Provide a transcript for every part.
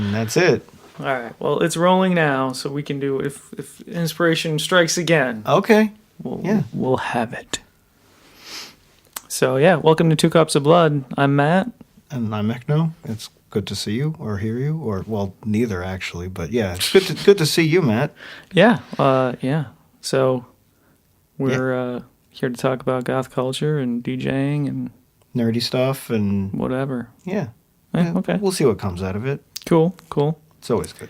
And that's it. All right. Well, it's rolling now, so we can do if inspiration strikes again. Okay. We'll have it. So yeah, welcome to Two Cups of Blood. I'm Matt. And I'm Mechno. It's good to see you or hear you, or well, neither actually. But yeah, it's good to see you, Matt. Yeah. So we're here to talk about goth culture and DJing and nerdy stuff and whatever. Yeah. Okay. We'll see what comes out of it. Cool. It's always good.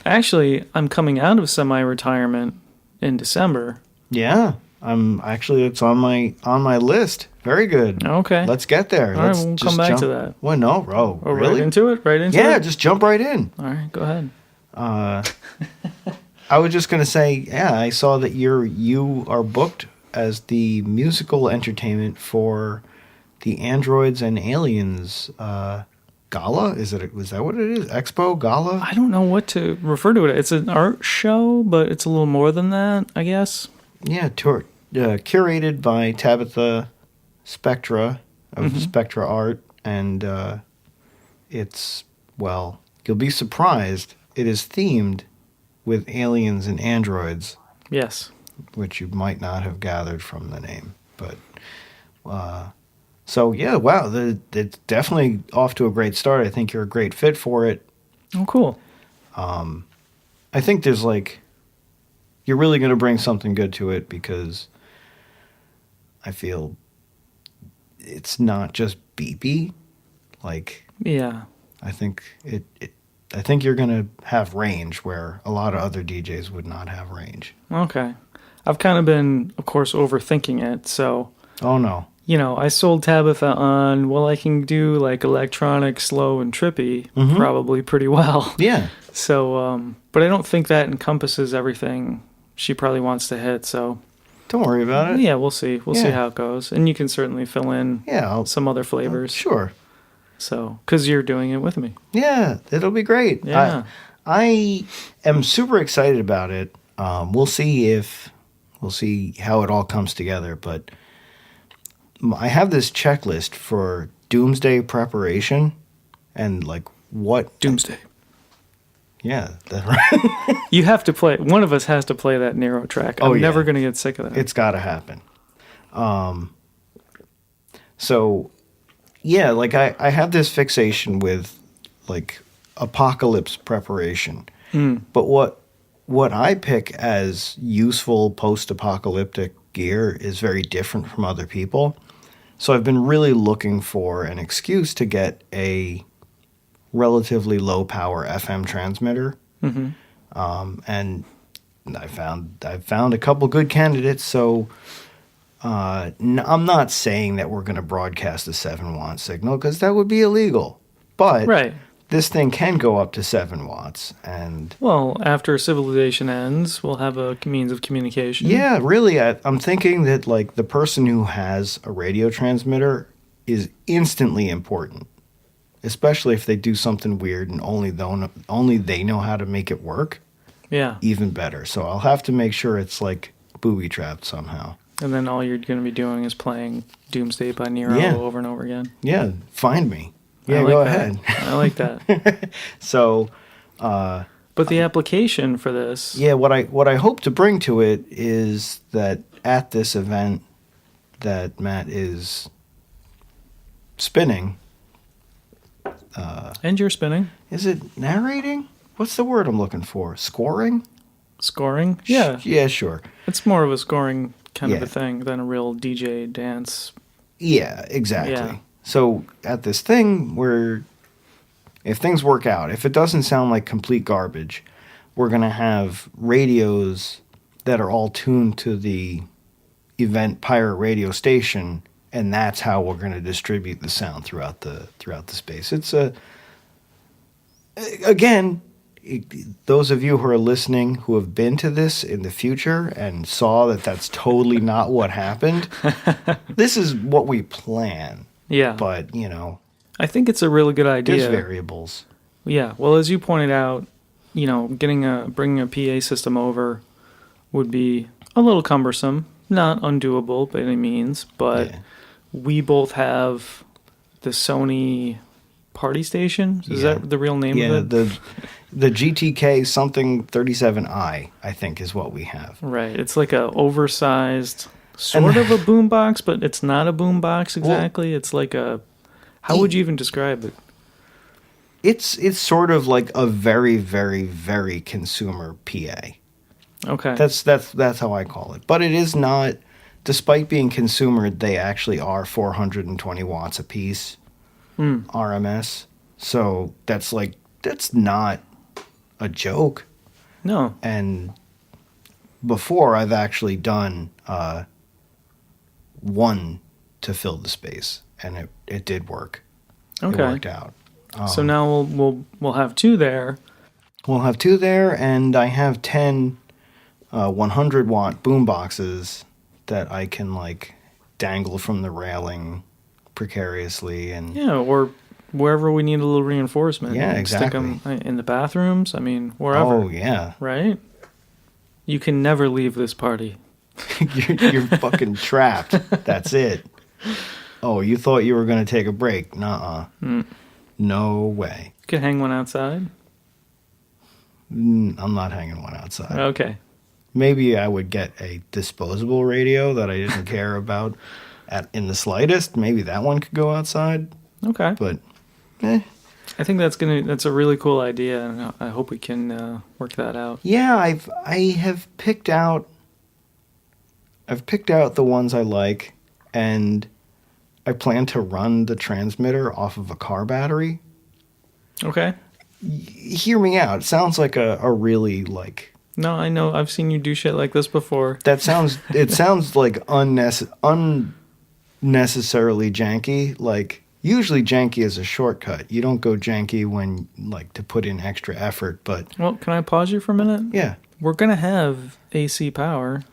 Actually, I'm coming out of semi-retirement in December. Yeah. It's on my list. Very good. Okay. Let's get there. All right, we'll come back to that. Well, no, bro. Oh, really? Right into it? Yeah, just jump right in. All right, go ahead. I was just going to say, yeah, I saw that you are booked as the musical entertainment for the Androids and Aliens Gala. Was that what it is? Expo? Gala? I don't know what to refer to it. It's an art show, but it's a little more than that, I guess. Yeah, curated by Tabitha Spectra of Spectra Art, and you'll be surprised. It is themed with aliens and androids. Yes. Which you might not have gathered from the name, but so yeah, wow, it's definitely off to a great start. I think you're a great fit for it. Oh, cool. I think there's you're really going to bring something good to it, because I feel it's not just beepy. Yeah. I think I think you're going to have range where a lot of other DJs would not have range. Okay. I've kind of been, of course, overthinking it, so... Oh, no. I sold Tabitha on, I can do, electronic, slow, and trippy probably pretty well. Yeah. So, but I don't think that encompasses everything she probably wants to hit, so... Don't worry about it. Yeah, we'll see. We'll see how it goes. And you can certainly fill in some other flavors. Sure. So, because you're doing it with me. Yeah, it'll be great. Yeah. I am super excited about it. We'll see how it all comes together, but I have this checklist for doomsday preparation and what doomsday. Yeah, that's right. You have to play. One of us has to play that Nero track. I'm never going to get sick of that. It's got to happen. So, yeah, I have this fixation with apocalypse preparation. But what I pick as useful post-apocalyptic gear is very different from other people. So I've been really looking for an excuse to get a relatively low power FM transmitter. And I found a couple good candidates. So I'm not saying that we're going to broadcast a 7-watt signal, because that would be illegal. But this thing can go up to 7 watts. And after civilization ends, we'll have a means of communication. Yeah, really. I'm thinking that the person who has a radio transmitter is instantly important. Especially if they do something weird and only they know how to make it work. Yeah. Even better. So I'll have to make sure it's booby trapped somehow. And then all you're going to be doing is playing Doomsday by Nero over and over again. Yeah, find me. Yeah, go ahead. I like that. So, but the application for this. Yeah, what I hope to bring to it is that at this event that Matt is spinning. And you're spinning. Is it narrating? What's the word I'm looking for? Scoring? Scoring? Yeah. Yeah, sure. It's more of a scoring kind of a thing than a real DJ dance. Yeah, exactly. Yeah. So at this thing where if things work out, if it doesn't sound like complete garbage, we're going to have radios that are all tuned to the event pirate radio station, and that's how we're going to distribute the sound throughout the space. It's those of you who are listening who have been to this in the future and saw that that's totally not what happened, this is what we plan. Yeah. But, I think it's a really good idea. There's variables. Yeah. Well, as you pointed out, bringing a PA system over would be a little cumbersome, not undoable by any means, but we both have the Sony Party Station? Is Yeah. that the real name Yeah, of it? the GTK something 37i, I think, is what we have. Right. It's like a oversized sort of a boombox, but it's not a boombox exactly. It's like a... How would you even describe it? It's sort of like a very, very, very consumer PA. Okay. That's how I call it. But it is not, despite being consumer, they actually are 420 watts a piece RMS. So that's not a joke. No. And before I've actually done one to fill the space, and it did work. Okay. It worked out. So now we'll have two there. We'll have two there, and I have 10 100 watt boom boxes that I can like dangle from the railing precariously, and Yeah, or wherever we need a little reinforcement. Yeah, Stick exactly. them in the bathrooms. I mean, wherever. oh yeah, Right? You can never leave this party. you're fucking trapped. That's it. Oh, you thought you were gonna take a break? Nuh-uh. No way. You can hang one outside. I'm not hanging one outside. Okay. Maybe I would get a disposable radio that I didn't care about in the slightest. Maybe that one could go outside. Okay. But I think that's a really cool idea, and I hope we can work that out. yeah, I've picked out the ones I like, and I plan to run the transmitter off of a car battery. Okay. Hear me out. It sounds like a really like No, I know. I've seen you do shit like this before. it sounds like unnecessarily janky. Like usually janky is a shortcut. You don't go janky when like to put in extra effort, but Well, can I pause you for a minute? yeah. We're going to have AC power.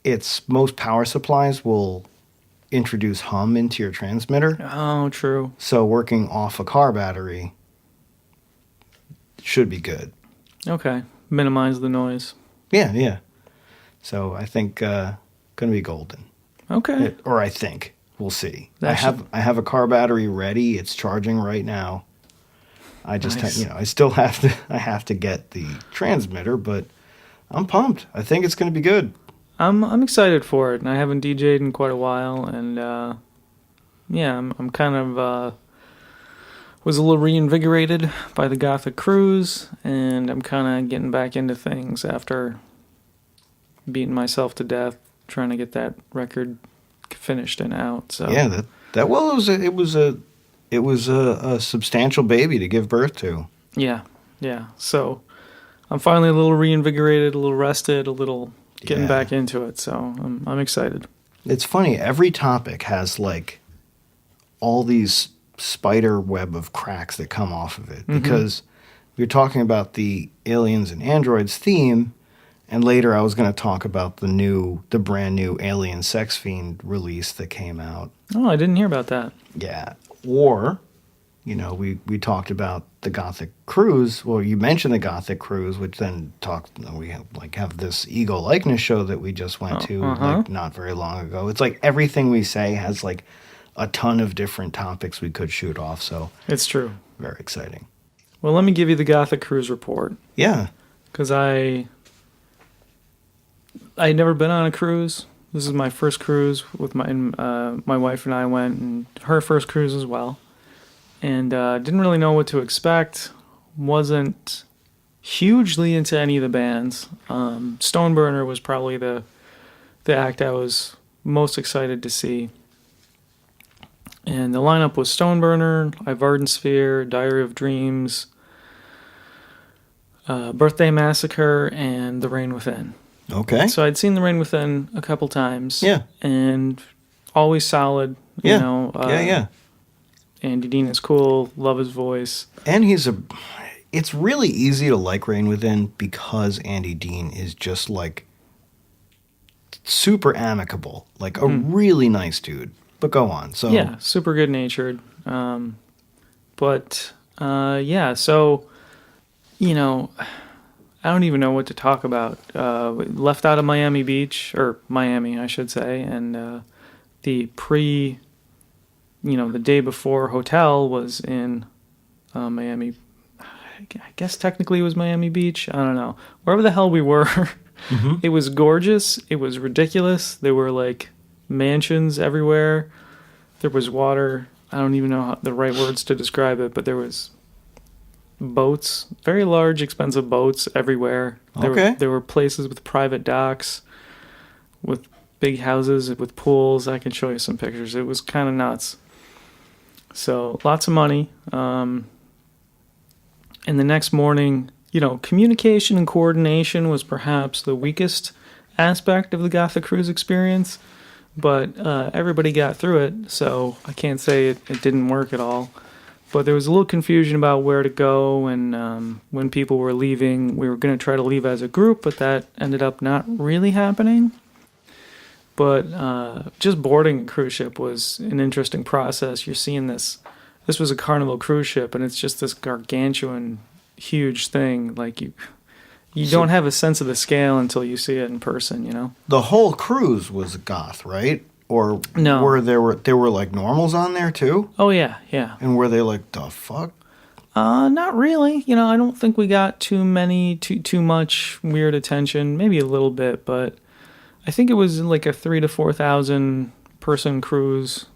It's most power supplies will introduce hum into your transmitter. Oh, true. So working off a car battery should be good. Okay. Minimize the noise. Yeah. So I think gonna be golden. Okay. Or I think. We'll see. That I have a car battery ready. It's charging right now. I just Nice. I still have to get the transmitter, but I'm pumped. I think it's gonna be good. I'm excited for it, and I haven't DJ'd in quite a while, and yeah, I'm kind of was a little reinvigorated by the Gothic cruise, and I'm kind of getting back into things after beating myself to death trying to get that record finished and out. So Yeah, it was a substantial baby to give birth to. yeah. So I'm finally a little reinvigorated, a little rested, a little getting Yeah. back into it. So I'm excited. It's funny, every topic has like all these spider web of cracks that come off of it, because we were talking about the aliens and androids theme, and later I was going to talk about the brand new Alien Sex Fiend release that came out. Oh, I didn't hear about that. Yeah. Or, we talked about the Gothic Cruise. Well, you mentioned the Gothic Cruise, which then we have this ego likeness show that we just went to like not very long ago. It's like everything we say has like a ton of different topics we could shoot off. So It's true. very exciting. Well, let me give you the Gothic cruise report, Yeah. because I'd never been on a cruise. This is my first cruise with my wife, and I went, and her first cruise as well. And didn't really know what to expect. Wasn't hugely into any of the bands. Stoneburner was probably the act I was most excited to see. And the lineup was Stoneburner, Ivardenssphere, Diary of Dreams, Birthday Massacre, and The Rain Within. Okay. So I'd seen The Rain Within a couple times. Yeah. And always solid. Yeah. You know, Yeah. Andy Dean is cool. Love his voice. And it's really easy to like Rain Within because Andy Dean is just like super amicable, like a really nice dude. But go on. So Yeah, super good natured. But yeah, so I don't even know what to talk about. Left out of Miami Beach, or Miami, I should say, and the the day before hotel was in Miami. I guess technically it was Miami Beach. I don't know. Wherever the hell we were, it was gorgeous. It was ridiculous. There were like mansions everywhere. There was water. I don't even know the right words to describe it, but there was boats, very large, expensive boats everywhere. There were places with private docks, with big houses, with pools. I can show you some pictures. It was kind of nuts. So lots of money. And the next morning, communication and coordination was perhaps the weakest aspect of the Gothic Cruise experience, but everybody got through it, so I can't say it didn't work at all. But there was a little confusion about where to go, and when people were leaving, we were going to try to leave as a group, but that ended up not really happening. But just boarding a cruise ship was an interesting process. You're seeing this. This was a Carnival cruise ship, and it's just this gargantuan, huge thing. Like you don't have a sense of the scale until you see it in person. The whole cruise was goth, right? Or no? There were like normals on there too? Oh yeah. And were they like the fuck? Not really. I don't think we got too much weird attention. Maybe a little bit, but I think it was like a 3,000 to 4,000 person cruise.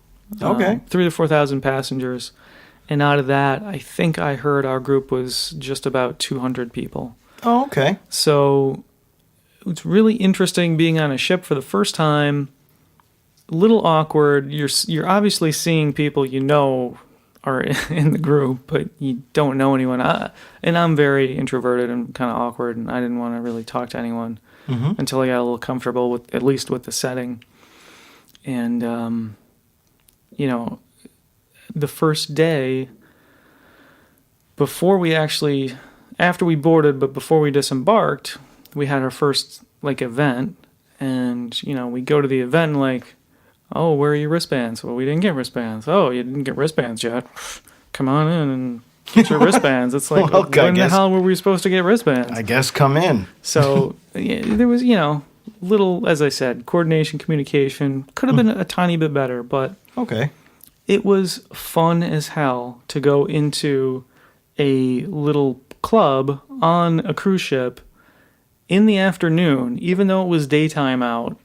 Okay. 3,000 to 4,000 passengers. And out of that, I think I heard our group was just about 200 people. Oh, okay. So it's really interesting being on a ship for the first time. A little awkward. You're obviously seeing people are in the group, but you don't know anyone. And I'm very introverted and kind of awkward, and I didn't want to really talk to anyone until I got a little comfortable with at least with the setting. And the first day, after we boarded, but before we disembarked, we had our first event, and we go to the event and oh, where are your wristbands? Well, we didn't get wristbands. Oh, you didn't get wristbands yet? Come on in and get your wristbands. It's like, well, when the hell were we supposed to get wristbands? I guess come in. So there was, little, as I said, coordination, communication. Could have been a tiny bit better, but okay. It was fun as hell to go into a little club on a cruise ship in the afternoon, even though it was daytime out,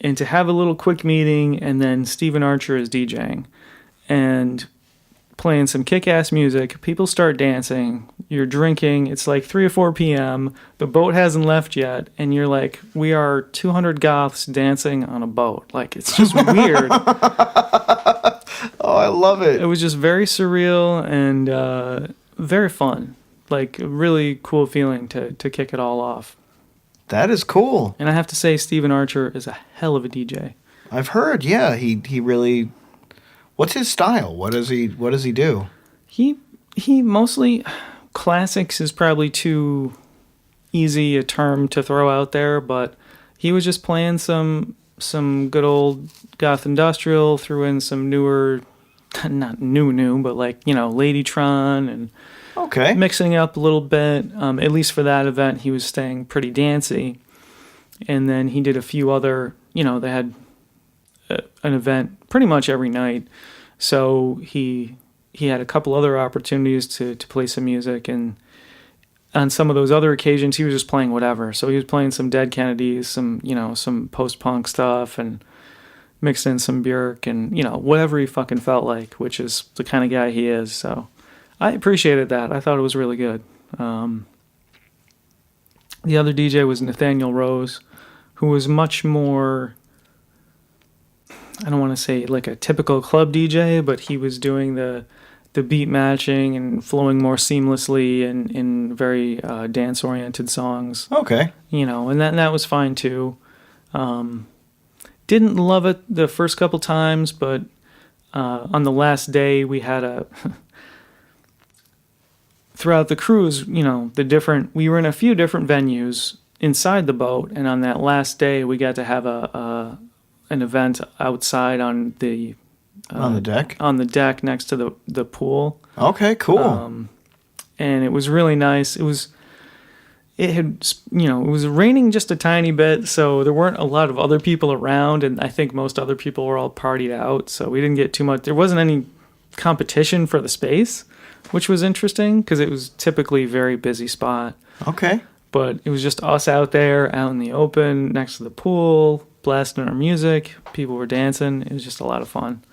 and to have a little quick meeting, and then Stephen Archer is DJing and playing some kick-ass music. People start dancing. You're drinking. It's like 3 or 4 p.m. The boat hasn't left yet, and you're like, we are 200 goths dancing on a boat. Like, it's just weird. Oh, I love it. It was just very surreal and very fun. Like, a really cool feeling to kick it all off. That is cool. And I have to say, Stephen Archer is a hell of a DJ. I've heard, yeah. He really... What's his style? What does he do? He mostly... Classics is probably too easy a term to throw out there, but he was just playing some good old goth-industrial, threw in some newer, not new, but Ladytron, and okay, mixing up a little bit. At least for that event, he was staying pretty dancey. And then he did a few other, they had an event pretty much every night. So he had a couple other opportunities to play some music, and on some of those other occasions, he was just playing whatever. So he was playing some Dead Kennedys, some post-punk stuff, and mixed in some Björk, and, whatever he fucking felt like, which is the kind of guy he is. So I appreciated that. I thought it was really good. The other DJ was Nathaniel Rose, who was much more... I don't want to say like a typical club DJ, but he was doing the beat matching and flowing more seamlessly in very dance-oriented songs. Okay. And that was fine too. Didn't love it the first couple times, but on the last day we had throughout the cruise, we were in a few different venues inside the boat, and on that last day we got to have an event outside on the deck? On the deck next to the pool. Okay, cool. And it was really nice. it had, it was raining just a tiny bit, so there weren't a lot of other people around, and I think most other people were all partied out, so we didn't get too much. There wasn't any competition for the space, which was interesting because it was typically a very busy spot. Okay. But it was just us out there, out in the open, next to the pool, blasting our music. People were dancing. It was just a lot of fun.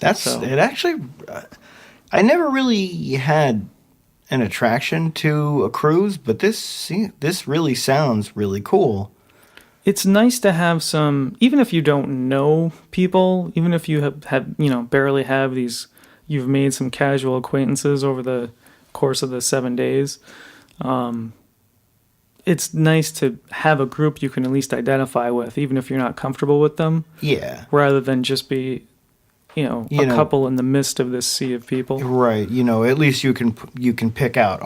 It actually, I never really had an attraction to a cruise, but this really sounds really cool. It's nice to have some, even if you don't know people, even if you have barely have these, you've made some casual acquaintances over the course of the 7 days. It's nice to have a group you can at least identify with, even if you're not comfortable with them. Yeah. Rather than just be, a couple in the midst of this sea of people. Right. At least you can pick out,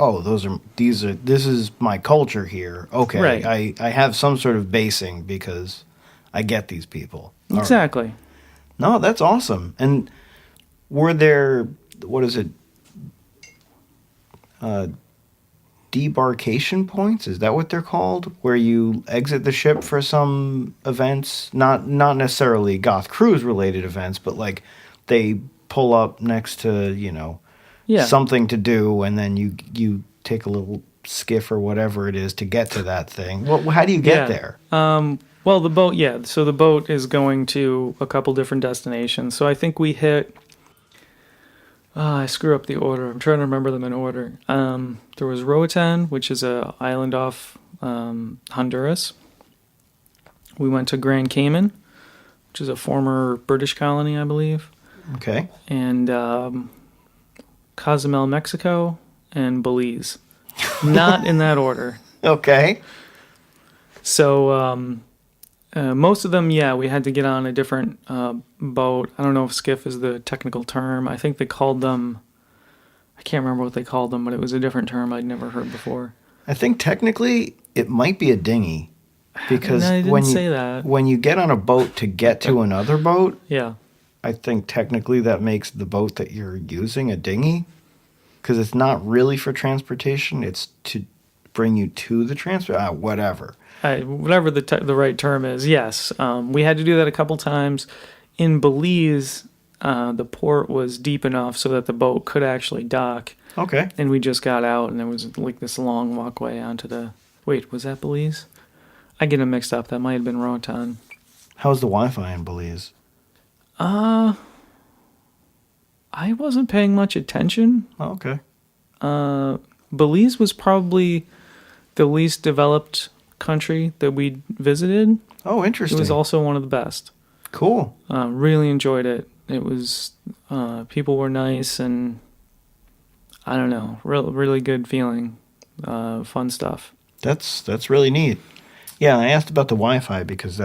this is my culture here. Okay. Right. I have some sort of basing because I get these people. Exactly. Right. No, that's awesome. And were there, what is it? Debarkation points, is that what they're called, where you exit the ship for some events, not necessarily goth cruise related events, but like they pull up next to something to do, and then you take a little skiff or whatever it is to get to that thing. How do you get there? Well, the boat, so the boat is going to a couple different destinations. So I think we hit, I screw up the order. I'm trying to remember them in order. There was Roatan, which is an island off Honduras. We went to Grand Cayman, which is a former British colony, I believe. Okay. And Cozumel, Mexico, and Belize. Not in that order. Okay. So most of them, we had to get on a different boat. I don't know if skiff is the technical term. I think they called them, I can't remember what they called them, but it was a different term I'd never heard before. I think technically it might be a dinghy. Because no, I didn't say that. When you get on a boat to get to another boat, yeah, I think technically that makes the boat that you're using a dinghy. Because it's not really for transportation. It's to bring you to the transport. Whatever. Whatever the right term is, yes. We had to do that a couple times. In Belize, the port was deep enough so that the boat could actually dock. Okay. And we just got out, and there was like this long walkway onto the... Wait, was that Belize? I get them mixed up. That might have been Roatan. How's the Wi-Fi in Belize? I wasn't paying much attention. Oh, okay. Belize was probably the least developed country that we visited. Oh, interesting. It was also one of the best. Cool. Really enjoyed it. It was people were nice, and I don't know, really good feeling. Fun stuff. That's really neat. Yeah, I asked about the Wi-Fi because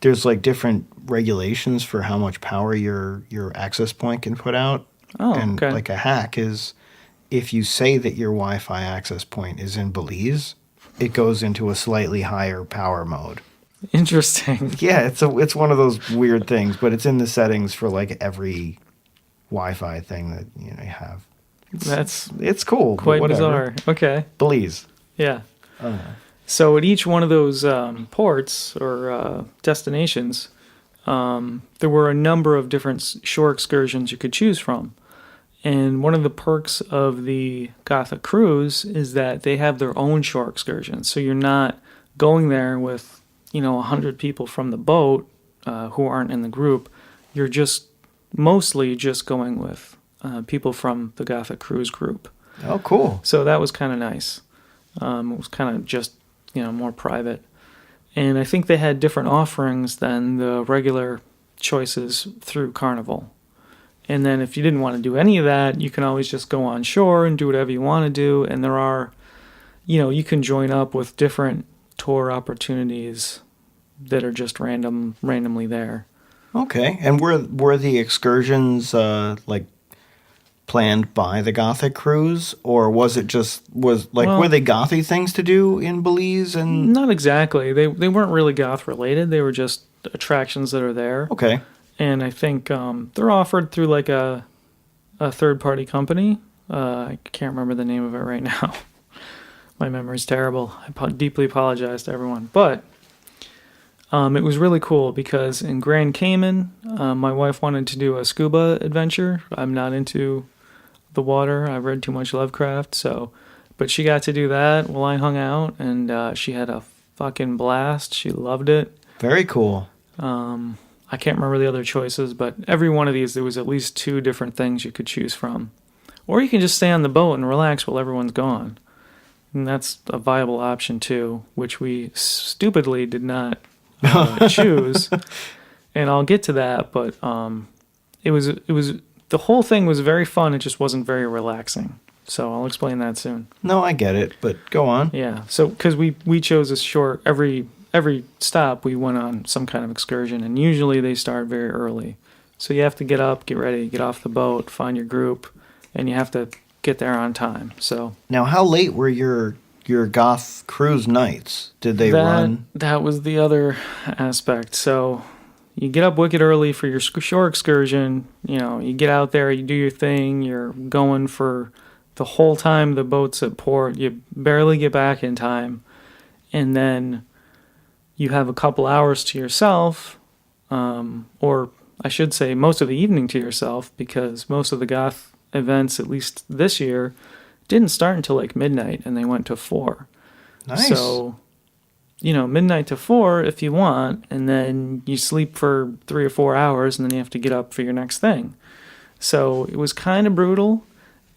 there's like different regulations for how much power your access point can put out. Oh, and okay. Like a hack is if you say that your Wi-Fi access point is in Belize, it goes into a slightly higher power mode. Interesting. Yeah, it's one of those weird things, but it's in the settings for like every Wi-Fi thing that you have. It's cool. Quite bizarre. Okay. Belize. Yeah. So at each one of those ports or destinations, there were a number of different shore excursions you could choose from. And one of the perks of the Gothic cruise is that they have their own shore excursions. So you're not going there with, 100 people from the boat who aren't in the group. You're mostly just going with people from the Gothic cruise group. Oh, cool. So that was kind of nice. It was kind of just, more private. And I think they had different offerings than the regular choices through Carnival. And then if you didn't want to do any of that, you can always just go on shore and do whatever you want to do. And there are, you can join up with different tour opportunities that are just randomly there. Okay. And were the excursions planned by the Gothic cruise, or was it were they gothy things to do in Belize? And not exactly. They weren't really goth related. They were just attractions that are there. Okay. And I think they're offered through like a third party company. I can't remember the name of it right now. My memory's terrible. Deeply apologize to everyone. But it was really cool because in Grand Cayman, my wife wanted to do a scuba adventure. I'm not into the water. I've read too much Lovecraft, but she got to do that while I hung out, and she had a fucking blast. She loved it. Very cool. I can't remember the other choices, but every one of these, there was at least 2 different things you could choose from. Or you can just stay on the boat and relax while everyone's gone. And that's a viable option too, which we stupidly did not choose. And I'll get to that, but it was the whole thing was very fun. It just wasn't very relaxing. So I'll explain that soon. No, I get it, but go on. Yeah. So because we chose a short every stop we went on some kind of excursion, and usually they start very early. So you have to get up, get ready, get off the boat, find your group, and you have to get there on time. So now, how late were your goth cruise nights? Did they run? That was the other aspect. So you get up wicked early for your shore excursion. You know, you get out there, you do your thing. You're going for the whole time the boat's at port. You barely get back in time, and then you have a couple hours to yourself, or I should say most of the evening to yourself, because most of the goth events, at least this year, didn't start until like midnight, and they went to 4. Nice. So, midnight to 4 if you want, and then you sleep for 3 or 4 hours, and then you have to get up for your next thing. So it was kind of brutal,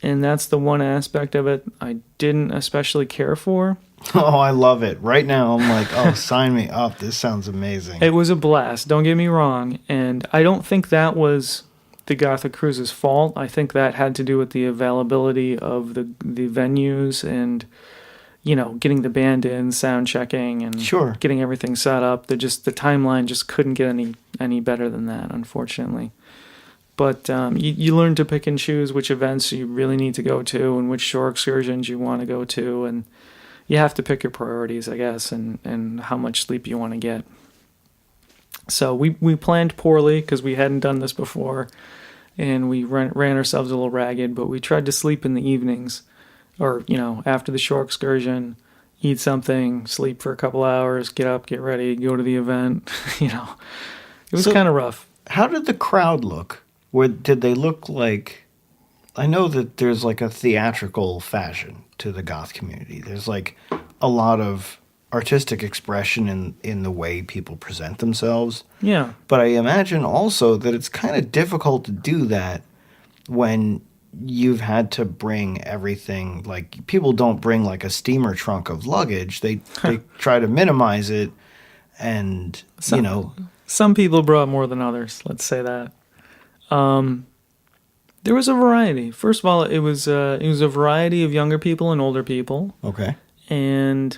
and that's the one aspect of it I didn't especially care for. Oh, I love it. Right now, I'm like, oh, sign me up. This sounds amazing. It was a blast. Don't get me wrong. And I don't think that was the Gothic Cruise's fault. I think that had to do with the availability of the venues and, getting the band in, sound checking, and sure, getting everything set up. The timeline just couldn't get any better than that, unfortunately. But you learn to pick and choose which events you really need to go to and which shore excursions you want to go to, and you have to pick your priorities, I guess, and how much sleep you want to get. So we planned poorly because we hadn't done this before, and we ran ourselves a little ragged, but we tried to sleep in the evenings, or, after the shore excursion, eat something, sleep for a couple hours, get up, get ready, go to the event. It was kind of rough. How did the crowd look? Did they look like... I know that there's like a theatrical fashion to the goth community. There's like a lot of artistic expression in the way people present themselves. Yeah. But I imagine also that it's kind of difficult to do that when you've had to bring everything. Like, people don't bring like a steamer trunk of luggage. They try to minimize it, and some people brought more than others. Let's say that. There was a variety. First of all, it was a variety of younger people and older people. Okay. And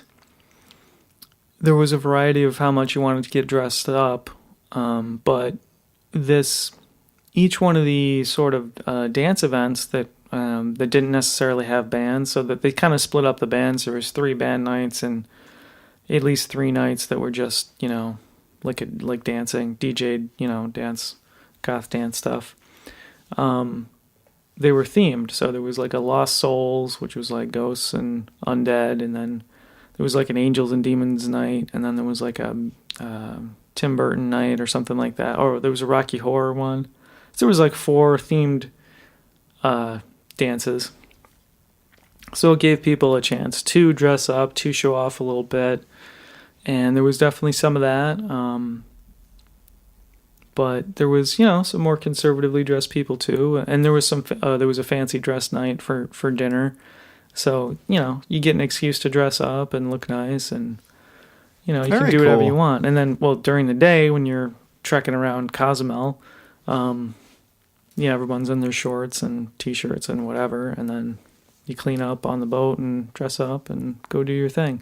there was a variety of how much you wanted to get dressed up. But each one of the sort of dance events that didn't necessarily have bands, so that they kind of split up the bands. There was 3 band nights and at least 3 nights that were just, like dancing, DJ, dance, goth dance stuff. They were themed, so there was like a Lost Souls, which was like ghosts and undead, and then there was like an Angels and Demons night, and then there was like a Tim Burton night or something like that. Or there was a Rocky Horror one. So there was like 4 themed dances. So it gave people a chance to dress up, to show off a little bit, and there was definitely some of that. But there was, some more conservatively dressed people too, and there was there was a fancy dress night for dinner, so you get an excuse to dress up and look nice, and you can do whatever you want. And then, during the day when you're trekking around Cozumel, everyone's in their shorts and t-shirts and whatever, and then you clean up on the boat and dress up and go do your thing.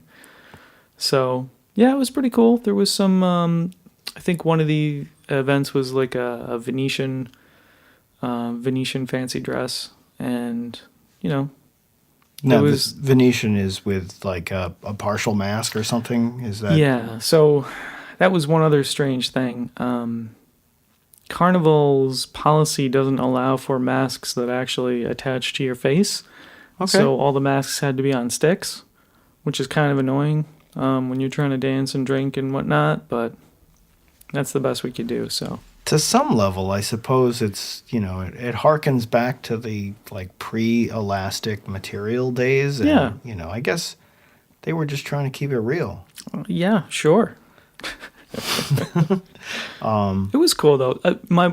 So yeah, it was pretty cool. There was some. I think one of the events was like a Venetian fancy dress, and now this Venetian is with like a partial mask or something. Is that? Yeah. So that was one other strange thing. Carnival's policy doesn't allow for masks that actually attach to your face. Okay. So all the masks had to be on sticks, which is kind of annoying when you're trying to dance and drink and whatnot, but that's the best we could do, so. To some level, I suppose it's, it harkens back to the, like, pre-elastic material days. And, Yeah. I guess they were just trying to keep it real. Yeah, sure. It was cool, though.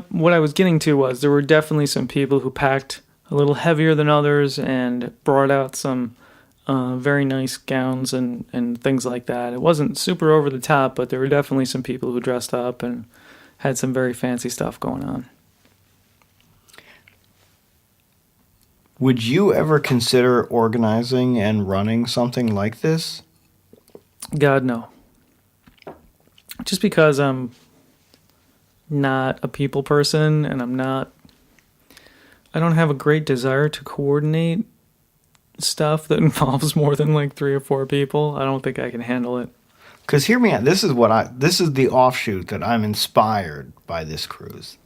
What I was getting to was there were definitely some people who packed a little heavier than others and brought out some very nice gowns and things like that. It wasn't super over the top, but there were definitely some people who dressed up and had some very fancy stuff going on. Would you ever consider organizing and running something like this? God, no. Just because I'm not a people person and I don't have a great desire to coordinate stuff that involves more than like 3 or 4 people. I don't think I can handle it. Because hear me out. This is the offshoot that I'm inspired by this cruise.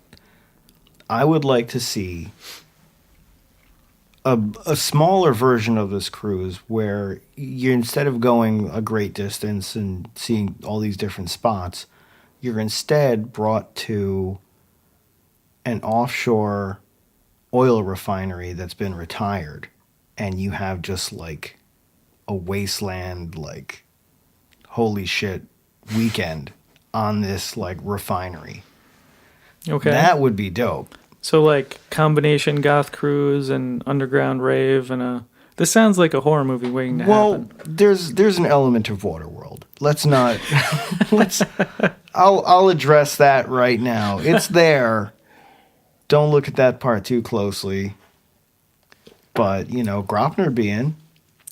I would like to see a smaller version of this cruise where you, instead of going a great distance and seeing all these different spots, you're instead brought to an offshore oil refinery that's been retired, and you have just like a wasteland, like, holy shit weekend on this like refinery. Okay. That would be dope. So like combination goth cruise and underground rave and this sounds like a horror movie waiting to happen. there's an element of Waterworld. Let's not I'll address that right now. It's there. Don't look at that part too closely. But, Gropner be in.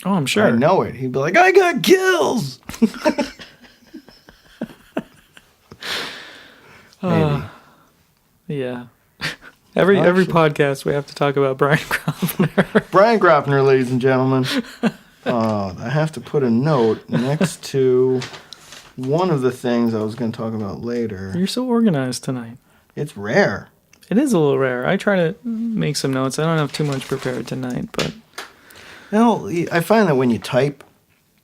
Oh, I'm sure. I know it. He'd be like, I got kills. Maybe. Yeah. Every podcast we have to talk about Brian Gropner. Brian Gropner, ladies and gentlemen. I have to put a note next to one of the things I was going to talk about later. You're so organized tonight. It's rare. It is a little rare. I try to make some notes. I don't have too much prepared tonight, but... I find that when you type,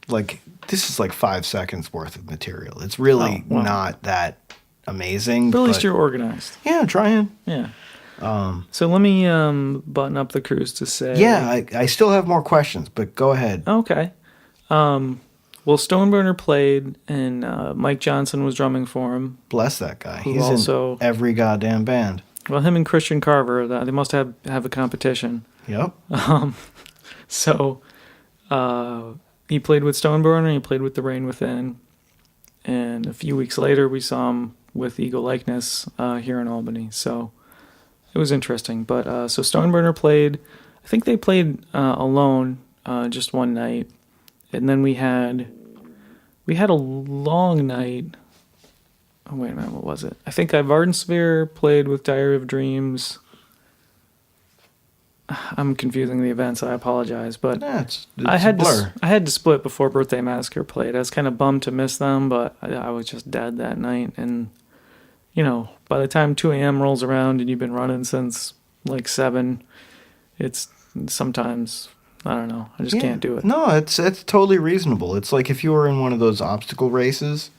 like, this is like 5 seconds worth of material. It's really not that amazing. But at least you're organized. Yeah, trying. Yeah. So let me button up the cruise to say... Yeah, I still have more questions, but go ahead. Okay. Well, Stoneburner played, and Mike Johnson was drumming for him. Bless that guy. Who He's also, in every goddamn band. Well, him and Christian Carver, they must have a competition. Yep. So he played with Stoneburner, he played with The Rain Within, and a few weeks later we saw him with Ego Likeness here in Albany. So it was interesting. But so Stoneburner played, I think they played alone just one night, and then we had a long night. Oh, wait a minute, what was it? I think Vardensphere played with Diary of Dreams. I'm confusing the events. I apologize, but it's I had a blur. I had to split before Birthday Massacre played. I was kind of bummed to miss them, but I was just dead that night. And by the time 2 a.m. rolls around and you've been running since like 7, it's sometimes I don't know. I just can't do it. No, it's totally reasonable. It's like if you were in one of those obstacle races,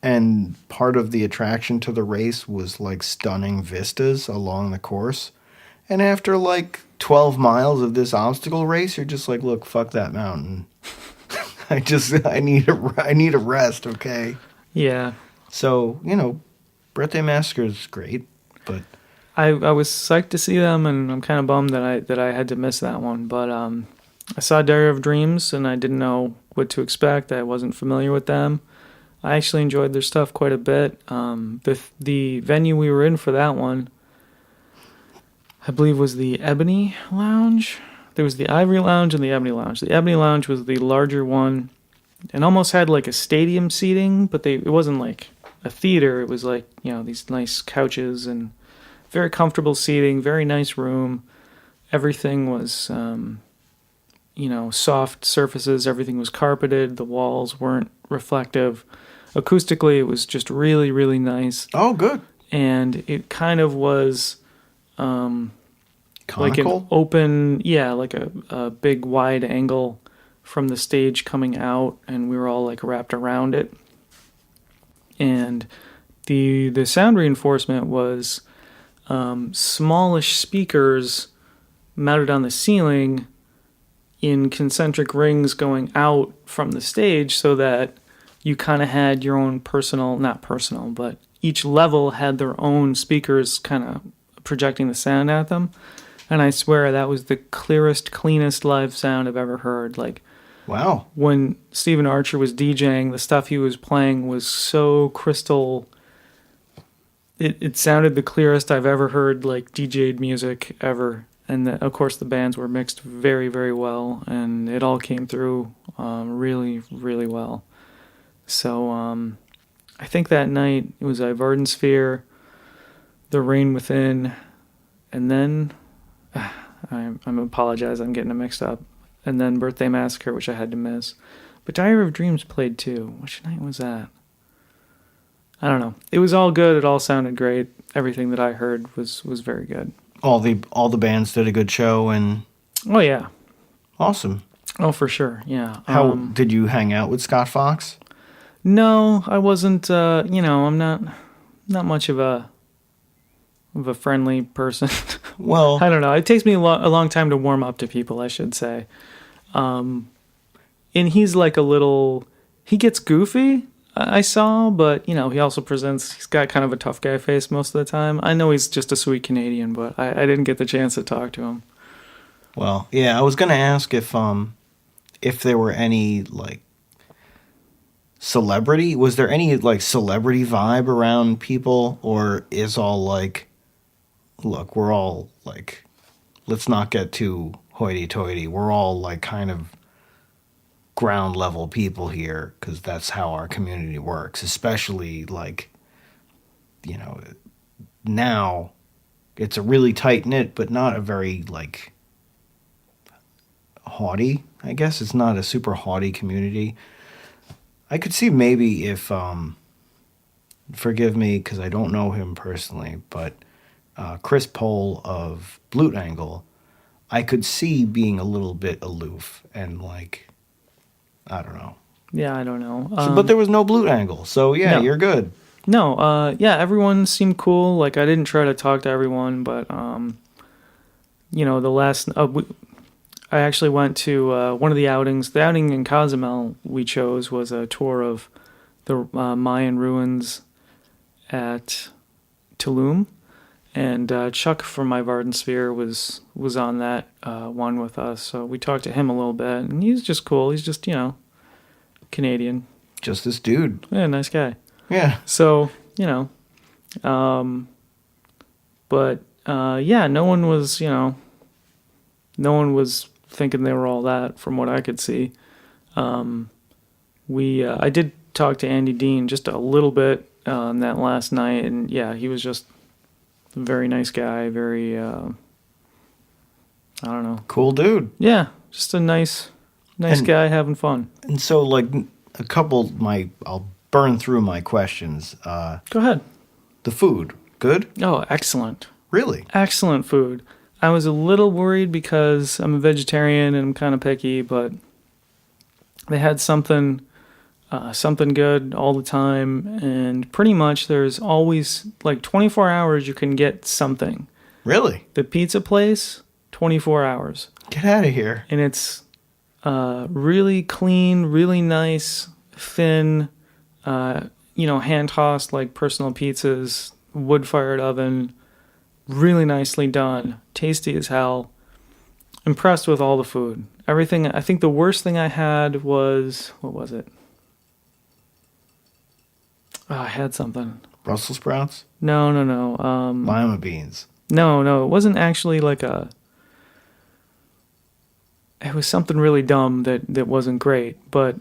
and part of the attraction to the race was like stunning vistas along the course. And after like 12 miles of this obstacle race, you're just like, look, fuck that mountain. I need a rest, okay? Yeah. So, Birthday Massacre is great, but I was psyched to see them, and I'm kind of bummed that I had to miss that one. But I saw Diary of Dreams, and I didn't know what to expect. I wasn't familiar with them. I actually enjoyed their stuff quite a bit. The venue we were in for that one, I believe, was the Ebony Lounge. There was the Ivory Lounge and the Ebony Lounge. The Ebony Lounge was the larger one and almost had like a stadium seating, but it wasn't like a theater. It was like, these nice couches and very comfortable seating, very nice room. Everything was, soft surfaces. Everything was carpeted. The walls weren't reflective. Acoustically, it was just really, really nice. Oh, good. And it kind of was conical? like an open, like a big wide angle from the stage coming out, and we were all like wrapped around it. And the sound reinforcement was smallish speakers mounted on the ceiling in concentric rings going out from the stage, so that you kind of had your own not personal, but each level had their own speakers kind of projecting the sound at them. And I swear that was the clearest, cleanest live sound I've ever heard. Like, wow. When Stephen Archer was DJing, the stuff he was playing was so crystal. It sounded the clearest I've ever heard, like, DJ'd music ever. And of course, the bands were mixed very, very well, and it all came through really, really well. So I think that night it was Ivardin Sphere, The Rain Within, and then I'm apologize, I'm getting it mixed up. And then Birthday Massacre, which I had to miss. But Diary of Dreams played too. Which night was that? I don't know. It was all good. It all sounded great. Everything that I heard was very good. All the bands did a good show, and oh yeah, awesome. Oh, for sure. Yeah. How did you hang out with Scott Fox? No, I wasn't. I'm not much of a friendly person. Well, I don't know. It takes me a long time to warm up to people, I should say. And he's like he gets goofy, I saw, but, he also he's got kind of a tough guy face most of the time. I know he's just a sweet Canadian, but I didn't get the chance to talk to him. Well, yeah, I was going to ask if there were any, like, celebrity, was there any, like, celebrity vibe around people, or is all, like, look, we're all, like, let's not get too hoity-toity. We're all, like, kind of ground level people here, because that's how our community works, especially, like, now it's a really tight-knit, but not a very, like, haughty, I guess. It's not a super haughty community. I could see maybe if, forgive me, because I don't know him personally, but Chris Pohl of Blute Angle, I could see being a little bit aloof and, like, I don't know. Yeah, I don't know. But there was no Blute Angle, so yeah, no. You're good. No, yeah, everyone seemed cool. Like, I didn't try to talk to everyone, but, the last... I actually went to one of the outings. The outing in Cozumel we chose was a tour of the Mayan ruins at Tulum. And Chuck from Ivardin Sphere was on that one with us. So we talked to him a little bit. And he's just cool. He's just, Canadian. Just this dude. Yeah, nice guy. Yeah. So, but, yeah, no one was thinking they were all that, from what I could see. I did talk to Andy Dean just a little bit on that last night, and yeah, he was just a very nice guy, very, I don't know. Cool dude. Yeah, just a nice guy having fun. And so, like, I'll burn through my questions. Go ahead. The food, good? Oh, excellent. Really? Excellent food. I was a little worried because I'm a vegetarian and I'm kind of picky, but they had something good all the time, and pretty much there's always, like, 24 hours you can get something. Really? The pizza place, 24 hours. Get out of here. And it's really clean, really nice, thin, hand-tossed, like, personal pizzas, wood-fired oven, really nicely done, tasty as hell. Impressed with all the food. Everything. I think the worst thing I had was, what was it? Oh, I had something. Brussels sprouts? No. Lima beans. No. It wasn't actually like it was something really dumb that wasn't great, but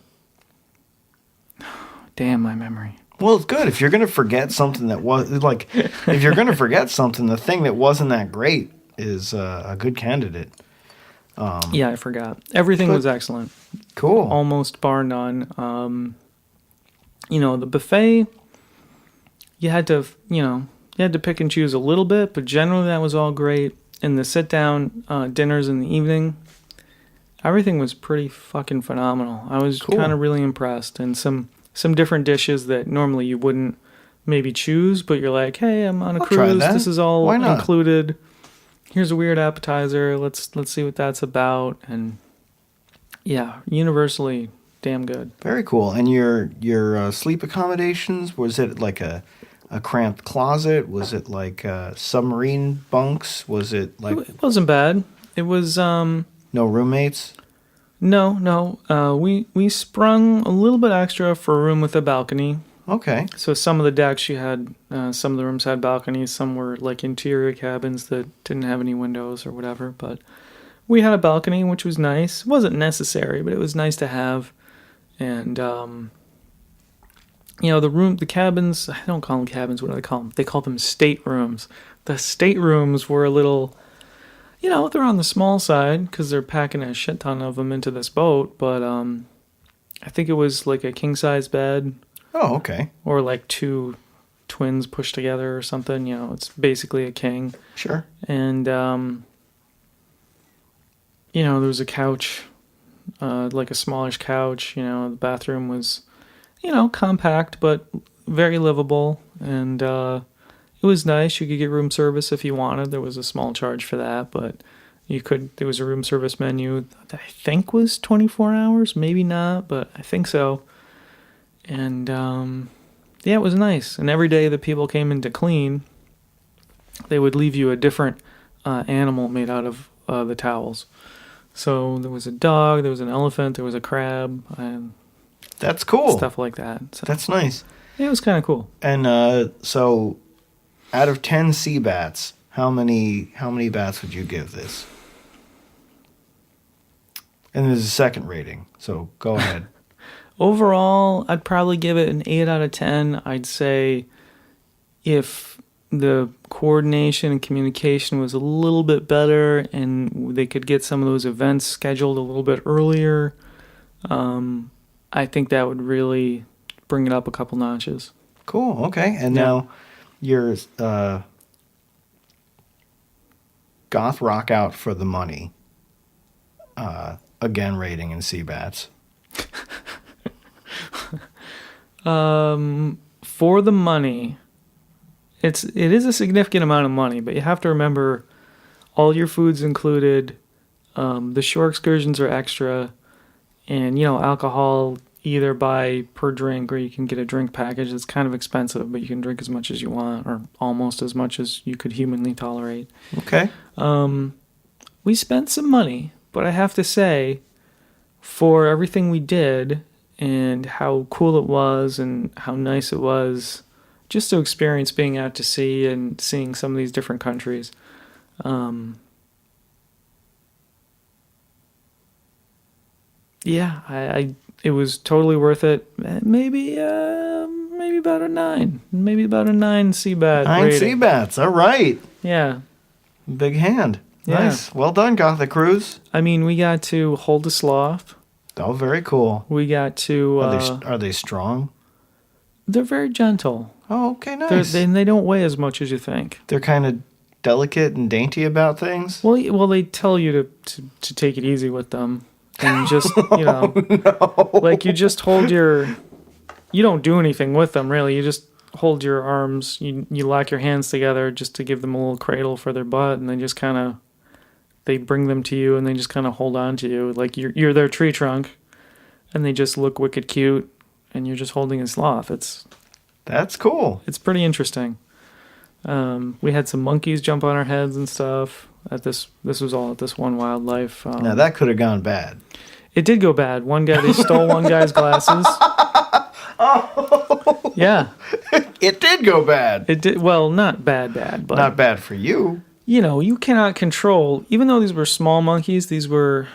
damn my memory. Well, it's good. If you're going to forget something that was, like, if you're going to forget something, the thing that wasn't that great is a good candidate. Yeah, I forgot. Everything was excellent. Cool. Almost bar none. The buffet, you had to pick and choose a little bit, but generally that was all great. And the sit-down dinners in the evening, Everything was pretty fucking phenomenal. I was Cool. kind of really impressed, and some different dishes that normally you wouldn't maybe choose, but you're like, hey, I'm on a I'll try cruise. that. This is all Why not? included. Here's a weird appetizer. Let's see what that's about. And yeah, universally damn good. Very cool. And your sleep accommodations, was it like a cramped closet? Was it like submarine bunks? Was it like It wasn't bad. It was no roommates? no. We sprung a little bit extra for a room with a balcony. Okay. So some of the decks you had, some of the rooms had balconies. Some were like interior cabins that didn't have any windows or whatever. But we had a balcony, which was nice. It wasn't necessary, but it was nice to have. And the cabins. I don't call them cabins. What do they call them? They call them staterooms. The staterooms were a little, they're on the small side because they're packing a shit ton of them into this boat. But I think it was like a king size bed. Oh, okay. Or like two twins pushed together or something. It's basically a king. Sure. And, there was a couch, like a smallish couch. The bathroom was, compact, but very livable. And it was nice. You could get room service if you wanted. There was a small charge for that, but there was a room service menu that I think was 24 hours. Maybe not, but I think so. And yeah, it was nice. And every day that people came in to clean, they would leave you a different animal made out of the towels. So there was a dog, there was an elephant, there was a crab, and That's cool. stuff like that. So, That's nice. yeah, it was kind of cool. And so, out of 10 sea bats, how many bats would you give this? And there's a second rating, so go ahead. Overall, I'd probably give it an 8 out of 10. I'd say if the coordination and communication was a little bit better and they could get some of those events scheduled a little bit earlier, I think that would really bring it up a couple notches. Cool. Okay. And Yeah. now your goth rock out for the money. Again, rating in sea bats. For the money, it is a significant amount of money, but you have to remember all your food's included. The shore excursions are extra, and alcohol either buy per drink or you can get a drink package. It's kind of expensive, but you can drink as much as you want, or almost as much as you could humanly tolerate. Okay. We spent some money, but I have to say, for everything we did and how cool it was and how nice it was, just to experience being out to sea and seeing some of these different countries. Yeah, it was totally worth it. Maybe about a 9. Maybe about a 9 Seabat 9 rating. sea bats. All right. Yeah. Big hand. Yeah. Nice. Well done, Gothic Cruise. I mean, we got to hold a sloth. Oh, very cool. We got to... Are they strong? they're very gentle. Oh, okay, nice. They don't weigh as much as you think. They're kind of delicate and dainty about things. Well, they tell you to take it easy with them. And just, No. like you just hold you don't do anything with them, really. You just hold your arms, you lock your hands together just to give them a little cradle for their butt, and they just kind of, they bring them to you and they just kind of hold on to you. Like you're their tree trunk, and they just look wicked cute, and you're just holding a sloth. That's cool. It's pretty interesting. We had some monkeys jump on our heads and stuff. This was all at this one wildlife. Now that could have gone bad. It did go bad. They stole one guy's glasses. Oh, Yeah, it did go bad. it did. Well, not bad, but Not bad for you. you cannot control. Even though these were small monkeys, these were,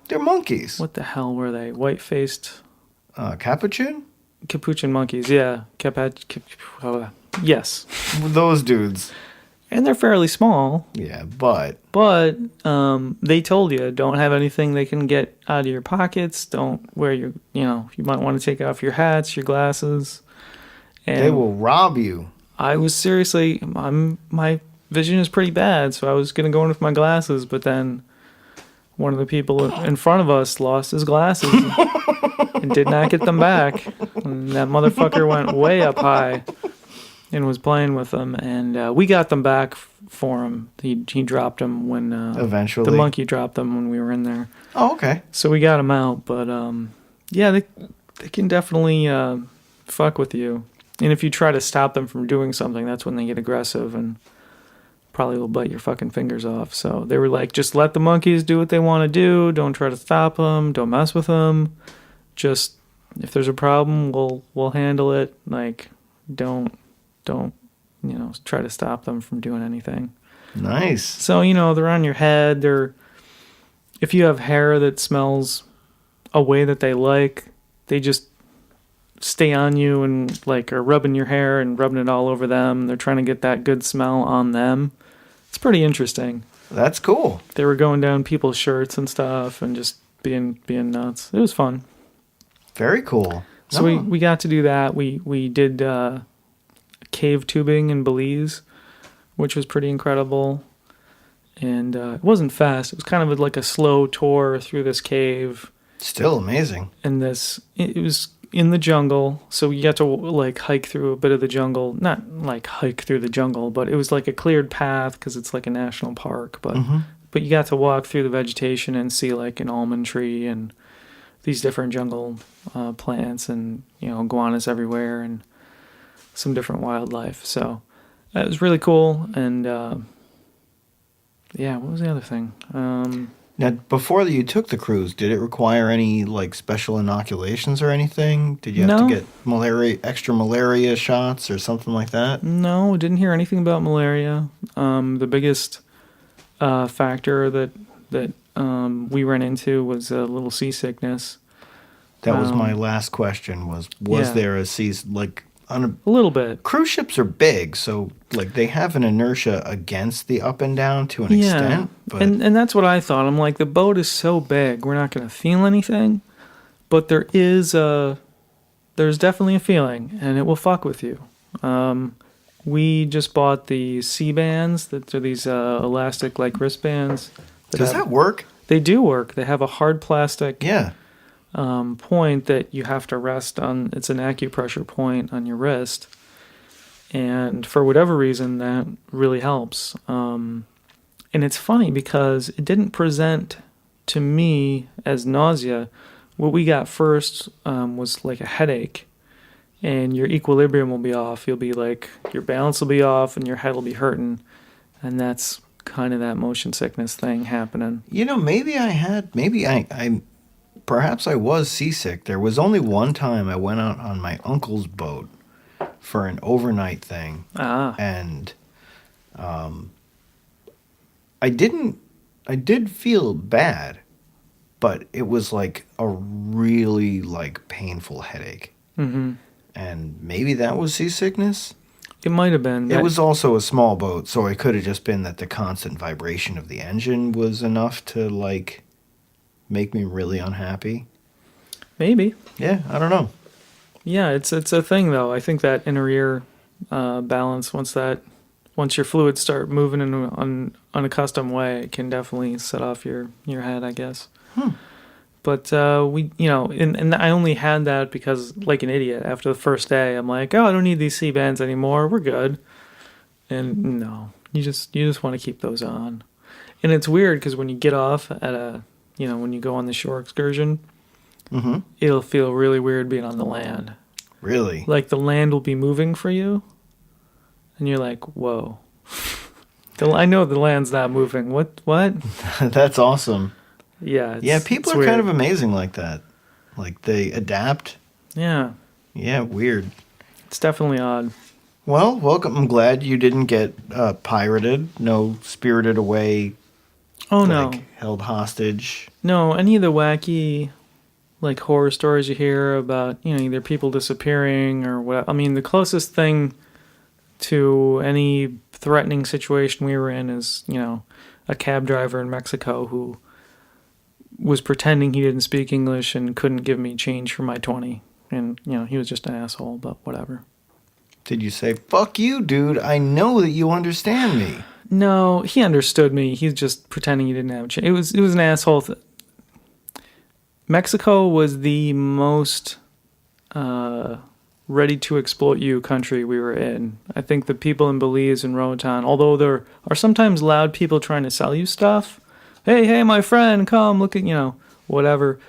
They're monkeys. what the hell were they? White-faced Capuchin? capuchin monkeys. Yeah, yes, Those dudes. and they're fairly small. Yeah, but But they told you, don't have anything they can get out of your pockets. Don't wear you might want to take off your hats, your glasses. And they will rob you. I was seriously, my vision is pretty bad, so I was going to go in with my glasses, but then one of the people in front of us lost his glasses and did not get them back. And that motherfucker went way up high and was playing with them. And we got them back for him. He dropped them when... Eventually. The monkey dropped them when we were in there. Oh, okay. So we got them out. But, yeah, they can definitely fuck with you. And if you try to stop them from doing something, that's when they get aggressive and probably will bite your fucking fingers off. So they were like, just let the monkeys do what they want to do. Don't try to stop them. Don't mess with them. Just, if there's a problem, we'll handle it. Like, don't, try to stop them from doing anything. Nice. So, they're on your head. If you have hair that smells a way that they like, they just stay on you and like are rubbing your hair and rubbing it all over them. They're trying to get that good smell on them. It's pretty interesting. That's cool. They were going down people's shirts and stuff and just being nuts. It was fun. Very cool. So we got to do that. We did cave tubing in Belize, which was pretty incredible. And it wasn't fast. It was kind of like a slow tour through this cave. Still amazing. And it was in the jungle, so you got to like hike through a bit of the jungle. Not like hike through the jungle, but it was like a cleared path because it's like a national park. But but you got to walk through the vegetation and see like an almond tree and these different jungle plants and iguanas everywhere and some different wildlife. So it was really cool. And yeah, what was the other thing? Now, before you took the cruise, did it require any like special inoculations or anything? Did you have to get extra malaria shots or something like that? No, didn't hear anything about malaria. The biggest factor that we ran into was a little seasickness. That was my last question. Was there a a little bit? Cruise ships are big, so like they have an inertia against the up and down to an extent. But and that's what I thought. I'm like, the boat is so big, we're not going to feel anything, but there's definitely a feeling, and it will fuck with you. We just bought the C-bands that are these elastic like wristbands. Does that work? They do work. They have a hard plastic. Yeah. Point that you have to rest on. It's an acupressure point on your wrist, and for whatever reason that really helps. And it's funny because it didn't present to me as nausea. What we got first was like a headache, and your equilibrium will be off. You'll be like, your balance will be off and your head will be hurting, and that's kind of that motion sickness thing happening. Perhaps I was seasick. There was only one time I went out on my uncle's boat for an overnight thing. And I did feel bad, but it was like a really like painful headache. Mm-hmm. And maybe that was seasickness? It might have been. It was also a small boat, so it could have just been that the constant vibration of the engine was enough to like make me really unhappy. Maybe. Yeah, I don't know. Yeah, it's a thing though. I think that inner ear balance, once your fluids start moving in an unaccustomed way, it can definitely set off your head, I guess. But and I only had that because, like an idiot, after the first day, I'm like, oh, I don't need these C-bands anymore. We're good. And no, you just want to keep those on. And it's weird because when you get off at when you go on the shore excursion, it'll feel really weird being on the land. Really? Like the land will be moving for you, and you're like, whoa. I know the land's not moving. What? That's awesome. Yeah. People are kind of amazing like that. Like they adapt. Yeah. Yeah, weird. It's definitely odd. Well, welcome. I'm glad you didn't get pirated. No spirited away. Oh, no. Held hostage. No, any of the wacky, like, horror stories you hear about, either people disappearing or what. I mean, the closest thing to any threatening situation we were in is, a cab driver in Mexico who was pretending he didn't speak English and couldn't give me change for my 20. And, he was just an asshole, but whatever. Did you say, fuck you, dude? I know that you understand me. No, he understood me. He's just pretending he didn't have a chance. It was an asshole. Mexico was the most ready to exploit you country we were in. I think the people in Belize and Roatan, although there are sometimes loud people trying to sell you stuff. Hey, my friend, come look at, whatever.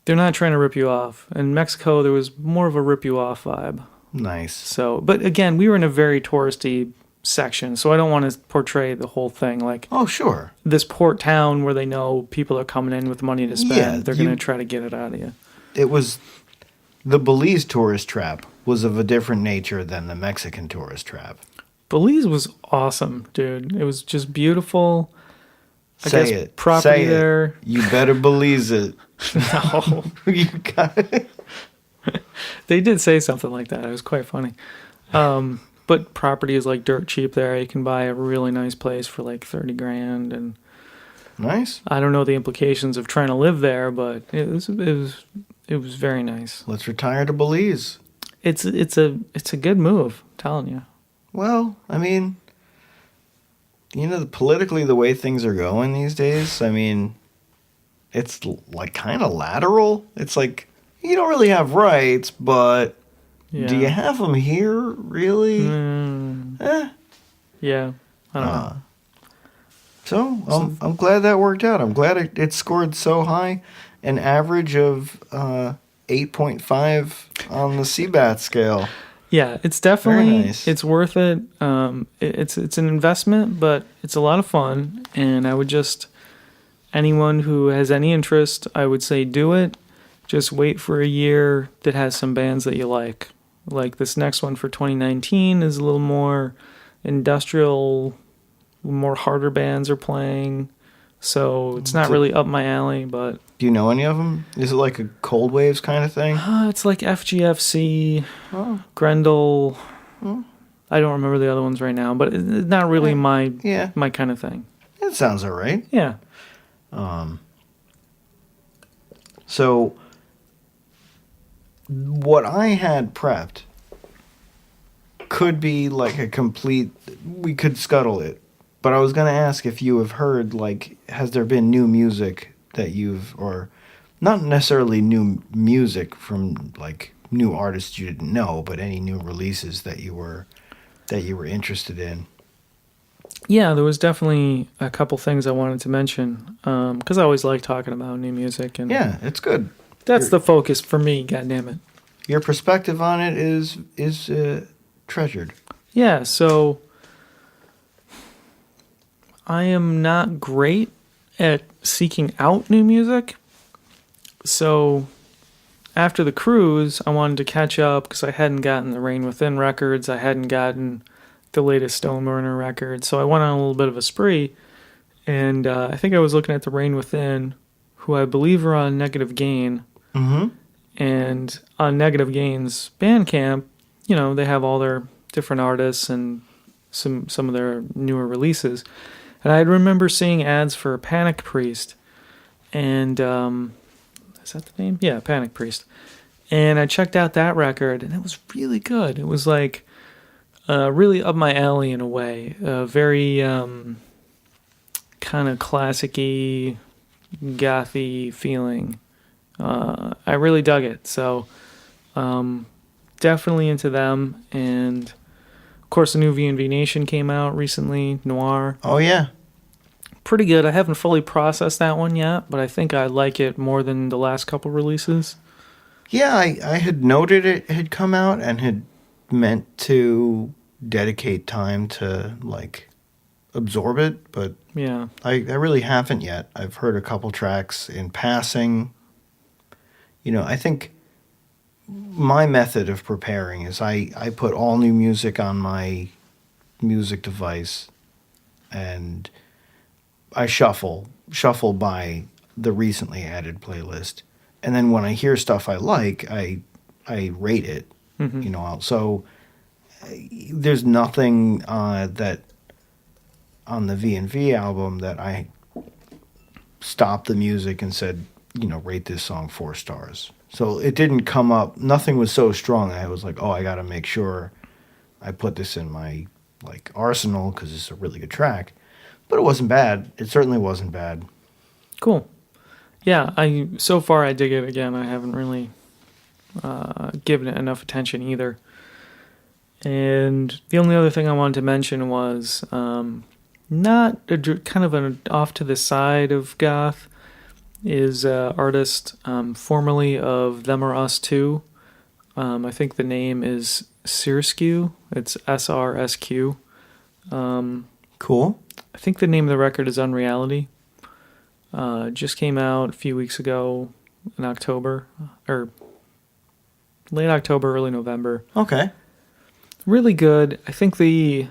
They're not trying to rip you off. In Mexico, there was more of a rip you off vibe. Nice. So, but again, we were in a very touristy section, so I don't want to portray the whole thing like, oh, sure, this port town where they know people are coming in with money to spend. Yeah, They're going to try to get it out of you. It was the Belize tourist trap was of a different nature than the Mexican tourist trap. Belize was awesome, dude. It was just beautiful. Say it. Property Say there. It. You better Belize it. No. You got it. They did say something like that. It was quite funny. But property is like dirt cheap there. You can buy a really nice place for like 30 grand, and nice. I don't know the implications of trying to live there, but it was very nice. Let's retire to Belize. It's a good move, I'm telling you. Well, I mean, politically the way things are going these days, I mean, it's like kind of lateral. It's like you don't really have rights, but do you have them here, really? Yeah, I don't know. So I'm glad that worked out. I'm glad it scored so high, an average of 8.5 on the CBAT scale. Yeah, it's definitely Very nice. It's worth it. It's an investment, but it's a lot of fun, and I would just anyone who has any interest, I would say do it. Just wait for a year that has some bands that you like. Like this next one for 2019 is a little more industrial, more harder bands are playing. So it's not really up my alley, but... Do you know any of them? Is it like a Cold Waves kind of thing? It's like FGFC, Grendel. I don't remember the other ones right now, but it's not really my kind of thing. It sounds all right. Yeah. So what I had prepped could be like a complete... We could scuttle it. But I was going to ask if you have heard, like, has there been new music that you've... Or not necessarily new music from, like, new artists you didn't know, but any new releases that you were interested in? Yeah, there was definitely a couple things I wanted to mention, because I always like talking about new music. And yeah, it's good. That's the focus for me, goddammit. Your perspective on it is treasured. Yeah, so I am not great at seeking out new music. So after the cruise, I wanted to catch up because I hadn't gotten the Rain Within records. I hadn't gotten the latest Stoneburner record. So I went on a little bit of a spree. And I think I was looking at the Rain Within, who I believe are on Negative Gain. Mm-hmm. And on Negative Gain's Bandcamp, they have all their different artists and some of their newer releases. And I remember seeing ads for Panic Priest. And, is that the name? Yeah, Panic Priest. And I checked out that record, and it was really good. It was like really up my alley in a way. Very kind of classic-y, gothy feeling. I really dug it. So definitely into them. And of course, the new V&V Nation came out recently, Noir. Oh, yeah. Pretty good. I haven't fully processed that one yet, but I think I like it more than the last couple releases. Yeah, I had noted it had come out and had meant to dedicate time to, like, absorb it, but yeah, I really haven't yet. I've heard a couple tracks in passing. I think my method of preparing is I put all new music on my music device and I shuffle by the recently added playlist. And then when I hear stuff I like, I rate it. Mm-hmm. So there's nothing that on the V&V album that I stopped the music and said, rate this song 4 stars. So it didn't come up. Nothing was so strong that I was like, oh, I got to make sure I put this in my, like Arsenal because it's a really good track, but it wasn't bad. It certainly wasn't bad. Cool. Yeah, so far I dig it. Again, I haven't really given it enough attention either. And the only other thing I wanted to mention was not kind of an off to the side of goth is artist formerly of Them or Us Too. I think the name is Sirsq. It's SRSQ. Cool. I think the name of the record is Unreality. Just came out a few weeks ago in October, or late October, early November. Okay. Really good. I think the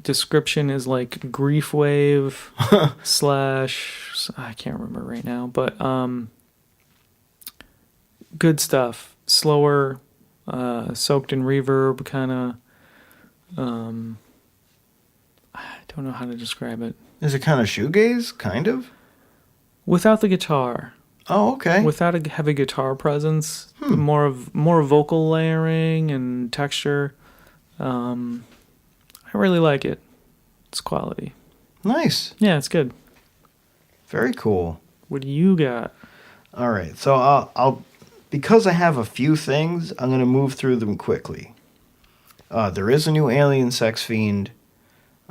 description is like grief wave / I can't remember right now, but good stuff. Slower, soaked in reverb, kind of. I don't know how to describe it. Is it kind of shoegaze? Kind of? Without the guitar. Oh, okay. Without a heavy guitar presence, more vocal layering and texture. I really like it. It's quality. Nice. Yeah, it's good. Very cool. What do you got? All right. So I'll because I have a few things, I'm going to move through them quickly. There is a new Alien Sex Fiend.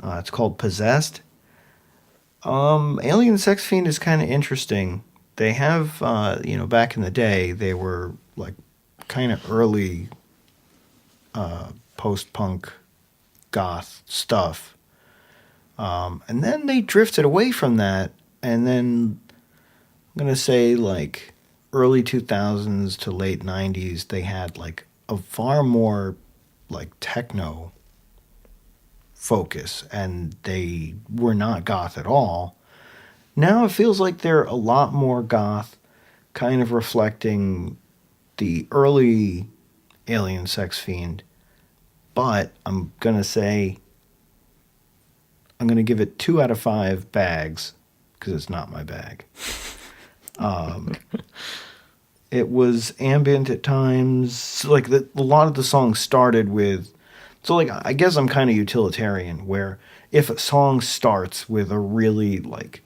It's called Possessed. Alien Sex Fiend is kind of interesting. They have, back in the day, they were like kind of early post-punk goth stuff. And then they drifted away from that. And then I'm going to say like early 2000s to late 90s, they had like a far more like techno focus, and they were not goth at all. Now it feels like they're a lot more goth, kind of reflecting the early Alien Sex Fiend. But I'm going to say I'm going to give it 2 out of 5 bags because it's not my bag. It was ambient at times. Like a lot of the songs started with. So like I guess I'm kind of utilitarian where if a song starts with a really like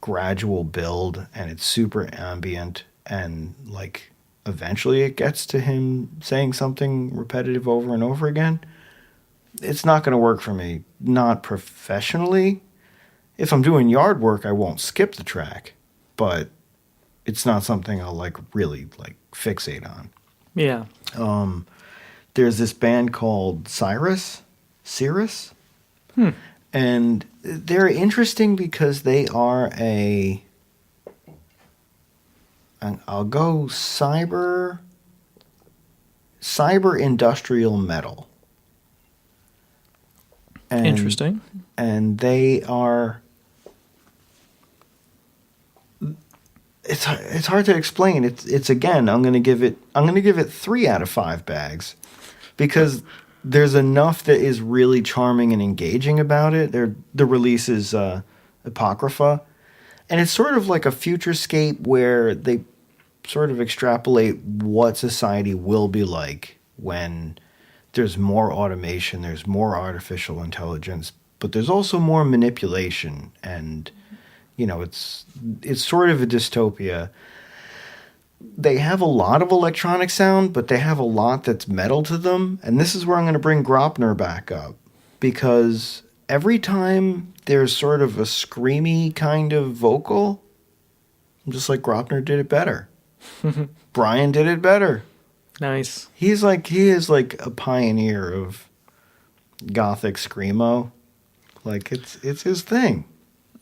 gradual build and it's super ambient and like eventually it gets to him saying something repetitive over and over again, it's not going to work for me. Not professionally. If I'm doing yard work, I won't skip the track, but it's not something I'll like really like fixate on. Yeah. There's this band called Cirrus, and they're interesting because they are I'll go cyber industrial metal. And, interesting. And they are. It's hard to explain. It's again. I'm gonna give it 3 out of 5 bags. Because there's enough that is really charming and engaging about it. The release is Apocrypha. And it's sort of like a futurescape where they sort of extrapolate what society will be like when there's more automation, there's more artificial intelligence, but there's also more manipulation. And, it's sort of a dystopia. They have a lot of electronic sound, but they have a lot that's metal to them. And this is where I'm going to bring Gropner back up. Because every time there's sort of a screamy kind of vocal, I'm just like, Gropner did it better. Brian did it better. Nice. He is like a pioneer of gothic screamo. Like it's his thing.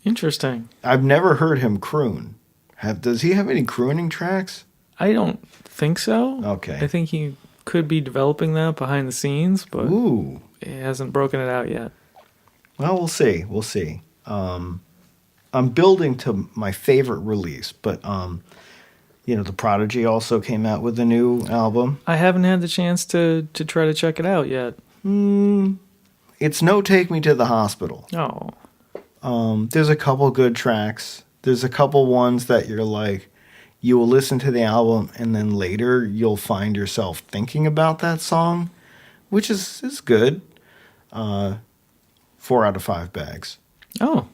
Interesting. I've never heard him croon. Does he have any crooning tracks? I don't think so. Okay. I think he could be developing that behind the scenes, but Ooh. he hasn't broken it out yet. Well, we'll see. We'll see. I'm building to my favorite release, but The Prodigy also came out with a new album. I haven't had the chance to try to check it out yet. It's no Take Me to the Hospital. Oh. There's a couple good tracks. There's a couple ones that you're like, you will listen to the album and then later you'll find yourself thinking about that song, which is good. 4 out of 5 bags. Oh,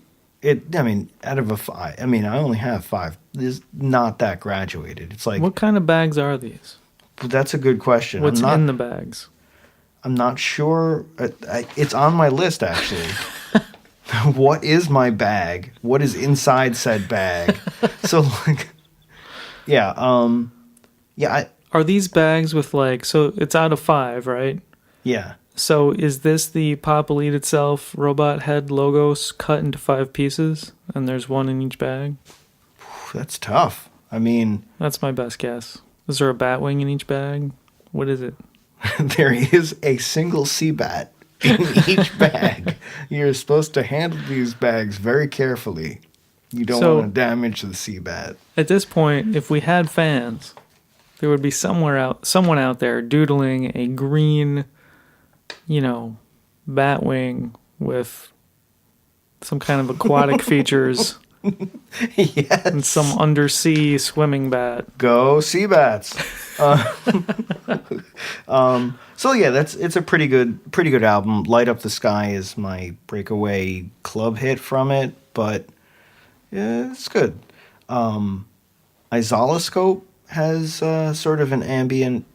Out of a 5, I only have 5. It's not that graduated. It's like, what kind of bags are these? that's a good question. What's in the bags? I'm not sure. It's on my list, actually. What is my bag? What is inside said bag? So, like, yeah, Are these bags with like, so it's out of 5, right? yeah. So is this the Pop Elite itself robot head logos cut into 5 pieces, and there's 1 in each bag? That's tough. That's my best guess. Is there a bat wing in each bag? What is it? There is a single Seabat in each bag. You're supposed to handle these bags very carefully. You don't want to damage the Seabat. At this point, if we had fans, there would be someone out there doodling a green, bat wing with some kind of aquatic features. Yes. And some undersea swimming bat. Go Seabats. So yeah, it's a pretty good album. Light Up the Sky is my breakaway club hit from it, but yeah, it's good. Isoloscope has sort of an ambient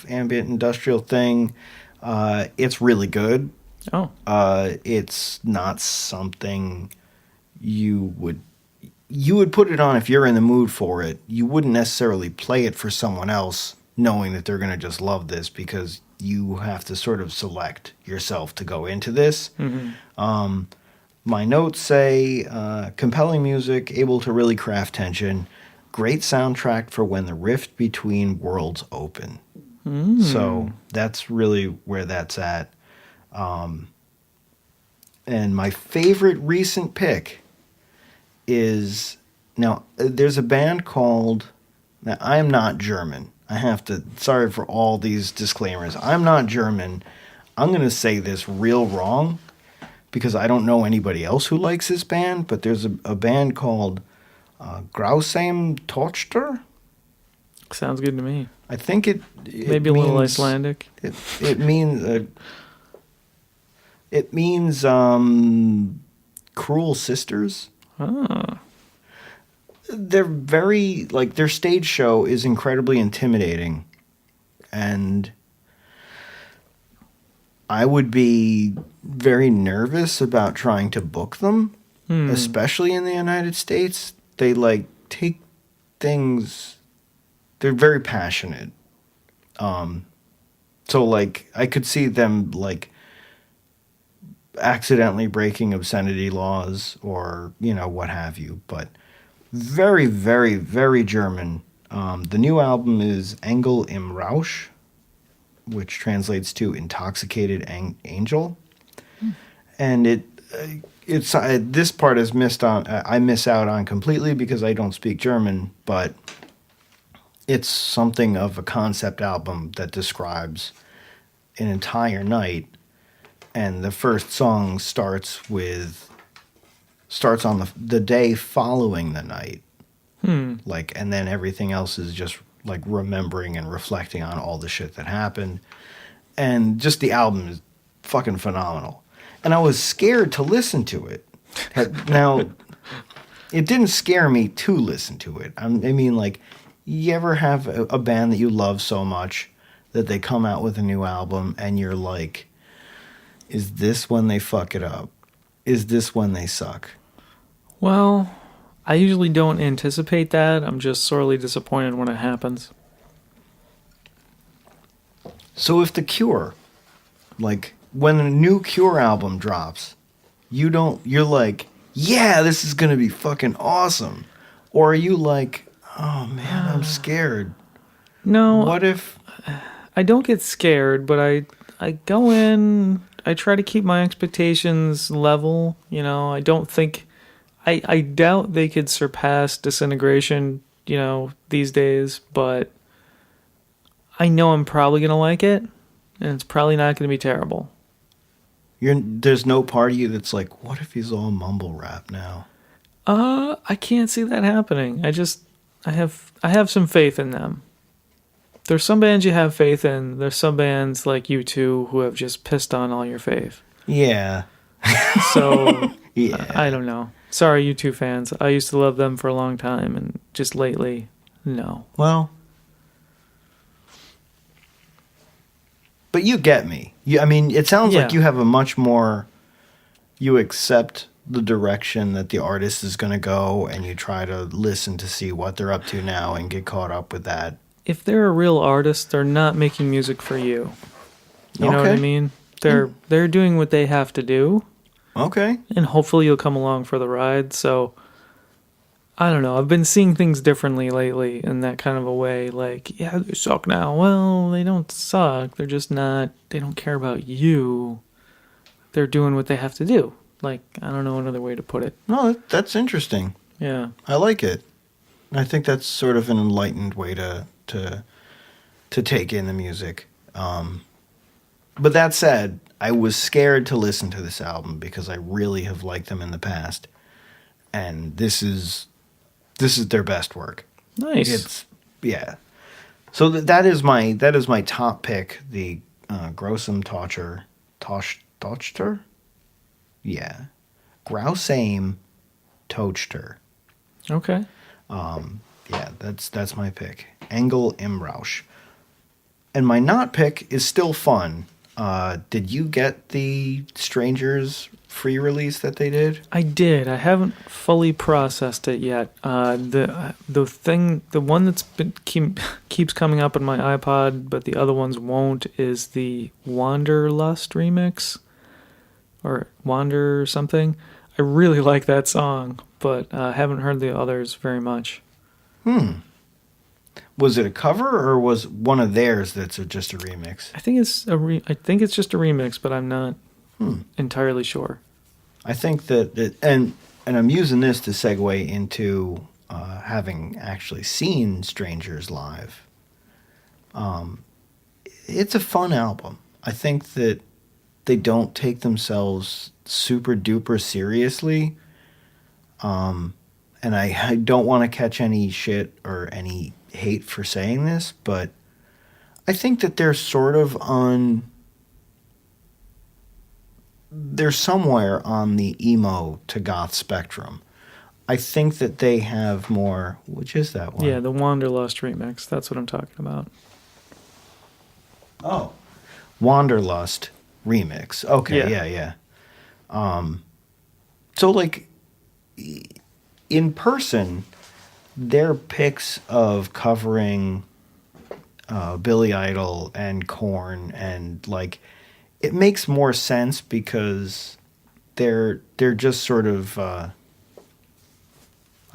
industrial thing. It's really good. Oh. It's not something you would put it on if you're in the mood for it. You wouldn't necessarily play it for someone else knowing that they're going to just love this, because you have to sort of select yourself to go into this. Mm-hmm. My notes say compelling music, able to really craft tension, great soundtrack for when the rift between worlds open. So that's really where that's at. And my favorite recent pick is, now there's a band called, now I am not German. Sorry for all these disclaimers. I'm not German. I'm going to say this real wrong because I don't know anybody else who likes this band, but there's a band called Grausam Tochter. Sounds good to me. I think it maybe a little Icelandic. It means Cruel Sisters. Ah. They're very, like, their stage show is incredibly intimidating, and I would be very nervous about trying to book them, especially in the United States. They, like, take things, they're very passionate. So, like, I could see them, like, accidentally breaking obscenity laws or, what have you, but very, very, very German. The new album is Engel im Rausch, which translates to Intoxicated Angel. And it's this part is I miss out on completely because I don't speak German, but it's something of a concept album that describes an entire night. And the first song starts on the day following the night. Like, and then everything else is just like remembering and reflecting on all the shit that happened. And just the album is fucking phenomenal. And I was scared to listen to it. Now, it didn't scare me to listen to it. I mean, like, you ever have a band that you love so much that they come out with a new album and you're like, is this when they fuck it up? Is this when they suck? Well, I usually don't anticipate that. I'm just sorely disappointed when it happens. So if The Cure, like, when a new Cure album drops, you're like, yeah, this is going to be fucking awesome. Or are you like, oh man, I'm scared. No. What if... I don't get scared, but I go in, I try to keep my expectations level. I don't think... I doubt they could surpass Disintegration, these days, but I know I'm probably going to like it, and it's probably not going to be terrible. There's no part of you that's like, what if he's all mumble rap now? I can't see that happening. I have some faith in them. There's some bands you have faith in. There's some bands like U2 who have just pissed on all your faith. Yeah. So, Yeah. I don't know. Sorry, U2 fans. I used to love them for a long time, and just lately, no. Well, but you get me. I mean, it sounds like Yeah. you have a much more, you accept the direction that the artist is going to go, and you try to listen to see what they're up to now and get caught up with that. If they're a real artist, they're not making music for you. You know what I Okay. mean? They're doing what they have to do, Okay. and hopefully you'll come along for the ride. So I don't know. I've been seeing things differently lately in that kind of a way. Like, yeah, they suck now. Well, they don't suck. They're just not. They don't care about you. They're doing what they have to do. Like, I don't know another way to put it. No, that's interesting. Yeah. I like it. I think that's sort of an enlightened way to take in the music. But that said, I was scared to listen to this album because I really have liked them in the past, and this is their best work. Nice. Yeah. So that is my top pick. The Grossem Tochter. Yeah, Grausame Tochter. Okay. Yeah, that's my pick. Engel im Rausch. And my not pick is still fun. Did you get the Strangers free release that they did? I did. I haven't fully processed it yet. The one that's keeps coming up in my iPod, but the other ones won't, is the Wanderlust remix, or Wander or something. I really like that song, but I haven't heard the others very much. Was it a cover or was one of theirs that's just a remix? I think it's just a remix, but I'm not entirely sure. I think that and I'm using this to segue into having actually seen Strangers live. It's a fun album. I think that they don't take themselves super duper seriously. And I don't want to catch any shit or any hate for saying this, but I think that they're sort of they're somewhere on the emo to goth spectrum. I think that they have more, which is that one? Yeah, the Wanderlust remix. That's what I'm talking about. Oh. Wanderlust remix. Okay, yeah. So like in person, their picks of covering Billy Idol and Korn, and like it makes more sense because they're just sort of I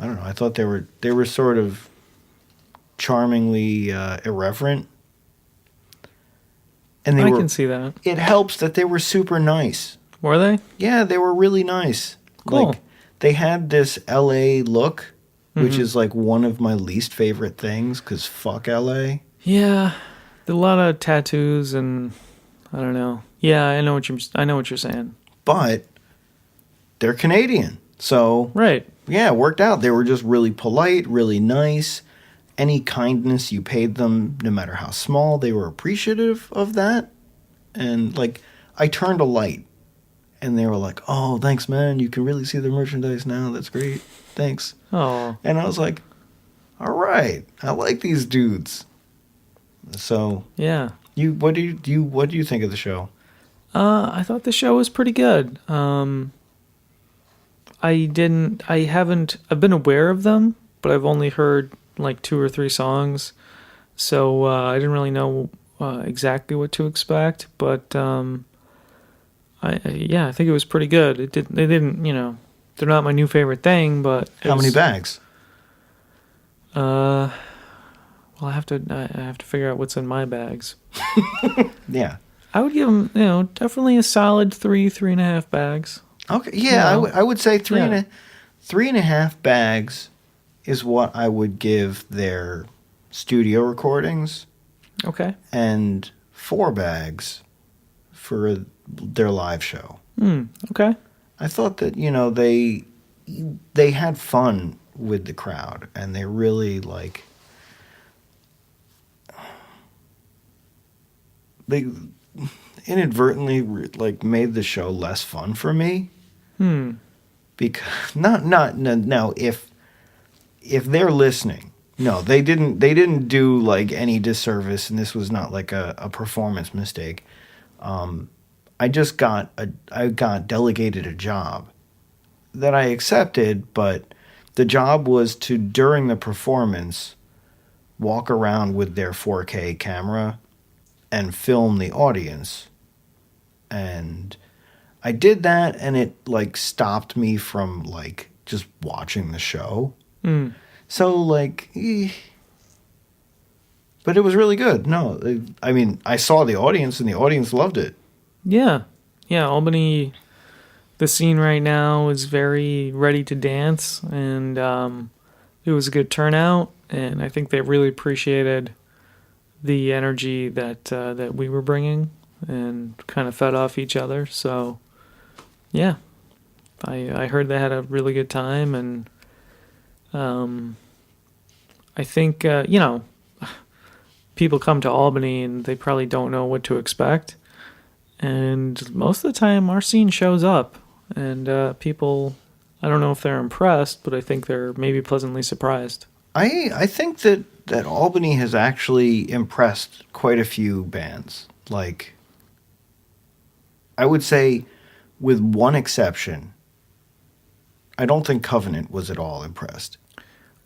don't know. I thought they were sort of charmingly irreverent, and I can see that. It helps that they were super nice. Were they? Yeah, they were really nice. Cool. Like they had this LA look, which is like one of my least favorite things because fuck LA. Yeah, a lot of tattoos and I don't know. Yeah, I know what you're saying. But they're Canadian, so Right. yeah, it worked out. They were just really polite, really nice. Any kindness you paid them, no matter how small, they were appreciative of that. And like, I turned a light, and they were like, "Oh, thanks, man. You can really see the merchandise now. That's great. Thanks." Oh, And I was like, "All right, I like these dudes." So, yeah. what do you think of the show? I thought the show was pretty good. I've been aware of them, but I've only heard like 2 or 3 songs, so I didn't really know exactly what to expect. But I think it was pretty good. They didn't, they're not my new favorite thing, but How many bags? Well, I have to figure out what's in my bags. Yeah. I would give them, definitely a solid 3.5 bags. Okay. Yeah, I would say three Yeah. and a half bags is what I would give their studio recordings, Okay. and 4 bags for their live show. Okay. I thought that they had fun with the crowd, and they really like they inadvertently like made the show less fun for me. Because not now if they're listening, no, they didn't do like any disservice, and this was not like a performance mistake. I got delegated a job that I accepted, but the job was to, during the performance, walk around with their 4K camera and film the audience. And I did that, and it like stopped me from like just watching the show. So like, but it was really good. No, I mean, I saw the audience, and the audience loved it. Yeah. Albany, the scene right now is very ready to dance, and it was a good turnout, and I think they really appreciated the energy that we were bringing, and kind of fed off each other. So, yeah, I heard they had a really good time, and I think people come to Albany and they probably don't know what to expect. And most of the time, our scene shows up, and people, I don't know if they're impressed, but I think they're maybe pleasantly surprised. I think that Albany has actually impressed quite a few bands. Like, I would say, with one exception, I don't think Covenant was at all impressed.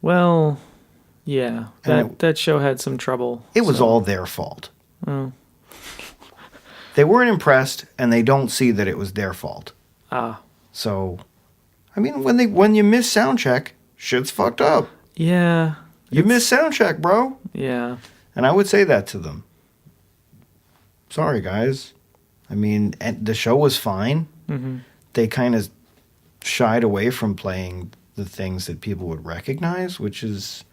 Well, yeah, that show had some trouble. It was all their fault. Oh. They weren't impressed, and they don't see that it was their fault. So, I mean, when you miss sound check, shit's fucked up. Yeah. You miss sound check, bro. Yeah. And I would say that to them. Sorry, guys. I mean, the show was fine. Mm-hmm. They kind of shied away from playing the things that people would recognize, which is,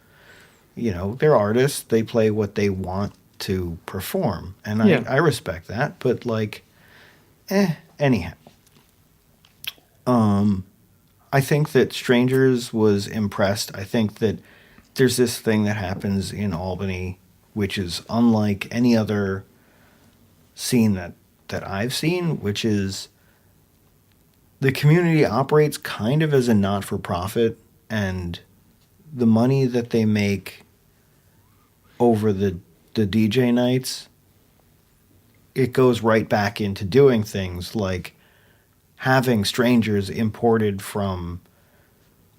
they're artists. They play what they want to perform, and I respect that, but like, anyhow. I think that Strangers was impressed. I think that there's this thing that happens in Albany, which is unlike any other scene that I've seen, which is the community operates kind of as a not-for-profit, and the money that they make over the DJ nights, it goes right back into doing things like having Strangers imported from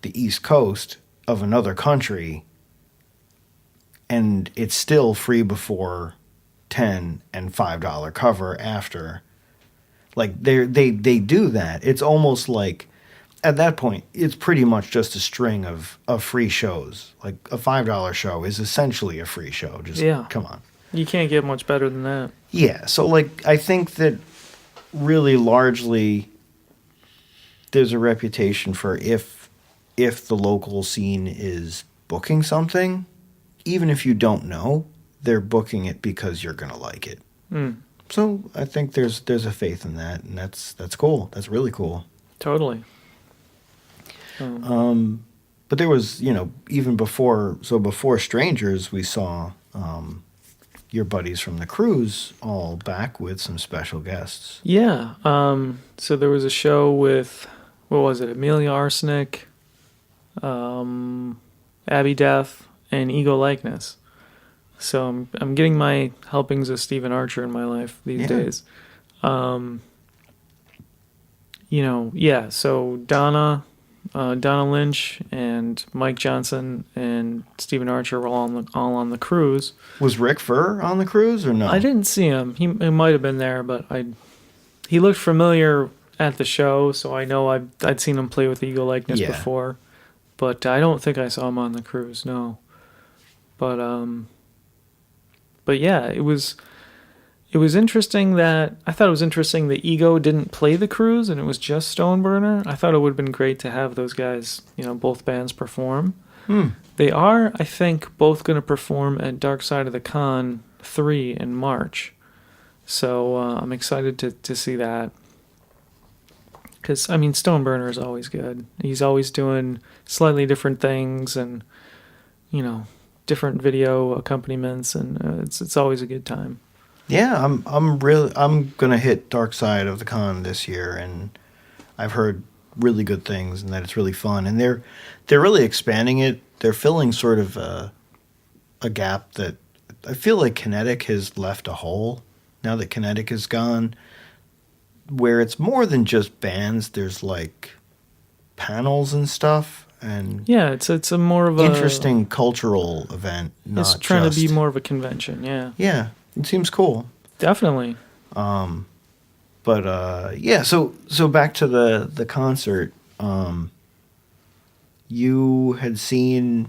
the East Coast of another country, and it's still free before $10 and $5 cover after. Like, they do that. It's almost like, at that point, it's pretty much just a string of free shows. Like, a $5 show is essentially a free show. Just, come on. You can't get much better than that. Yeah, so, like, I think that really largely there's a reputation for if the local scene is booking something, even if you don't know, they're booking it because you're going to like it. So I think there's a faith in that, and that's cool. That's really cool. Totally. But there was, even before Strangers, we saw your buddies from the cruise all back with some special guests. Yeah. So there was a show with, what was it, Amelia Arsenic, Abby Death, and Ego Likeness. So I'm getting my helpings of Stephen Archer in my life these days. So Donna Lynch and Mike Johnson and Stephen Archer were all on the cruise. Was Rick Furr on the cruise or no? I didn't see him. He might have been there, but he looked familiar at the show, so I know I'd seen him play with Ego Likeness before. But I don't think I saw him on the cruise, no. But yeah, it was interesting that Ego didn't play the cruise and it was just Stoneburner. I thought it would have been great to have those guys, both bands perform. They are, I think, both going to perform at Dark Side of the Con 3 in March. So I'm excited to see that. Because, Stoneburner is always good. He's always doing slightly different things and, different video accompaniments, and it's always a good time. Yeah, I'm gonna hit Dark Side of the Con this year, and I've heard really good things, and that it's really fun, and they're really expanding it. They're filling sort of a gap that I feel like Kinetic has left a hole now that Kinetic is gone, where it's more than just bands. There's like panels and stuff, and Yeah, it's a more of interesting cultural event. It's Not trying just, to be more of a convention. Yeah, yeah, it seems cool. definitely. But yeah, so back to the concert. You had seen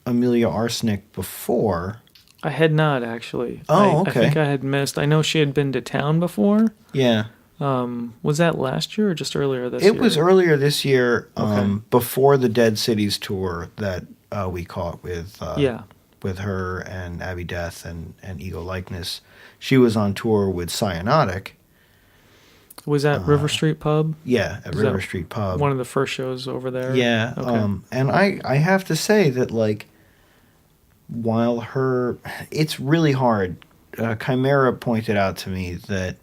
Amelia Arsenic before. I had not actually. Oh, I okay. think I had missed. I know she had been to town before. Yeah. Was that last year or just earlier this year? It was earlier this year, Okay. before the Dead Cities tour that we caught with Yeah. with her and Abby Death and Ego Likeness. She was on tour with Cyanotic. Was that River Street Pub? Yeah, at Is River that Street Pub. One of the first shows over there. Yeah, Okay. and I have to say that, like, while it's really hard. Chimera pointed out to me that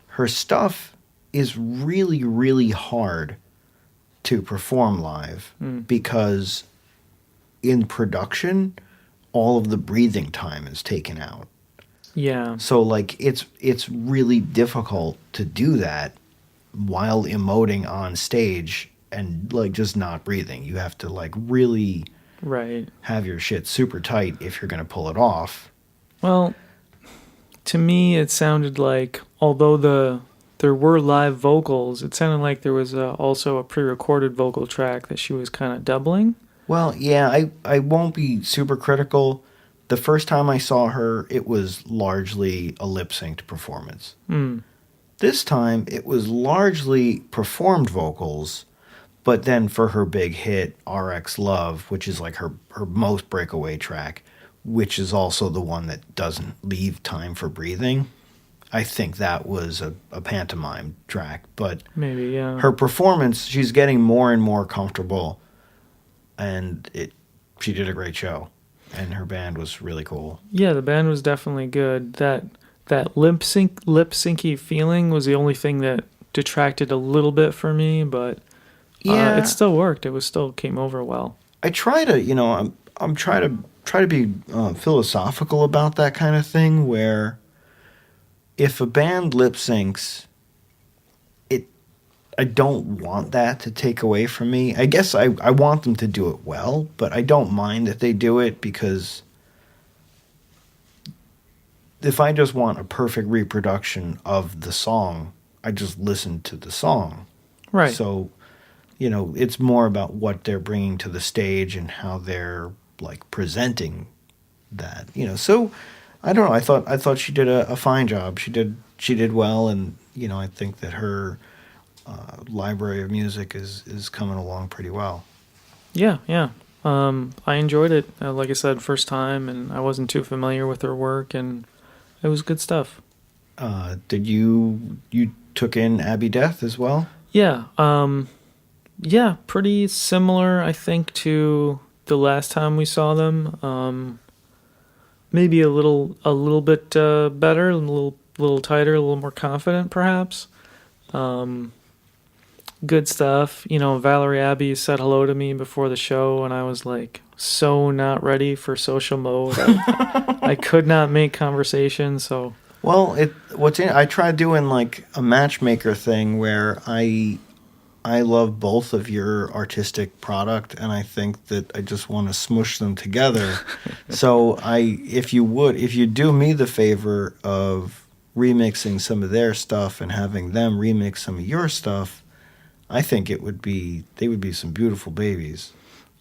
her stuff is really, really hard to perform live because in production, all of the breathing time is taken out. Yeah. So, like, it's really difficult to do that while emoting on stage and, like, just not breathing. You have to, like, really Right. have your shit super tight if you're going to pull it off. Well, to me, it sounded like, although there were live vocals, it sounded like there was also a pre-recorded vocal track that she was kind of doubling. Well, yeah, I won't be super critical. The first time I saw her, it was largely a lip-synced performance. This time, it was largely performed vocals, but then for her big hit, RX Love, which is like her most breakaway track, which is also the one that doesn't leave time for breathing, I think that was a pantomime track. But Maybe, yeah. her performance, she's getting more and more comfortable, and she did a great show. And her band was really cool. Yeah, the band was definitely good. That lip syncy feeling was the only thing that detracted a little bit for me, but Yeah, it still worked. It still came over well. I try to, I'm trying to be philosophical about that kind of thing. Where if a band lip syncs, I don't want that to take away from me. I guess I want them to do it well, but I don't mind that they do it, because if I just want a perfect reproduction of the song, I just listen to the song. Right. So, it's more about what they're bringing to the stage and how they're, like, presenting that. So I don't know. I thought she did a fine job. She did well, and I think that her library of music is coming along pretty well. Yeah. I enjoyed it. Like I said, first time, and I wasn't too familiar with her work, and it was good stuff. Did you took in Abby Death as well? Yeah. Yeah, pretty similar, I think, to the last time we saw them. Maybe a little bit better, a little tighter, a little more confident, perhaps. Good stuff. Valerie Abbey said hello to me before the show, and I was like so not ready for social mode. I could not make conversation, so. Well, I tried doing like a matchmaker thing where I love both of your artistic product, and I think that I just want to smush them together. So if you do me the favor of remixing some of their stuff and having them remix some of your stuff, I think they would be some beautiful babies.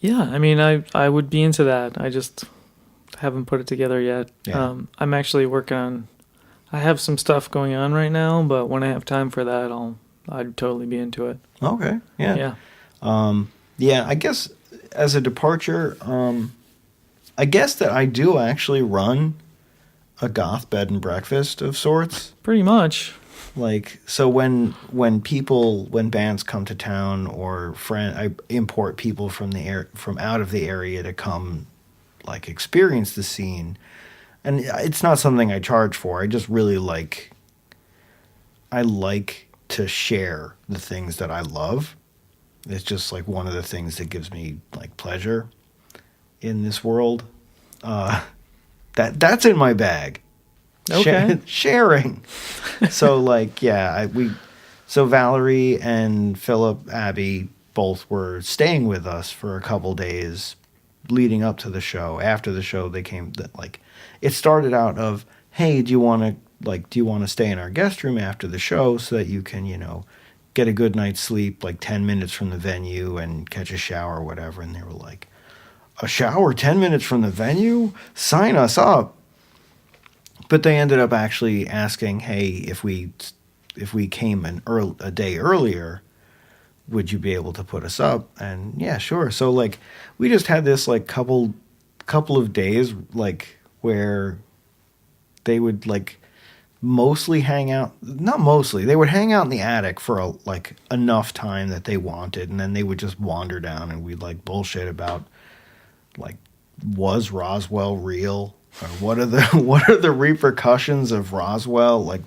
Yeah, I mean, I would be into that. I just haven't put it together yet. Yeah. I'm actually working on. I have some stuff going on right now, but when I have time for that, I'd totally be into it. Okay. Yeah. Yeah. Yeah. I guess as a departure, I guess that I do actually run a goth bed and breakfast of sorts. Pretty much. Like, so when bands come to town, or I import people from out of the area to come like experience the scene. And it's not something I charge for. I just really I like to share the things that I love. It's just like one of the things that gives me like pleasure in this world. That's in my bag. Okay. Sharing. So like, yeah, so Valerie and Philip, Abby both were staying with us for a couple days leading up to the show. After the show, they came like, it started out of, hey, do you want to stay in our guest room after the show so that you can, get a good night's sleep like 10 minutes from the venue and catch a shower or whatever. And they were like, a shower 10 minutes from the venue? Sign us up. But they ended up actually asking, hey, if we came a day earlier, would you be able to put us up? And yeah, sure. So like we just had this like couple of days like where they would like mostly hang out, not mostly, they would hang out in the attic for like enough time that they wanted, and then they would just wander down and we'd like bullshit about like, was Roswell real? Or what are the repercussions of Roswell? Like,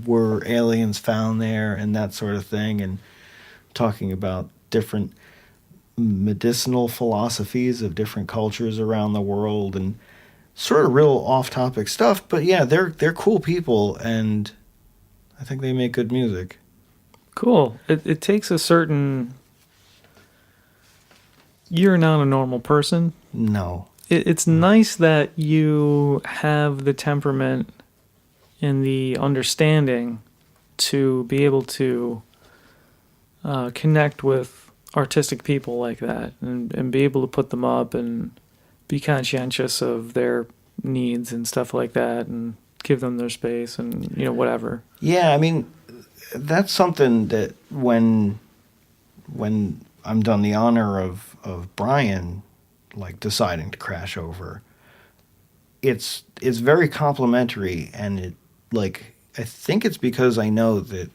were aliens found there and that sort of thing, and talking about different medicinal philosophies of different cultures around the world and sort of real off-topic stuff. But yeah, they're cool people, and I think they make good music. Cool. It takes a certain... You're not a normal person. No. It's nice that you have the temperament and the understanding to be able to connect with artistic people like that and be able to put them up and be conscientious of their needs and stuff like that and give them their space and, whatever. Yeah, I mean, that's something that when I'm done the honor of Brian like deciding to crash over, it's very complimentary, and it like I think it's because I know that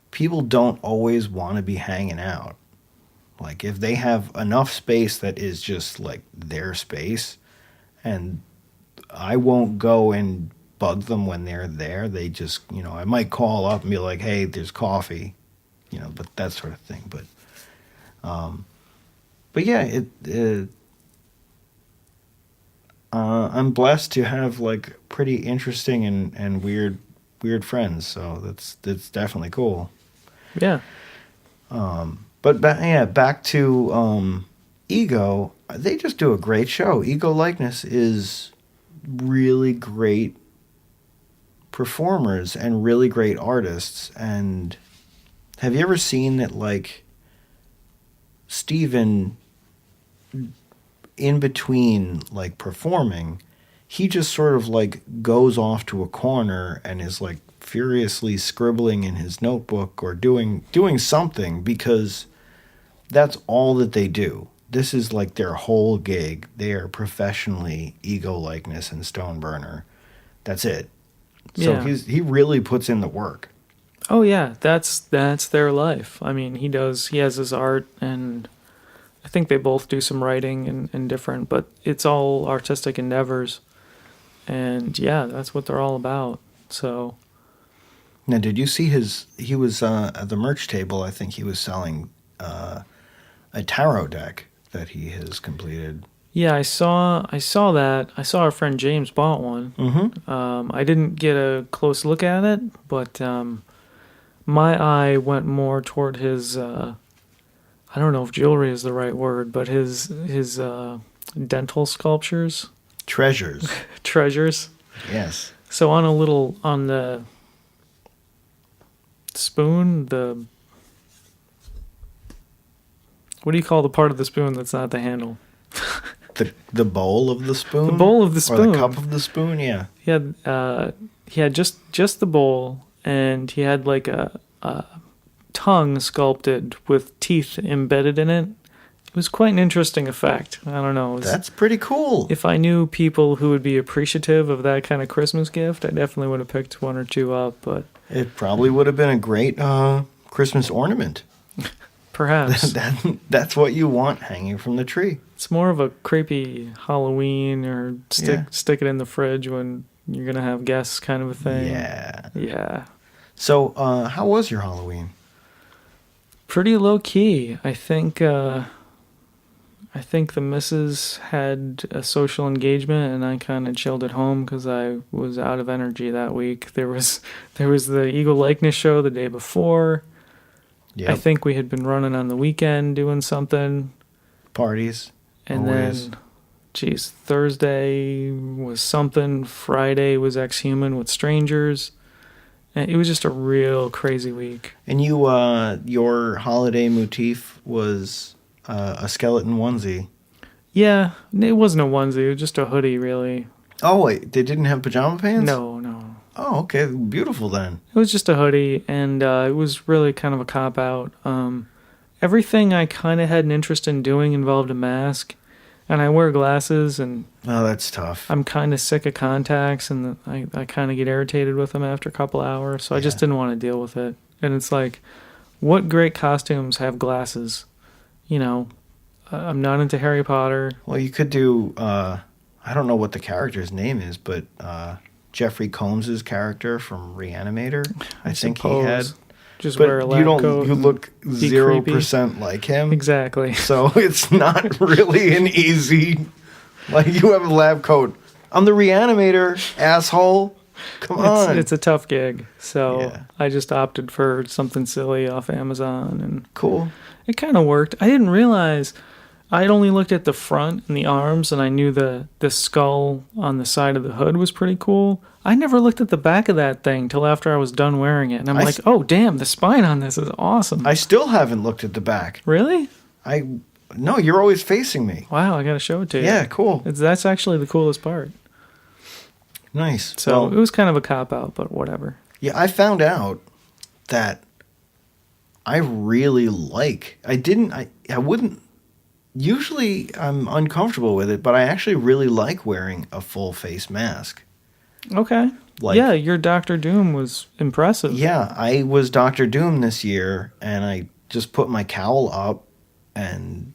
people don't always want to be hanging out. Like if they have enough space that is just like their space, and I won't go and bug them when they're there. They just, I might call up and be like, hey, there's coffee, but that sort of thing. But yeah, I'm blessed to have like pretty interesting and weird friends. So that's definitely cool. Yeah. But back to Ego. They just do a great show. Ego Likeness is really great performers and really great artists. And have you ever seen that like Steven, in between like performing, he just sort of like goes off to a corner and is like furiously scribbling in his notebook or doing something, because that's all that they do. This is like their whole gig. They are professionally Ego Likeness and Stoneburner. That's it. So Yeah. he really puts in the work. Oh yeah, that's their life. I mean, he has his art, and I think they both do some writing and different, but it's all artistic endeavors. And yeah, that's what they're all about. So Now, did you see he was at the merch table, I think he was selling a tarot deck that he has completed. yeah, I saw that. I saw our friend James bought one. Mm-hmm. I didn't get a close look at it, but my eye went more toward his I don't know if jewelry is the right word, but his dental sculptures. Treasures. Treasures. Yes. So on the spoon, what do you call the part of the spoon that's not the handle? The bowl of the spoon? The bowl of the spoon. Or the cup of the spoon, yeah. He had just the bowl, and he had like a tongue sculpted with teeth embedded in it. It was quite an interesting effect. I don't know. That's pretty cool. If I knew people who would be appreciative of that kind of Christmas gift, I definitely would have picked one or two up. But it probably would have been a great Christmas ornament. Perhaps. That's what you want hanging from the tree. It's more of a creepy Halloween or stick it in the fridge when you're going to have guests kind of a thing. Yeah. Yeah. So, how was your Halloween? Pretty low key. I think the missus had a social engagement and I kind of chilled at home because I was out of energy that week. There was the Eagle likeness show the day before. Yep. I think we had been running on the weekend doing something. Parties. And always. then, Thursday was something. Friday was Ex-Human with strangers. And it was just a real crazy week. And your holiday motif was a skeleton onesie. Yeah, it wasn't a onesie. It was just a hoodie, really. Oh, wait. They didn't have pajama pants? No. Oh, okay. Beautiful then. It was just a hoodie, and it was really kind of a cop-out. Everything I kind of had an interest in doing involved a mask, and I wear glasses, and Oh, that's tough. I'm kind of sick of contacts, and I kind of get irritated with them after a couple hours, so I just didn't want to deal with it. And it's like, what great costumes have glasses? You know, I'm not into Harry Potter. Well, you could do, I don't know what the character's name is, but Jeffrey Combs' character from Reanimator, I think he had. Just But wear a lab coat. You look be 0% like him. Exactly. So it's not really an easy, like you have a lab coat. I'm the Reanimator, asshole. Come on. It's a tough gig. So Yeah. I just opted for something silly off Amazon, and Cool. it kind of worked. I didn't realize I'd only looked at the front and the arms, and I knew the skull on the side of the hood was pretty cool. I never looked at the back of that thing till after I was done wearing it, and I'm like, oh, damn, the spine on this is awesome. I still haven't looked at the back. Really? No, you're always facing me. Wow, I got to show it to you. Yeah, cool. That's actually the coolest part. Nice. So Well, it was kind of a cop-out, but whatever. yeah, I found out that I really like. I wouldn't. Usually I'm uncomfortable with it, but I actually really like wearing a full face mask. Okay. Yeah, your Doctor Doom was impressive. Yeah, I was Doctor Doom this year, and I just put my cowl up and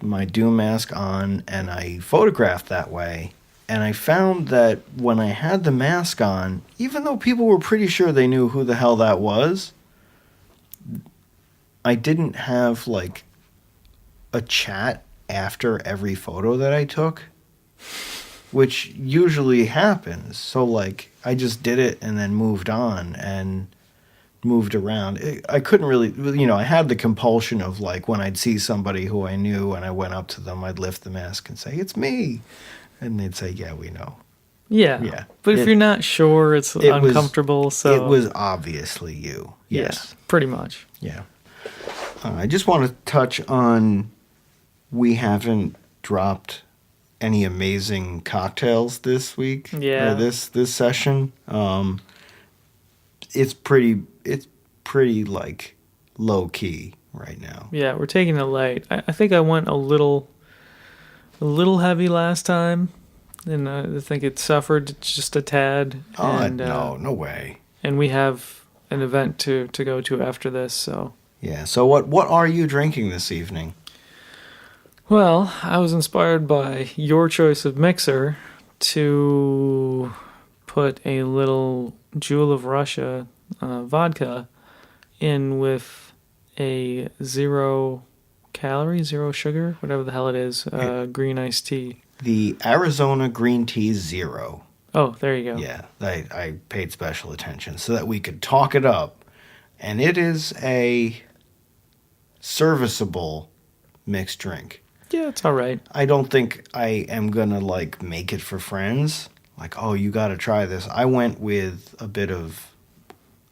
my Doom mask on, and I photographed that way. And I found that when I had the mask on, even though people were pretty sure they knew who the hell that was, I didn't have, like, a chat after every photo that I took, which usually happens. So, like, I just did it and then moved on and moved around. I couldn't really, I had the compulsion of, like, when I'd see somebody who I knew and I went up to them, I'd lift the mask and say, "It's me." And they'd say, "Yeah, we know." Yeah. But if you're not sure, it's uncomfortable. So it was obviously you. Yes. Yeah, pretty much. Yeah. I just want to touch on, we haven't dropped any amazing cocktails this week. Yeah. Or this session. It's pretty like low key right now. Yeah, we're taking it light. I think I went a little heavy last time, and I think it suffered just a tad. Oh, and, no way. And we have an event to go to after this, so. Yeah. So what are you drinking this evening? Well, I was inspired by your choice of mixer to put a little Jewel of Russia vodka in with a 0 calorie, 0 sugar, whatever the hell it is, green iced tea. The Arizona Green Tea Zero. Oh, there you go. Yeah, I paid special attention so that we could talk it up. And it is a serviceable mixed drink. Yeah, it's all right. I don't think I am going to, like, make it for friends. Like, oh, you got to try this. I went with a bit of...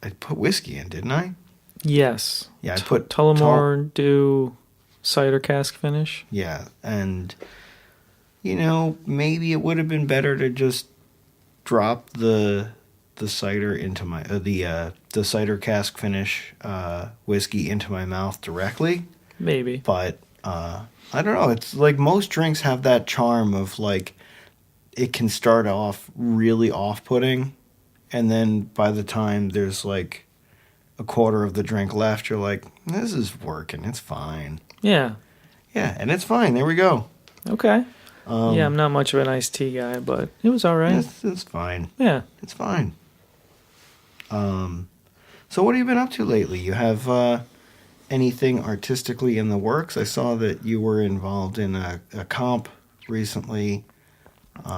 I put whiskey in, didn't I? Yes. Yeah, I put... Tullamore Dew cider cask finish. Yeah, and, maybe it would have been better to just drop the cider into my... the cider cask finish whiskey into my mouth directly. Maybe. But... I don't know. It's like most drinks have that charm of, like, it can start off really off-putting, and then by the time there's, like, a quarter of the drink left, you're like, this is working. It's fine. Yeah. Yeah, and it's fine. There we go. Okay. Um, Yeah, I'm not much of an iced tea guy, but it was all right. it's fine. Yeah. It's fine. So what have you been up to lately? You have anything artistically in the works? I saw that you were involved in a comp recently.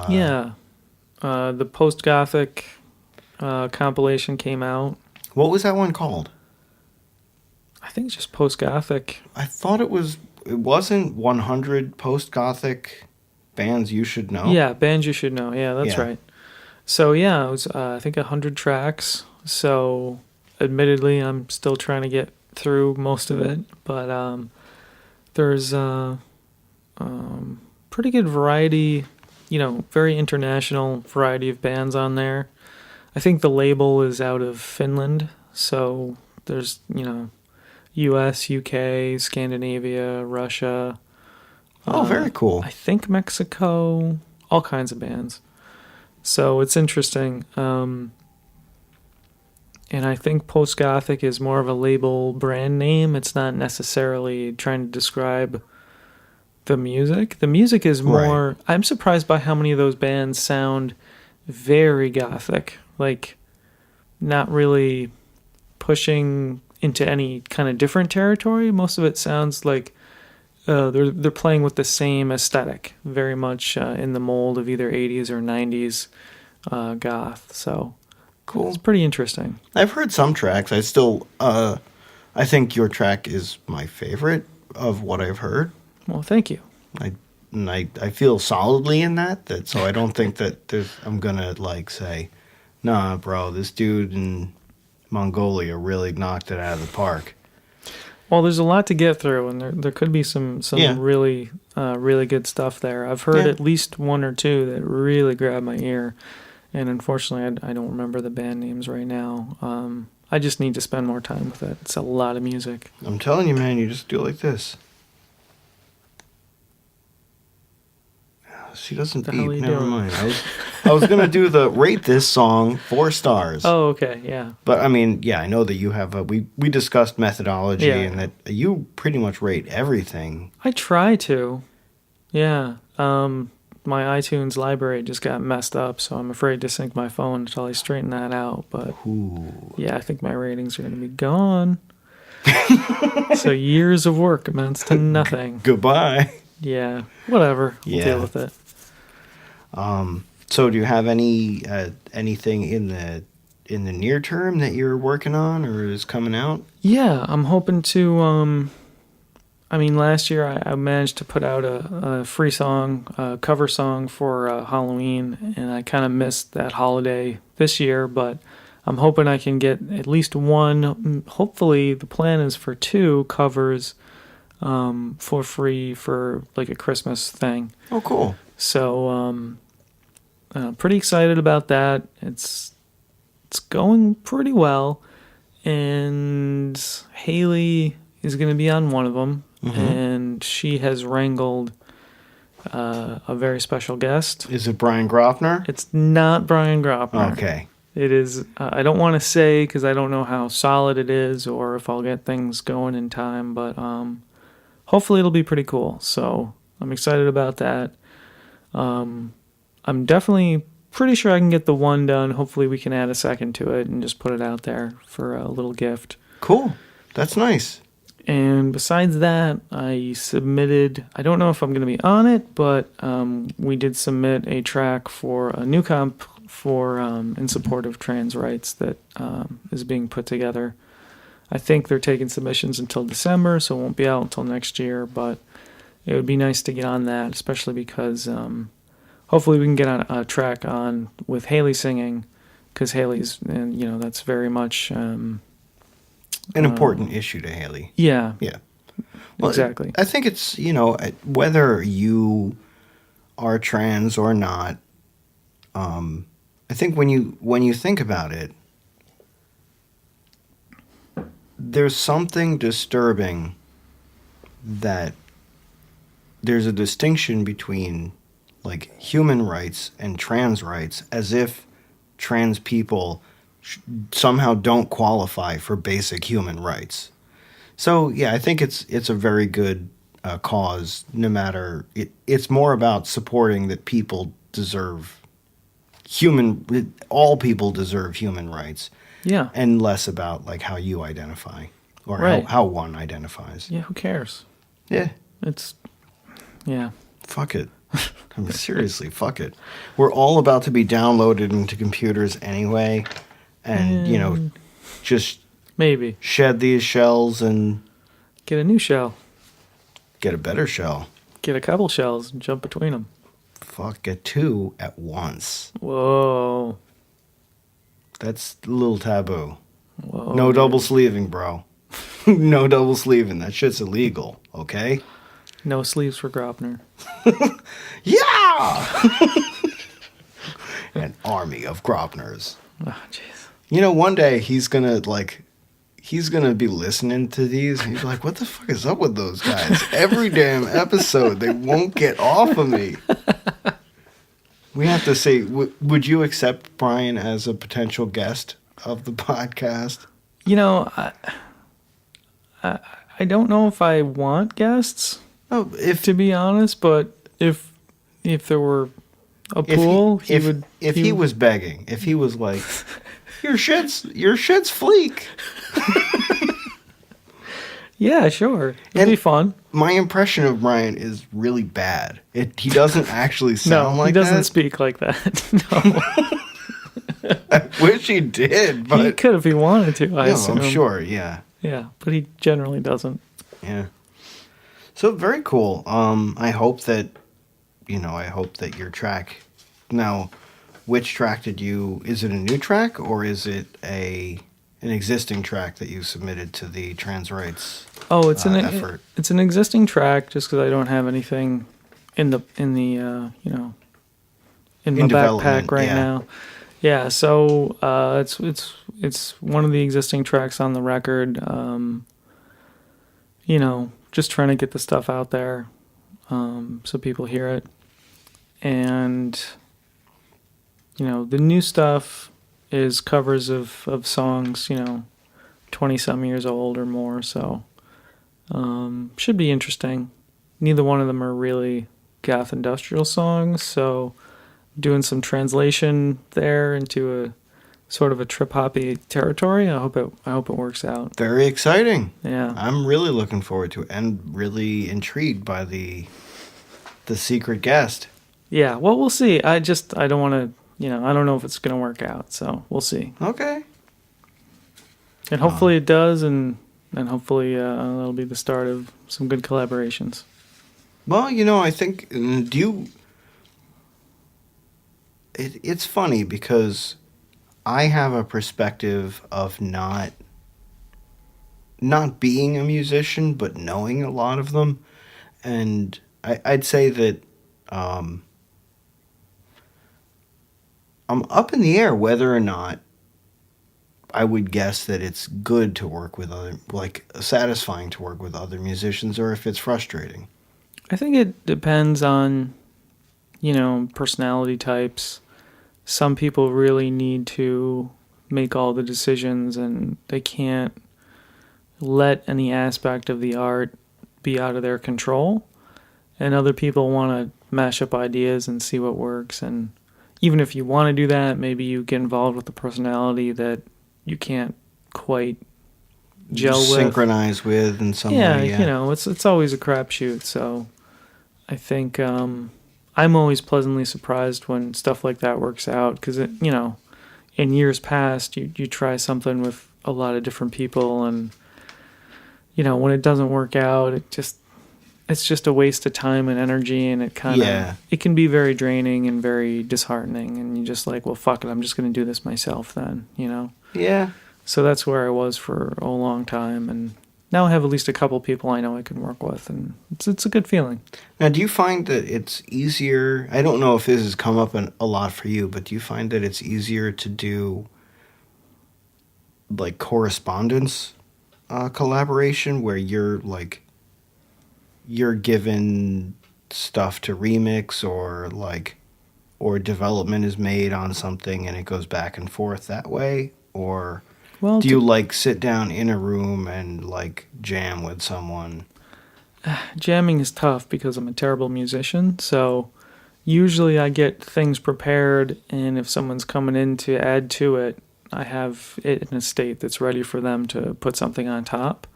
Yeah. The post-gothic compilation came out. What was that one called? I think it's just post-gothic. I thought it wasn't 100 post-gothic bands you should know. Yeah, bands you should know. Yeah, that's Yeah. right. So yeah, it was I think 100 tracks. So admittedly, I'm still trying to get through most of it, but there's pretty good variety, very international variety of bands on there. I think the label is out of Finland, so there's, US, UK, Scandinavia, Russia. Oh, very cool. I think Mexico, all kinds of bands. So it's interesting. And I think post-gothic is more of a label brand name. It's not necessarily trying to describe the music. The music is more... Right. I'm surprised by how many of those bands sound very gothic. Like, not really pushing into any kind of different territory. Most of it sounds like they're playing with the same aesthetic, very much in the mold of either 80s or 90s goth. So Cool. it's pretty interesting. I've heard some tracks. I think your track is my favorite of what I've heard. Well, thank you. I feel solidly in that so I don't think that I'm gonna say, nah, bro, this dude in Mongolia really knocked it out of the park. Well, there's a lot to get through, and there could be some Yeah. really really good stuff there. I've heard at least one or two that really grabbed my ear, and unfortunately, I don't remember the band names right now. I just need to spend more time with it. It's a lot of music. I'm telling you, man, you just do it like this. She doesn't The hell beep. are you Never doing? mind. I was gonna do the rate this song 4 stars. Oh, okay, yeah. But I mean, yeah, I know that you have we discussed methodology Yeah. and that you pretty much rate everything. I try to. Yeah. My iTunes library just got messed up, so I'm afraid to sync my phone until I straighten that out. But Ooh. yeah, I think my ratings are going to be gone. So years of work amounts to nothing. Goodbye. Yeah, whatever. We'll Yeah. deal with it. So do you have anything in the near term that you're working on or is coming out? Yeah, I'm hoping to. Last year I managed to put out a free song, a cover song for Halloween, and I kind of missed that holiday this year, but I'm hoping I can get at least one. Hopefully, the plan is for 2 covers for free for like a Christmas thing. Oh, cool. So, pretty excited about that. It's going pretty well, and Haley is going to be on one of them, and she has wrangled a very special guest. Is it Brian Grofner? It's not Brian Grofner. Okay. It is. I don't want to say because I don't know how solid it is or if I'll get things going in time, but hopefully it'll be pretty cool. So I'm excited about that. I'm definitely pretty sure I can get the one done. Hopefully we can add a second to it and just put it out there for a little gift. Cool. That's nice. And besides that, I submitted, I don't know if I'm going to be on it, but we did submit a track for a new comp for in support of trans rights that is being put together. I think they're taking submissions until December, so it won't be out until next year, but it would be nice to get on that, especially because hopefully we can get on a track on with Haley singing, because Haley's, and that's very much... An important issue to Haley. Yeah. Yeah. Well, exactly. I think it's, whether you are trans or not, I think when you think about it, there's something disturbing that there's a distinction between like human rights and trans rights, as if trans people somehow don't qualify for basic human rights. So yeah, I think it's a very good cause, no matter it's more about supporting that people deserve all people deserve human rights. Yeah. And less about like how you identify or Right. how one identifies. Yeah, who cares? Yeah. Yeah. Fuck it. I mean, seriously, fuck it. We're all about to be downloaded into computers anyway. And, just maybe shed these shells and get a new shell. get a better shell. Get a couple shells and jump between them. Fuck, get 2 at once. Whoa. That's a little taboo. Whoa. No double sleeving, bro. No double sleeving. That shit's illegal, okay? No sleeves for Gropner. Yeah! An army of Gropners. Oh, jeez. You know, one day he's gonna be listening to these and he's like, what the fuck is up with those guys? Every damn episode, they won't get off of me. We have to say, would you accept Brian as a potential guest of the podcast? You know, I don't know if I want guests. Oh, To be honest, but if there were a pool, if he was begging, if he was like, your shit's fleek. Yeah, sure. It'd be fun. My impression of Brian is really bad. He doesn't actually sound like that. No, he doesn't speak like that. No. I wish he did, but he could if he wanted to, I assume. I'm sure, yeah. Yeah, but he generally doesn't. Yeah. So very cool. I hope that your track. Now, which track is it a new track or is it an existing track that you submitted to the trans rights? Oh, it's effort? It's an existing track just because I don't have anything in the my backpack right now. Yeah, so it's one of the existing tracks on the record. Just trying to get the stuff out there so people hear it. And, the new stuff is covers of songs, 20-some years old or more. So should be interesting. Neither one of them are really goth-industrial songs, so doing some translation there into a sort of a trip-hoppy territory. I hope it works out. Very exciting. Yeah. I'm really looking forward to it and really intrigued by the secret guest. Yeah, well, we'll see. I don't want to, I don't know if it's going to work out, so we'll see. Okay. And hopefully it does, and hopefully that'll be the start of some good collaborations. Well, I think, it's funny because I have a perspective of not being a musician, but knowing a lot of them. And I'd say that I'm up in the air whether or not I would guess that it's good to work with satisfying to work with other musicians, or if it's frustrating. I think it depends on, personality types. Some people really need to make all the decisions and they can't let any aspect of the art be out of their control. And other people want to mash up ideas and see what works. And even if you want to do that, maybe you get involved with a personality that you can't quite gel with. Synchronize with in some way. Yeah, it's always a crapshoot. So I think I'm always pleasantly surprised when stuff like that works out, because in years past you try something with a lot of different people, and when it doesn't work out, it's just a waste of time and energy, and it can be very draining and very disheartening, and you're just like, well, fuck it, I'm just going to do this myself then. Yeah. So that's where I was for a long time, and now I have at least a couple people I know I can work with, and it's a good feeling. Now, do you find that it's easier? I don't know if this has come up a lot for you, but do you find that it's easier to do like correspondence collaboration where you're given stuff to remix, or development is made on something and it goes back and forth that way? Or do you sit down in a room and jam with someone? jamming is tough because I'm a terrible musician. So usually I get things prepared, and if someone's coming in to add to it, I have it in a state that's ready for them to put something on top.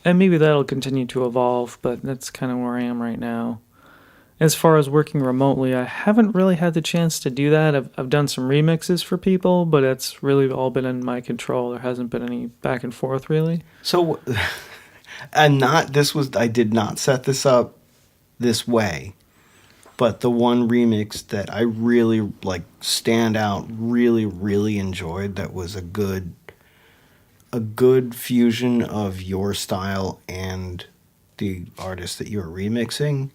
And maybe that'll continue to evolve, but that's kind of where I am right now. As far as working remotely, I haven't really had the chance to do that. I've done some remixes for people, but it's really all been in my control. There hasn't been any back and forth, really. So, I did not set this up this way, but the one remix that I really stand out, really, really enjoyed, that was a good fusion of your style and the artist that you were remixing,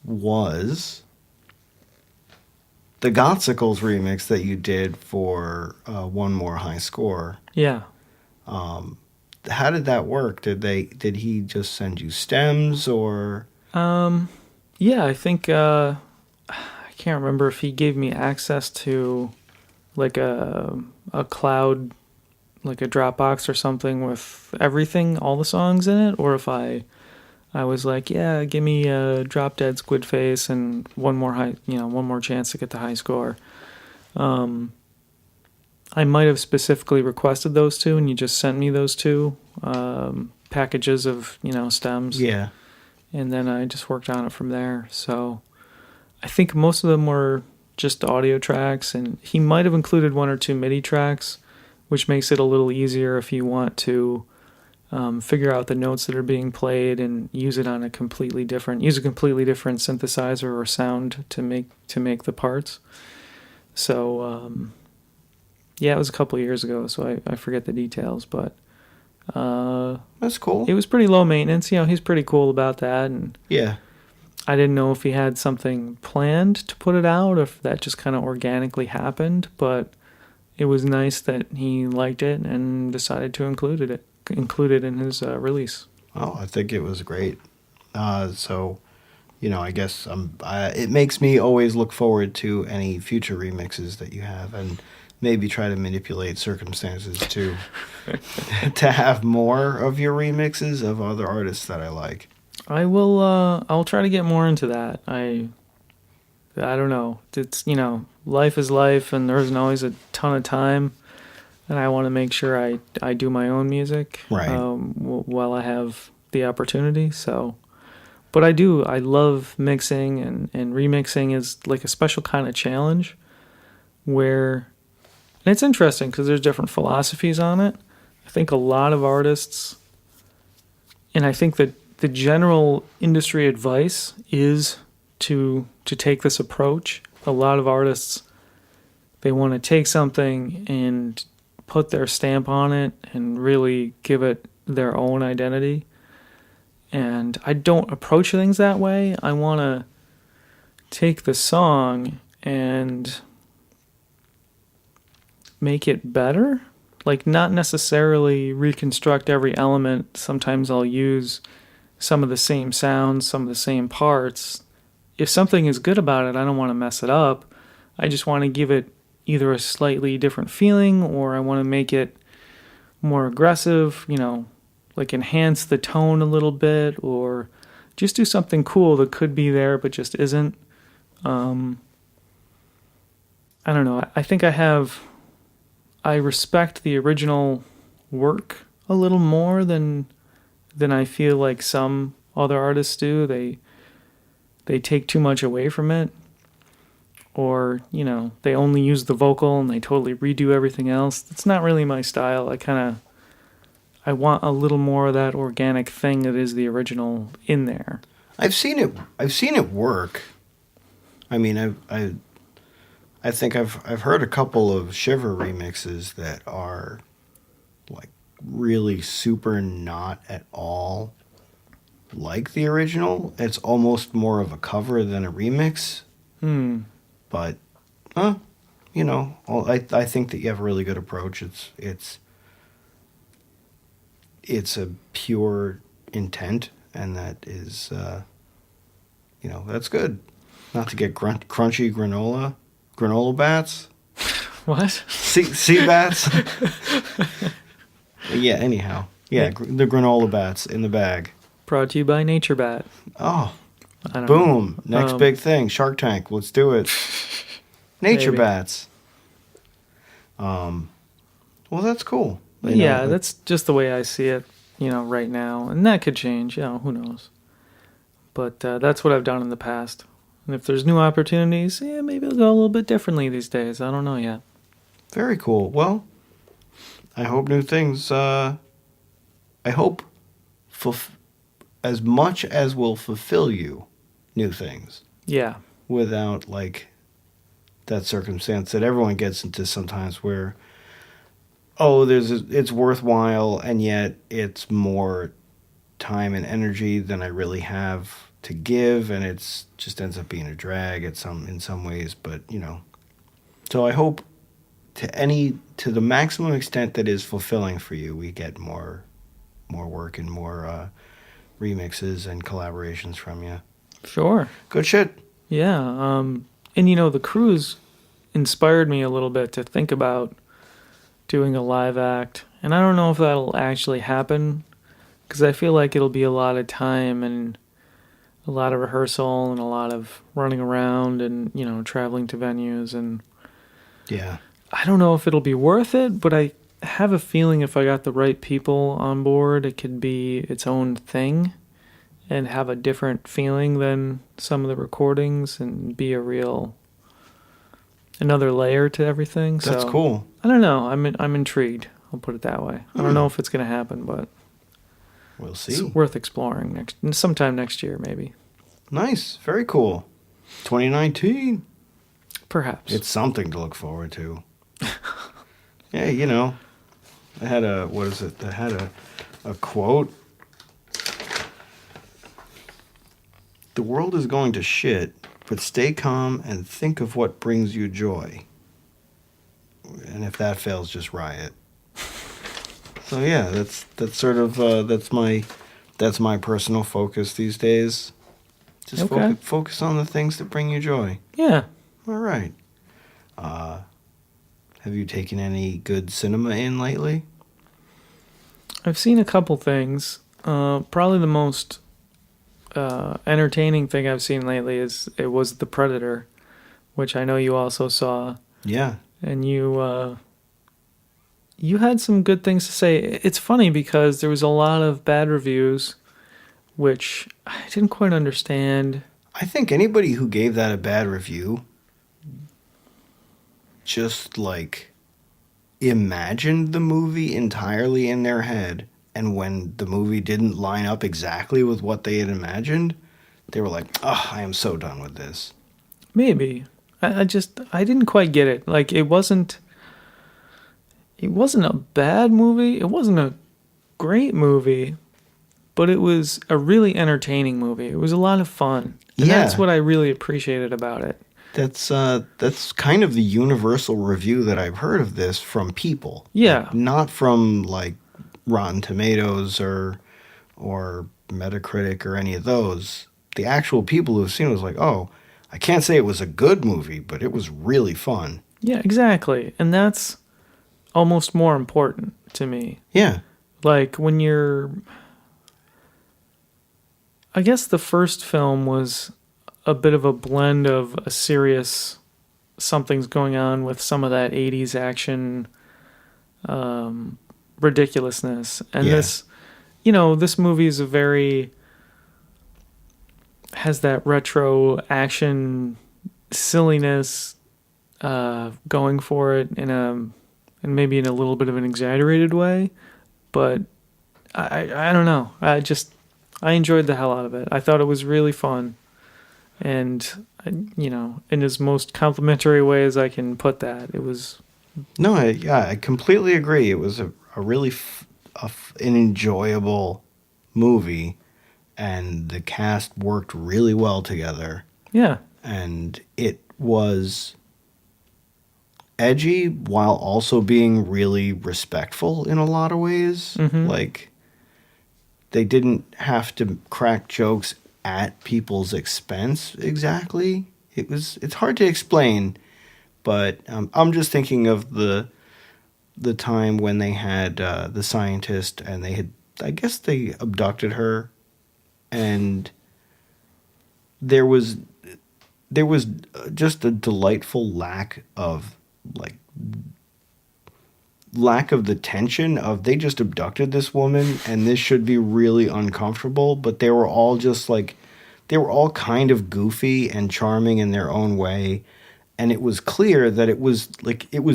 was the Gothsicles remix that you did for One More High Score. Yeah. How did that work? Did he just send you stems, or? Yeah, I think I can't remember if he gave me access to like a cloud, like a Dropbox or something with everything, all the songs in it, or if I was like, yeah, give me Drop Dead Squid Face and one more chance to get the high score. I might have specifically requested those two, and you just sent me those two packages of stems. Yeah. And then I just worked on it from there. So I think most of them were just audio tracks, and he might have included one or two MIDI tracks, which makes it a little easier if you want to figure out the notes that are being played and use a completely different synthesizer or sound to make the parts. So yeah, it was a couple of years ago, so I forget the details, but that's cool. It was pretty low maintenance. He's pretty cool about that, and yeah, I didn't know if he had something planned to put it out, or if that just kind of organically happened, but it was nice that he liked it and decided to include it in his release. Oh, I think it was great. So, I guess it makes me always look forward to any future remixes that you have, and maybe try to manipulate circumstances to have more of your remixes of other artists that I like. I will. I'll try to get more into that. I don't know. It's life is life, and there isn't always a ton of time. And I want to make sure I do my own music, right, while I have the opportunity. So, but I love mixing, and remixing is like a special kind of challenge where, and it's interesting because there's different philosophies on it. I think a lot of artists, and I think that the general industry advice is to take this approach. A lot of artists, they want to take something and put their stamp on it and really give it their own identity. And I don't approach things that way. I want to take the song and make it better. Like, not necessarily reconstruct every element. Sometimes I'll use some of the same sounds, some of the same parts. If something is good about it, I don't want to mess it up. I just want to give it either a slightly different feeling, or I want to make it more aggressive, like enhance the tone a little bit, or just do something cool that could be there but just isn't. I don't know. I think I respect the original work a little more than I feel like some other artists do. They take too much away from it. Or, they only use the vocal and they totally redo everything else. That's not really my style. I want a little more of that organic thing that is the original in there. I've seen it work. I mean, I think I've heard a couple of Shiver remixes that are like really super not at all like the original. It's almost more of a cover than a remix. But, I think that you have a really good approach. It's a pure intent, and that is, that's good. Not to get crunchy granola bats. What? Sea bats. Yeah. Anyhow, the granola bats in the bag. Brought to you by Nature Bat. Oh, I don't know. boom. Next big thing. Shark Tank. Let's do it. Nature Maybe. bats. Well, that's cool. You Yeah, know, that's just the way I see it, right now. And that could change, who knows. But that's what I've done in the past. And if there's new opportunities, maybe it'll go a little bit differently these days. I don't know yet. very cool. Well, I hope new things, I hope as much as will fulfill you, new things. Yeah. Without, like, that circumstance that everyone gets into sometimes where, it's worthwhile, and yet it's more time and energy than I really have to give, and it's just ends up being a drag in some ways. But so I hope to the maximum extent that is fulfilling for you, we get more work and more remixes and collaborations from you. Sure. Good shit. Yeah. And the cruise inspired me a little bit to think about doing a live act. And I don't know if that'll actually happen, because I feel like it'll be a lot of time and a lot of rehearsal and a lot of running around and, traveling to venues. And Yeah. I don't know if it'll be worth it, but I have a feeling if I got the right people on board, it could be its own thing and have a different feeling than some of the recordings and be another layer to everything. That's So, cool. I don't know. I'm intrigued. I'll put it that way. I don't know if it's going to happen, but We'll see. it's worth exploring sometime next year, maybe. Nice. Very cool. 2019. Perhaps. It's something to look forward to. Yeah, I had a quote. The world is going to shit, but stay calm and think of what brings you joy. And if that fails, just riot. So yeah, that's sort of that's my personal focus these days. Just Okay. focus on the things that bring you joy. Yeah. All right. Have you taken any good cinema in lately? I've seen a couple things. Probably the most entertaining thing I've seen lately was The Predator, which I know you also saw. Yeah. And you had some good things to say. It's funny because there was a lot of bad reviews, which I didn't quite understand. I think anybody who gave that a bad review just, like, imagined the movie entirely in their head, and when the movie didn't line up exactly with what they had imagined, they were like, oh, I am so done with this. Maybe. I didn't quite get it. Like, it wasn't a bad movie. It wasn't a great movie, but it was a really entertaining movie. It was a lot of fun. And Yeah. that's what I really appreciated about it. That's kind of the universal review that I've heard of this from people. Yeah. Like, not from, like, Rotten Tomatoes or Metacritic or any of those. The actual people who've seen it was like, oh, I can't say it was a good movie, but it was really fun. Yeah, exactly. And that's almost more important to me. Yeah. Like, I guess the first film was a bit of a blend of a serious something's going on with some of that 80s action ridiculousness. And Yeah. this movie is has that retro action silliness going for it and maybe in a little bit of an exaggerated way. But I don't know. I enjoyed the hell out of it. I thought it was really fun. And, in as most complimentary way as I can put that, it was... No, I completely agree. It was a really an enjoyable movie, and the cast worked really well together. Yeah. And it was edgy while also being really respectful in a lot of ways. Mhm. Like, they didn't have to crack jokes at people's expense exactly. It's hard to explain, but I'm just thinking of the time when they had the scientist, and I guess they abducted her and there was just a delightful lack of the tension of they just abducted this woman and this should be really uncomfortable, but they were all kind of goofy and charming in their own way. And it was clear that it was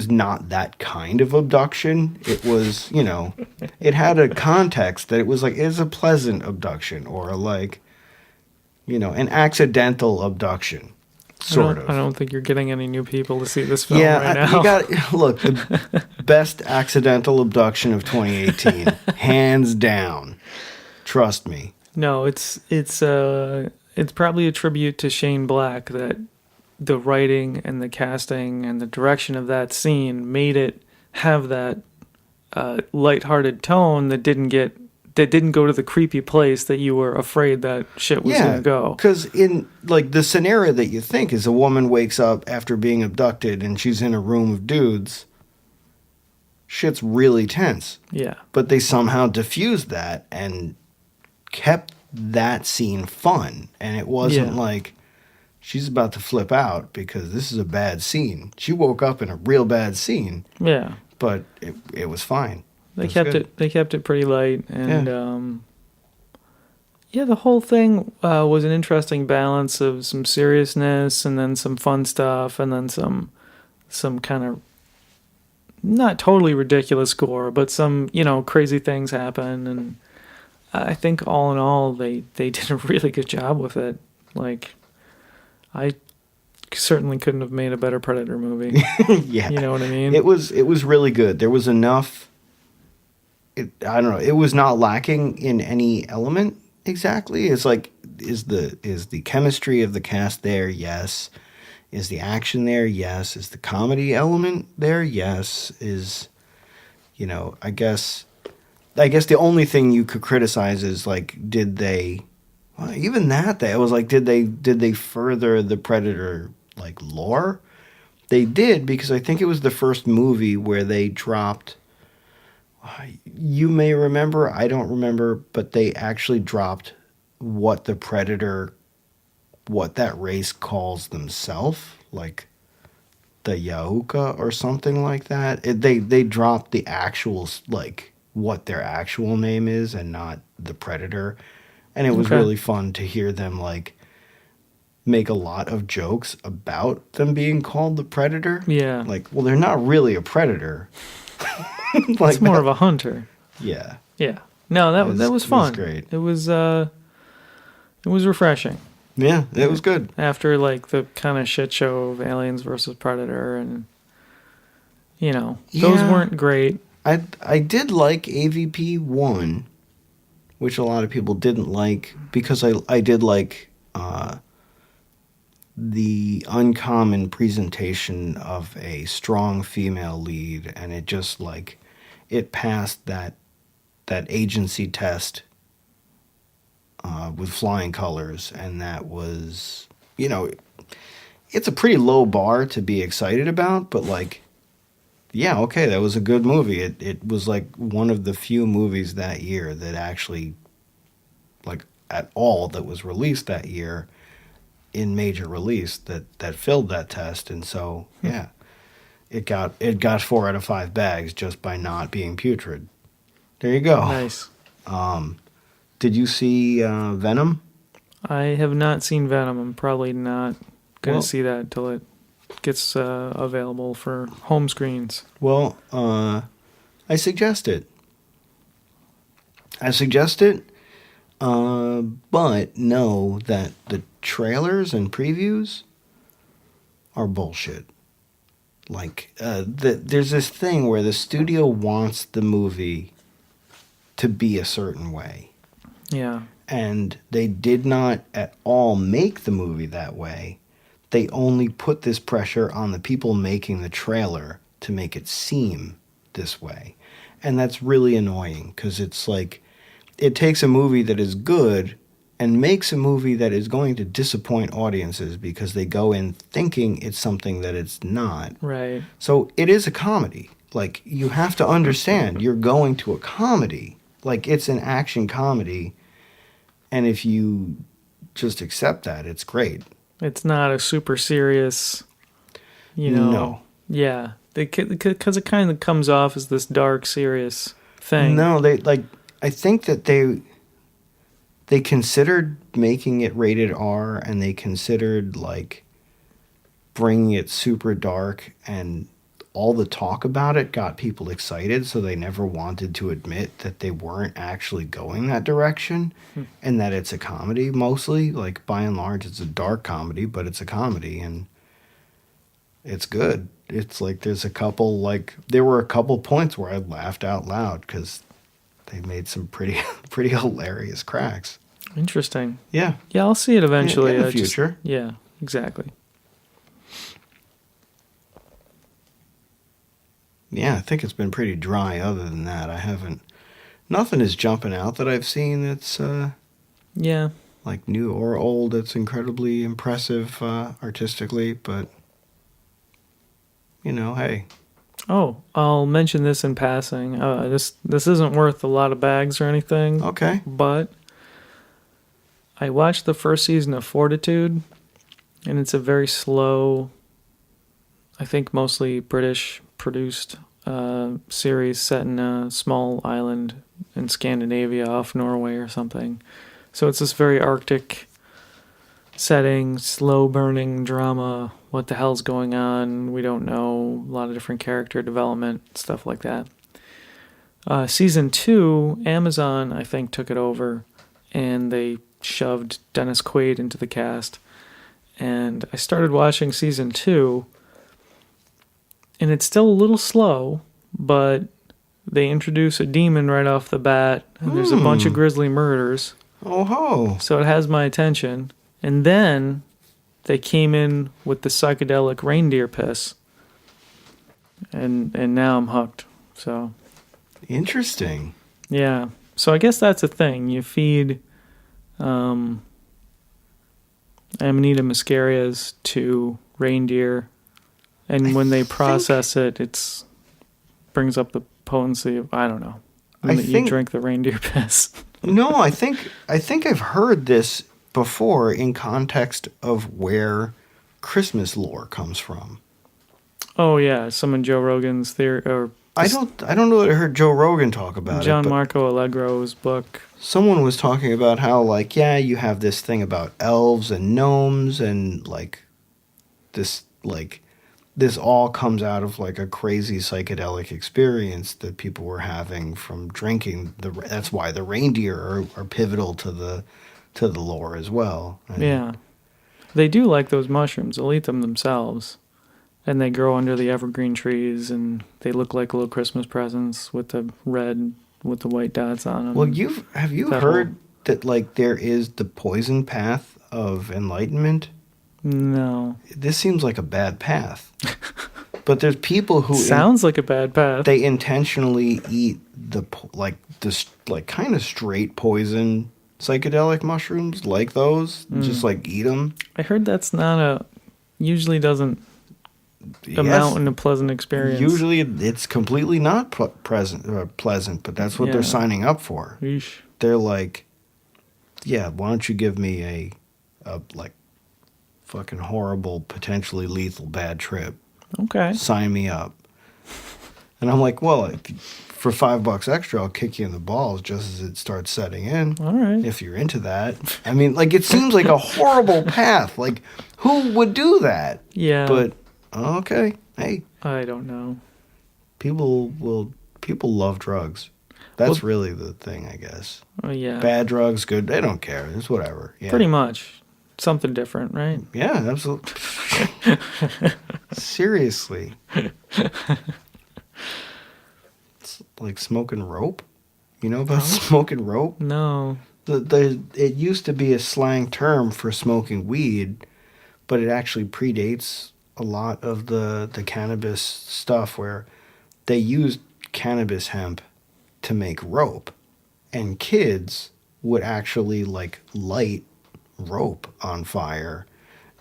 not that kind of abduction. It was, it had a context that it was it's a pleasant abduction or an accidental abduction. Sort of. I don't think you're getting any new people to see this film right now. You got look, the best accidental abduction of 2018, hands down. Trust me. No, it's probably a tribute to Shane Black that the writing and the casting and the direction of that scene made it have that lighthearted tone that didn't go to the creepy place that you were afraid that shit was going to go. Because in the scenario that you think is a woman wakes up after being abducted and she's in a room of dudes, shit's really tense. Yeah. But they somehow diffused that and kept that scene fun. And it wasn't she's about to flip out because this is a bad scene. She woke up in a real bad scene. Yeah. But it was fine. They kept it pretty light, and the whole thing was an interesting balance of some seriousness and then some fun stuff and then some kind of not totally ridiculous gore, but some crazy things happen, and I think all in all they did a really good job with it. I certainly couldn't have made a better Predator movie. Yeah, you know what I mean. It was really good. There was enough. I don't know. It was not lacking in any element exactly. It's is the chemistry of the cast there? Yes. Is the action there? Yes. Is the comedy element there? Yes. Is, I guess the only thing you could criticize is did they, well, even that day I was did they further the Predator lore? They did, because I think it was the first movie where they dropped. You may remember, I don't remember, but they actually dropped what the Predator, what that race calls themselves, the Yahuka or something like that. They dropped the actual, what their actual name is and not the Predator. And it was really fun to hear them, make a lot of jokes about them being called the Predator. Yeah. Well, they're not really a predator. It's more of a hunter. Yeah. Yeah. No, that was fun. It was great. It was refreshing. Yeah, it was good. After the kind of shit show of Aliens versus Predator, and those weren't great. I did like AVP 1, which a lot of people didn't like, because I did like the uncommon presentation of a strong female lead, and it just it passed that agency test with flying colors, and that was, it's a pretty low bar to be excited about, but that was a good movie. It was one of the few movies that year that actually at all that was released that year in major release that filled that test. And so it got 4 out of 5 bags just by not being putrid. There you go. Nice. Did you see Venom? I have not seen Venom. I'm probably not going to see that until it gets available for home screens. Well, I suggest it. But know that the trailers and previews are bullshit. There's this thing where the studio wants the movie to be a certain way. Yeah. And they did not at all make the movie that way. They only put this pressure on the people making the trailer to make it seem this way. And that's really annoying, because it's it takes a movie that is good and makes a movie that is going to disappoint audiences because they go in thinking it's something that it's not. Right. So it is a comedy. You have to understand, you're going to a comedy. It's an action comedy. And if you just accept that, it's great. It's not a super serious, you know. No. Yeah, because it kind of comes off as this dark, serious thing. No, I think that they considered making it rated R, and they considered like bringing it super dark, and all the talk about it got people excited, so they never wanted to admit that they weren't actually going that direction, and that it's a comedy mostly. Like, by and large, it's a dark comedy, but it's a comedy, and it's good. It's like there were a couple points where I laughed out loud because they made some pretty hilarious cracks. Interesting. Yeah. Yeah, I'll see it eventually. In the future. Yeah, exactly. Yeah, I think it's been pretty dry other than that. Nothing is jumping out that I've seen that's yeah, like new or old that's incredibly impressive artistically, but hey. Oh, I'll mention this in passing. This isn't worth a lot of bags or anything. Okay. But I watched the first season of Fortitude, and it's a very slow, I think mostly British produced series set in a small island in Scandinavia off Norway or something. So it's this very Arctic setting, slow burning drama. What the hell's going on? We don't know. A lot of different character development, stuff like that. Season 2, Amazon, I think, took it over, and they shoved Dennis Quaid into the cast. And I started watching season 2, and it's still a little slow, but they introduce a demon right off the bat, and there's a bunch of grisly murders. Oh ho! So it has my attention. And then they came in with the psychedelic reindeer piss, and now I'm hooked. So interesting. Yeah. So I guess that's a thing. You feed Amanita muscarias to reindeer, and when they process it, it's brings up the potency of, I don't know. You drink the reindeer piss. No, I think I've heard this before in context of where Christmas lore comes from. Oh yeah, some of Joe Rogan's theory, or I don't know that I heard Joe Rogan talk about John it. Marco Allegro's book. Someone was talking about how, like, yeah, you have this thing about elves and gnomes, and like this all comes out of like a crazy psychedelic experience that people were having from drinking. That's why the reindeer are pivotal to the lore as well. And yeah, they do like those mushrooms. They'll eat them themselves, and they grow under the evergreen trees, and they look like little Christmas presents with the red with the white dots on them. Well, have you heard that like there is the poison path of enlightenment? No. This seems like a bad path. But there's people who sounds like a bad path. They intentionally eat the kind of straight poison psychedelic mushrooms, like those, just like eat them. I heard that's usually doesn't amount in a pleasant experience. Usually it's completely not pleasant, but that's what they're signing up for. Eesh. They're like, yeah, why don't you give me a like fucking horrible, potentially lethal bad trip. Okay. Sign me up. And I'm like, well, for $5 extra, I'll kick you in the balls just as it starts setting in. All right. If you're into that. I mean, like, it seems like a horrible path. Like, who would do that? Yeah. But, okay. Hey. I don't know. People love drugs. That's really the thing, I guess. Oh, yeah. Bad drugs, good. They don't care. It's whatever. Yeah. Pretty much. Something different, right? Yeah, absolutely. Seriously. It's like smoking rope. You know about smoking rope? No. It used to be a slang term for smoking weed, but it actually predates a lot of the cannabis stuff, where they used cannabis hemp to make rope, and kids would actually like light rope on fire,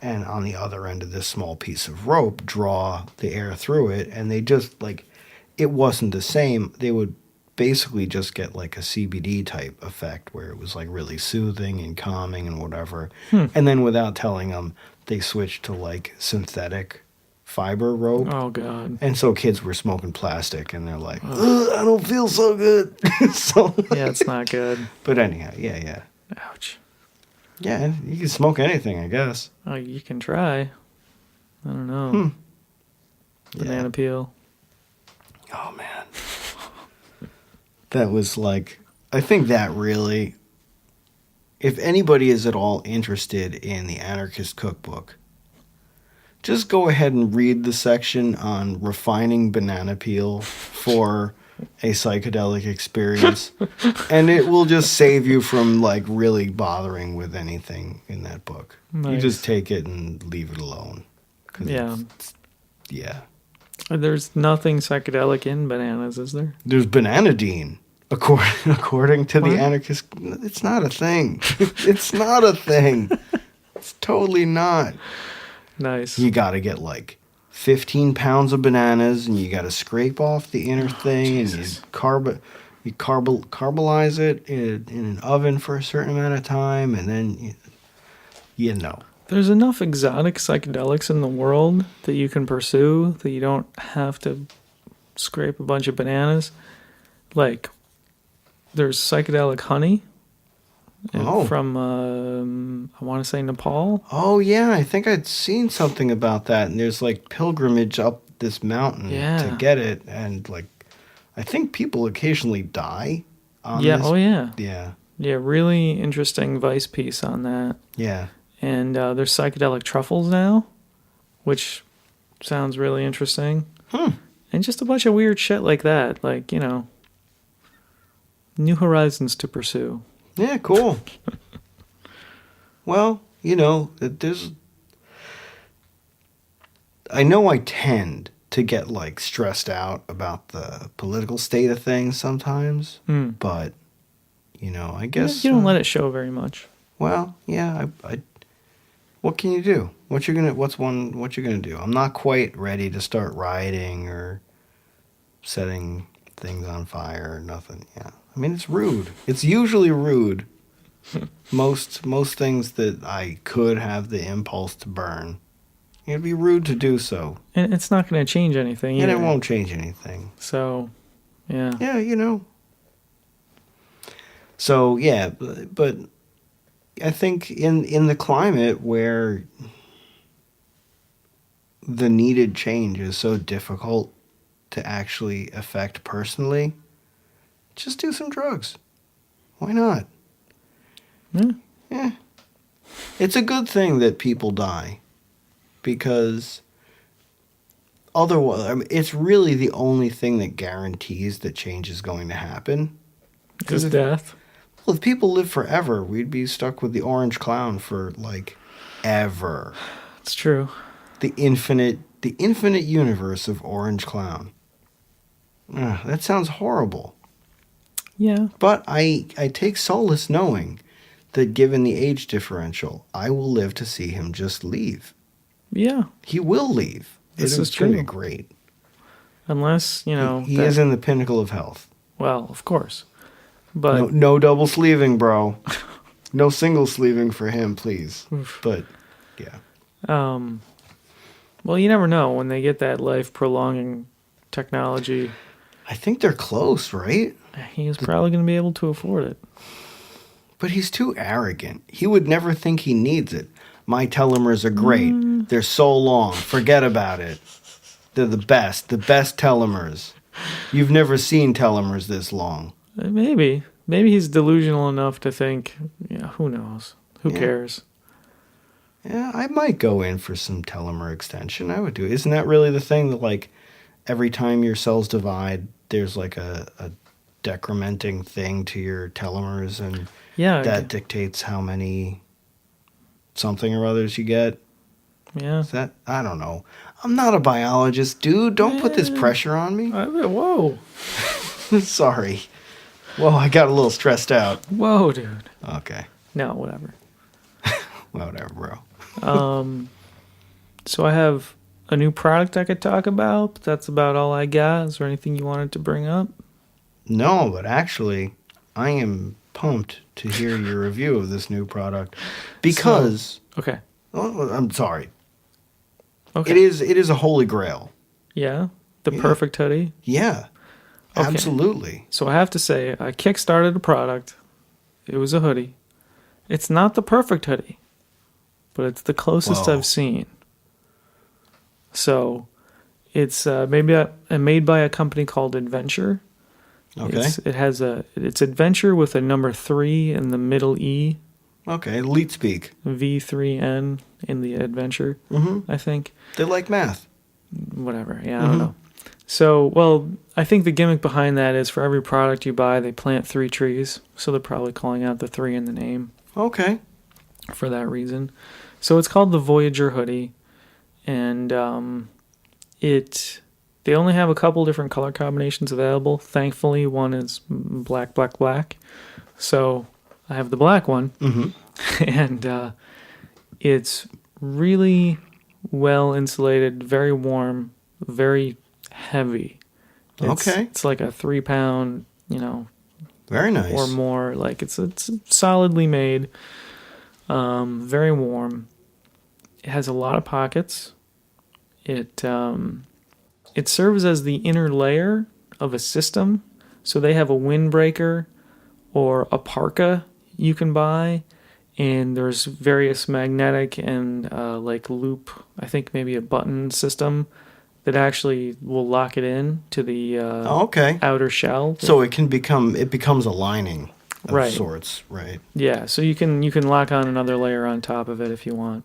and on the other end of this small piece of rope draw the air through it, and they just like, it wasn't the same. They would basically just get like a CBD type effect where it was like really soothing and calming and whatever. And then without telling them, they switched to like synthetic fiber rope. Oh, God. And so kids were smoking plastic, and they're like, "Ugh, I don't feel so good." So, Yeah, it's not good. but anyhow, yeah. Ouch. Yeah, you can smoke anything, I guess. Oh, you can try. I don't know. Banana peel. Oh, man. That was like, I think that really, if anybody is at all interested in the Anarchist Cookbook, just go ahead and read the section on refining banana peel for a psychedelic experience, and it will just save you from like really bothering with anything in that book. Nice. You just take it and leave it alone. Yeah. Yeah. There's nothing psychedelic in bananas, is there? There's bananadine. According to What? the Anarchist, it's not a thing. It's not a thing. It's totally not. Nice. You got to get like 15 pounds of bananas, and you got to scrape off the inner thing, Jesus. and you carbolize it in an oven for a certain amount of time, and then you know. There's enough exotic psychedelics in the world that you can pursue that you don't have to scrape a bunch of bananas. Like, there's psychedelic honey from, I want to say Nepal. Oh, yeah, I think I'd seen something about that, and there's like pilgrimage up this mountain to get it, and like, I think people occasionally die on this. Oh, yeah. Yeah. Yeah, really interesting Vice piece on that. Yeah. And there's psychedelic truffles now, which sounds really interesting. And just a bunch of weird shit like that. Like, you know, new horizons to pursue. Yeah, cool. Well, you know, I know I tend to get like stressed out about the political state of things sometimes, but you know, I guess you don't let it show very much. Well, yeah, I what can you do? What you gonna do? I'm not quite ready to start rioting or setting things on fire or nothing. Yeah. I mean, it's rude. It's usually rude. Most things that I could have the impulse to burn, it'd be rude to do so. And it's not going to change anything either. And it won't change anything. So, yeah. Yeah, you know. So, yeah, but I think in the climate where the needed change is so difficult to actually affect personally, just do some drugs. Why not? Yeah. It's a good thing that people die, because otherwise, I mean, it's really the only thing that guarantees that change is going to happen. Is death? Well, if people live forever, we'd be stuck with the orange clown for like ever. It's true. The infinite universe of orange clown. That sounds horrible. Yeah. But I take solace knowing that given the age differential, I will live to see him just leave. Yeah. He will leave. This is going to true. be great. Unless, you know... He is in the pinnacle of health. Well, of course. But No double sleeving, bro. No single sleeving for him, please. But, yeah. Well, you never know when they get that life-prolonging technology. I think they're close, right? He's probably going to be able to afford it. But he's too arrogant. He would never think he needs it. My telomeres are great. They're so long. Forget about it. They're the best telomeres. You've never seen telomeres this long. Maybe. Maybe he's delusional enough to think, yeah, who knows? Who cares? Yeah, I might go in for some telomere extension. I would do it. Isn't that really the thing that, like, every time your cells divide, there's, like, a decrementing thing to your telomeres, and that dictates how many something or others you get? Yeah. Is that? I don't know. I'm not a biologist, dude. Don't put this pressure on me. Whoa. Sorry. Whoa, I got a little stressed out. Whoa, dude. Okay. No, whatever. Whatever, bro. So I have a new product I could talk about, but that's about all I got. Is there anything you wanted to bring up? No, but actually, I am pumped to hear your review of this new product because Okay. oh, I'm sorry. Okay. It is a holy grail. Yeah. The Yeah. perfect hoodie. Yeah. Okay. Absolutely. So I have to say, I kickstarted a product. It was a hoodie. It's not the perfect hoodie, but it's the closest Whoa. I've seen. So it's made by a company called Adventure. Okay. It's Adventure with a number 3 in the middle E, Okay. Elite speak. V3N in the Adventure, Mm-hmm. I think. They like math. Whatever. Yeah, I don't know. So, well, I think the gimmick behind that is for every product you buy, they plant 3 trees. So they're probably calling out the 3 in the name Okay. for that reason. So it's called the Voyager hoodie, and they only have a couple different color combinations available. Thankfully, one is black, black, black. So I have the black one, and it's really well insulated, very warm, very heavy. Okay. It's like a 3 pound, Very nice. or more. Like it's solidly made, very warm. It has a lot of pockets. It serves as the inner layer of a system. So they have a windbreaker or a parka you can buy, and there's various magnetic and like loop, I think maybe a button system that actually will lock it in to the okay. outer shell. So it becomes a lining of Right. sorts, right? Yeah, so you can lock on another layer on top of it if you want.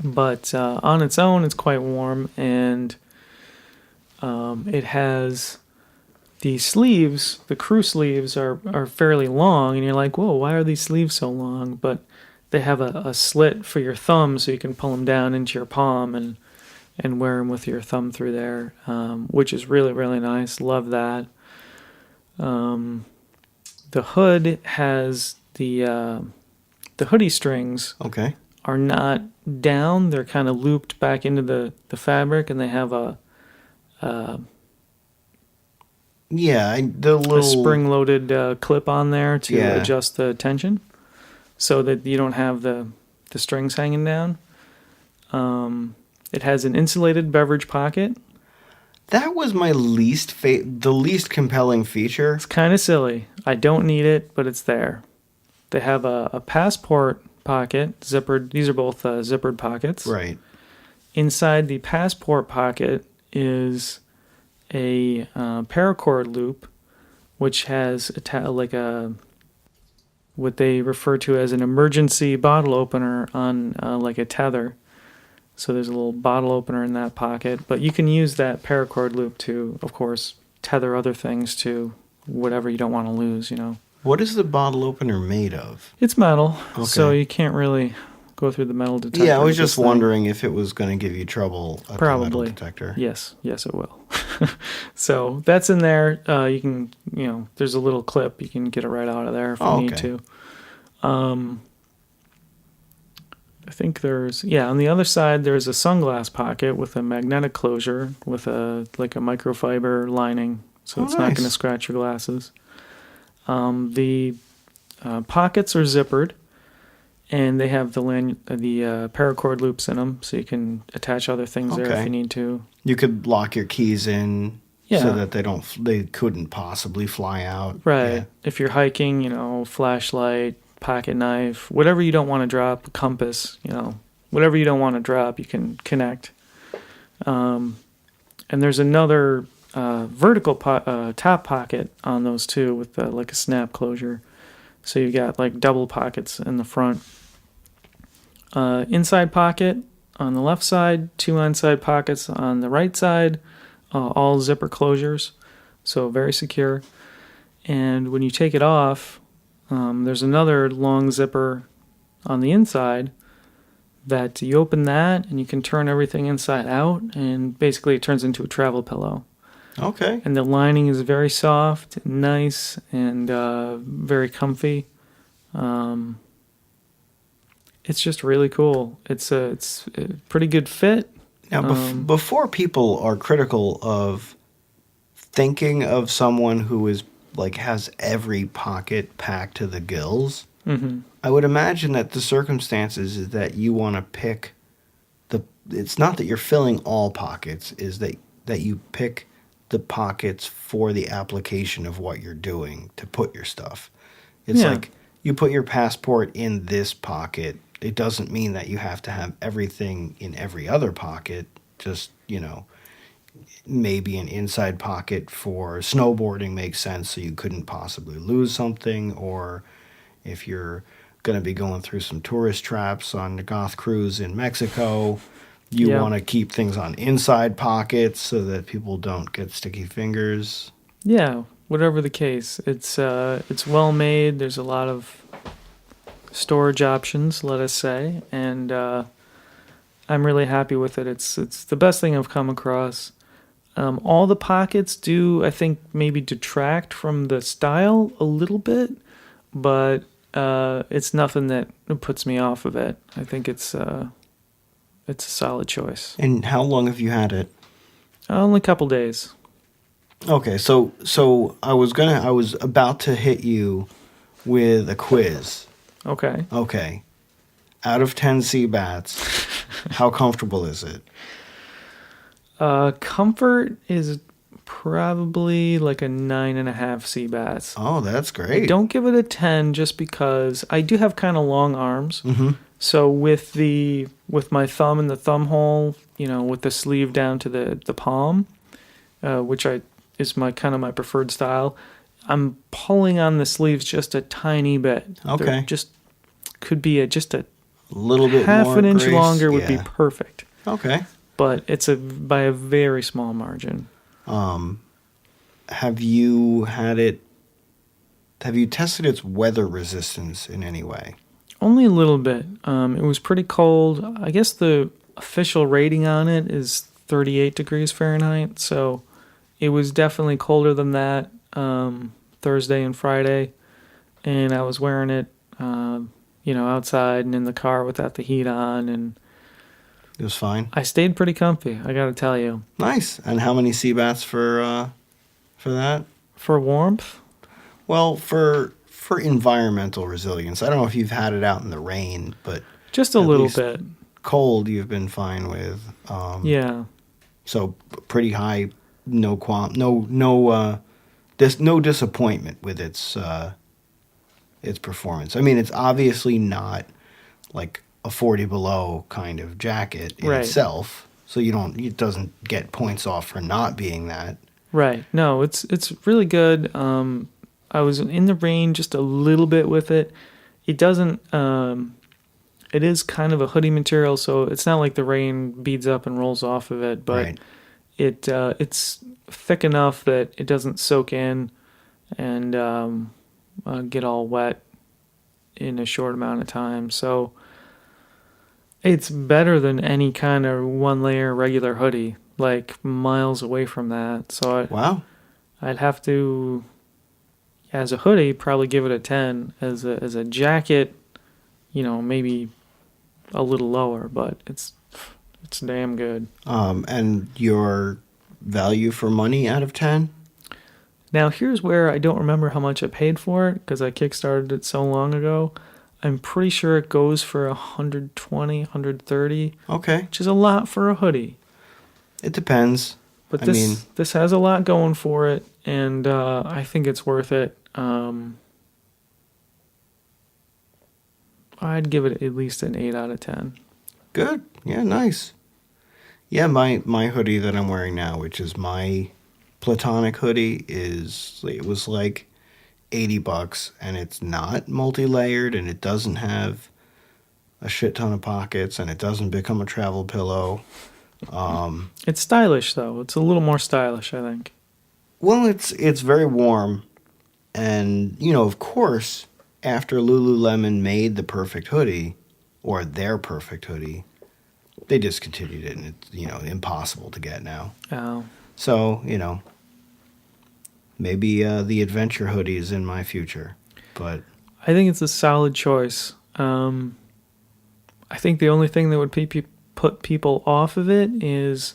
But on its own, it's quite warm, and it has the sleeves. The crew sleeves are fairly long, and you're like, whoa, why are these sleeves so long? But they have a slit for your thumb, so you can pull them down into your palm and wear them with your thumb through there, which is really, really nice. Love that. The hood has the hoodie strings Okay. are not down. They're kind of looped back into the fabric, and they have a Yeah, the little spring-loaded clip on there to Yeah. adjust the tension so that you don't have the strings hanging down. It has an insulated beverage pocket. That was my the least compelling feature. It's kind of silly. I don't need it, but it's there. They have a passport pocket, zippered. These are both zippered pockets. Right. Inside the passport pocket is a paracord loop, which has what they refer to as an emergency bottle opener on like a tether. So there's a little bottle opener in that pocket, but you can use that paracord loop to, of course, tether other things to whatever you don't want to lose, What is the bottle opener made of? It's metal, so Okay. you can't really go through the metal detector. Yeah, I was with this just thing. wondering if it was going to give you trouble at the metal Probably. detector. Yes, it will. So that's in there. You can, there's a little clip. You can get it right out of there if you need okay. to. I think on the other side, there's a sunglass pocket with a magnetic closure with a microfiber lining, so it's not nice. going to scratch your glasses. The pockets are zippered, and they have the paracord loops in them, so you can attach other things there if Okay. you need to. You could lock your keys in Yeah. so that they couldn't possibly fly out. Right. Yeah. If you're hiking, flashlight, pocket knife, whatever you don't want to drop, compass, whatever you don't want to drop, you can connect. And there's another vertical top pocket on those two with like a snap closure. So you've got like double pockets in the front. Inside pocket on the left side, 2 inside pockets on the right side, all zipper closures, so very secure. And when you take it off, there's another long zipper on the inside that you open that and you can turn everything inside out, and basically it turns into a travel pillow. Okay. And the lining is very soft, and nice, and very comfy. It's just really cool. It's a pretty good fit. Now, before people are critical of thinking of someone who is like has every pocket packed to the gills, I would imagine that the circumstances is that you want to pick it's not that you're filling all pockets, is that you pick the pockets for the application of what you're doing to put your stuff. It's like you put your passport in this pocket. It doesn't mean that you have to have everything in every other pocket. Just, maybe an inside pocket for snowboarding makes sense so you couldn't possibly lose something, or if you're going to be going through some tourist traps on the Goth cruise in Mexico, you want to keep things on inside pockets so that people don't get sticky fingers. Yeah, whatever the case. It's well made. There's a lot of storage options, let us say, and I'm really happy with it. It's the best thing I've come across. All the pockets do, I think, maybe detract from the style a little bit, but it's nothing that puts me off of it. I think it's a solid choice. And how long have you had it? Only a couple days. Okay, so I was about to hit you with a quiz. Okay. Okay. Out of 10 Seabats, how comfortable is it? Comfort is probably like a 9.5 Seabats. Oh, that's great. I don't give it a 10 just because I do have kind of long arms. Mm-hmm. So with my thumb in the thumb hole, with the sleeve down to the palm, which is my preferred style, I'm pulling on the sleeves just a tiny bit. Okay. They're just could be just a little bit half more an inch grace. longer would be perfect. Okay. But it's by a very small margin. Have you tested its weather resistance in any way? Only a little bit. It was pretty cold. I guess the official rating on it is 38 degrees Fahrenheit, so it was definitely colder than that Thursday and Friday, and I was wearing it, outside and in the car without the heat on, and it was fine. I stayed pretty comfy, I gotta tell you. Nice. And how many Seabats for that? For warmth? Well, for environmental resilience. I don't know if you've had it out in the rain, but just a little bit. Cold you've been fine with. Yeah. So pretty high, no disappointment with its performance. I mean, it's obviously not like a 40 below kind of jacket in itself, so it doesn't get points off for not being that. Right. No, it's really good. I was in the rain just a little bit with it. It doesn't. It is kind of a hoodie material, so it's not like the rain beads up and rolls off of it, but it's thick enough that it doesn't soak in and get all wet in a short amount of time. So it's better than any kind of one-layer regular hoodie, like miles away from that. So I'd have to, as a hoodie, probably give it a 10. As a jacket, maybe a little lower, but it's damn good. And your value for money out of 10? Now, here's where I don't remember how much I paid for it because I kickstarted it so long ago. I'm pretty sure it goes for $120, $130. Okay. Which is a lot for a hoodie. It depends. But this has a lot going for it, and I think it's worth it. I'd give it at least an 8 out of 10. Good. Yeah, nice. Yeah, my hoodie that I'm wearing now, which is my platonic hoodie, it was like $80, and it's not multi-layered, and it doesn't have a shit ton of pockets, and it doesn't become a travel pillow. It's stylish, though. It's a little more stylish, I think. Well, it's very warm, and of course, after Lululemon made the perfect hoodie, or their perfect hoodie, they discontinued it, and it's impossible to get now. Oh. So maybe the adventure hoodie is in my future, but I think it's a solid choice. I think the only thing that would put people off of it is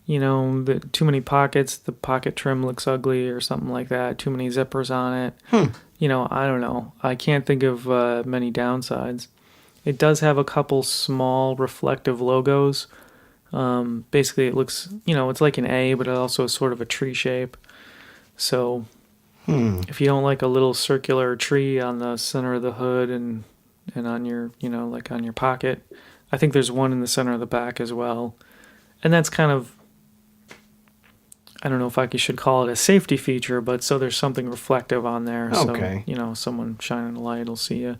too many pockets, the pocket trim looks ugly or something like that. Too many zippers on it. I don't know. I can't think of many downsides. It does have a couple small reflective logos. Basically, it looks, it's like an A, but it also is sort of a tree shape. So if you don't like a little circular tree on the center of the hood and on your, like on your pocket, I think there's one in the center of the back as well. And that's kind of, I don't know if I should call it a safety feature, but so there's something reflective on there. Okay. So, someone shining a light will see you.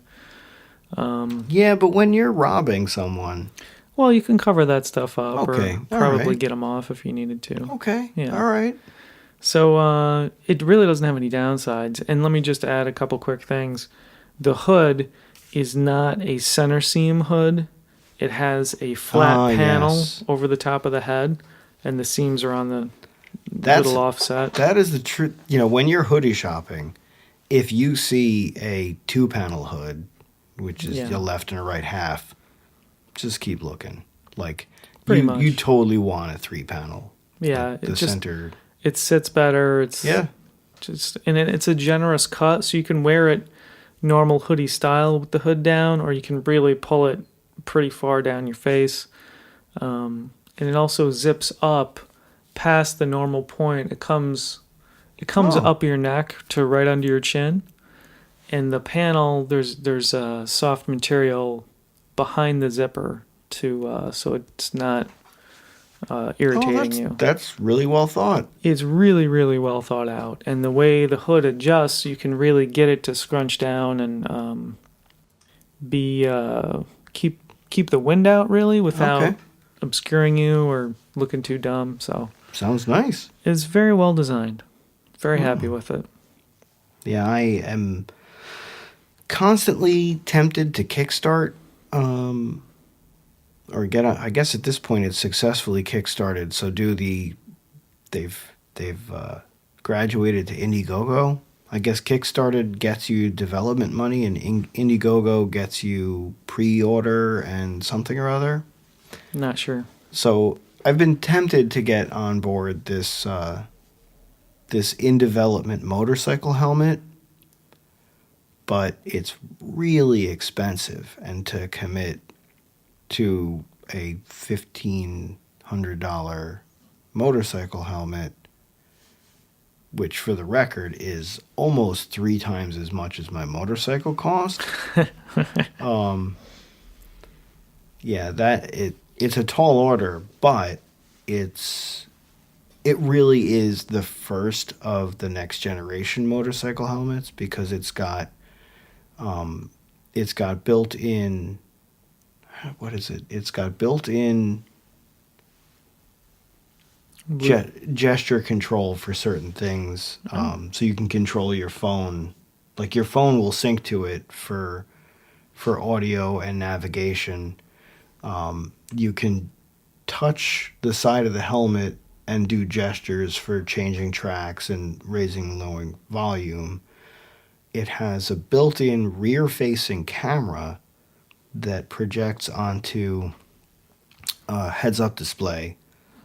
Yeah, but when you're robbing someone... Well, you can cover that stuff up okay. or probably right. get them off if you needed to. Okay. Yeah. All right. So it really doesn't have any downsides. And let me just add a couple quick things. The hood is not a center seam hood. It has a flat panel over the top of the head, and the seams are on the little offset. That is the truth. When you're hoodie shopping, if you see a 2-panel hood, which is your left and a right half, just keep looking. Like, pretty much. You totally want a 3-panel. Yeah. Like the center. It sits better. It's it's a generous cut, so you can wear it normal hoodie style with the hood down, or you can really pull it pretty far down your face. And it also zips up past the normal point. It comes up your neck to right under your chin. And the panel, there's a soft material behind the zipper so it's not irritating you. That's really well thought. It's really, really well thought out. And the way the hood adjusts, you can really get it to scrunch down and keep the wind out really without obscuring you or looking too dumb. So sounds nice. It's very well designed. Very happy with it. Yeah, I am constantly tempted to kickstart or get I guess at this point it's successfully kickstarted. So they've graduated to Indiegogo. I guess Kickstarted gets you development money and Indiegogo gets you pre-order and something or other. Not sure. So I've been tempted to get on board this in development motorcycle helmet, but it's really expensive, and to commit to a $1,500 motorcycle helmet, which for the record is almost 3 times as much as my motorcycle cost. It's a tall order, but it really is the first of the next generation motorcycle helmets, because it's got built-in, what is it? It's got built-in gesture control for certain things. So you can control your phone. Like, your phone will sync to it for audio and navigation. You can touch the side of the helmet and do gestures for changing tracks and raising and lowering volume. It has a built-in rear-facing camera that projects onto a heads-up display,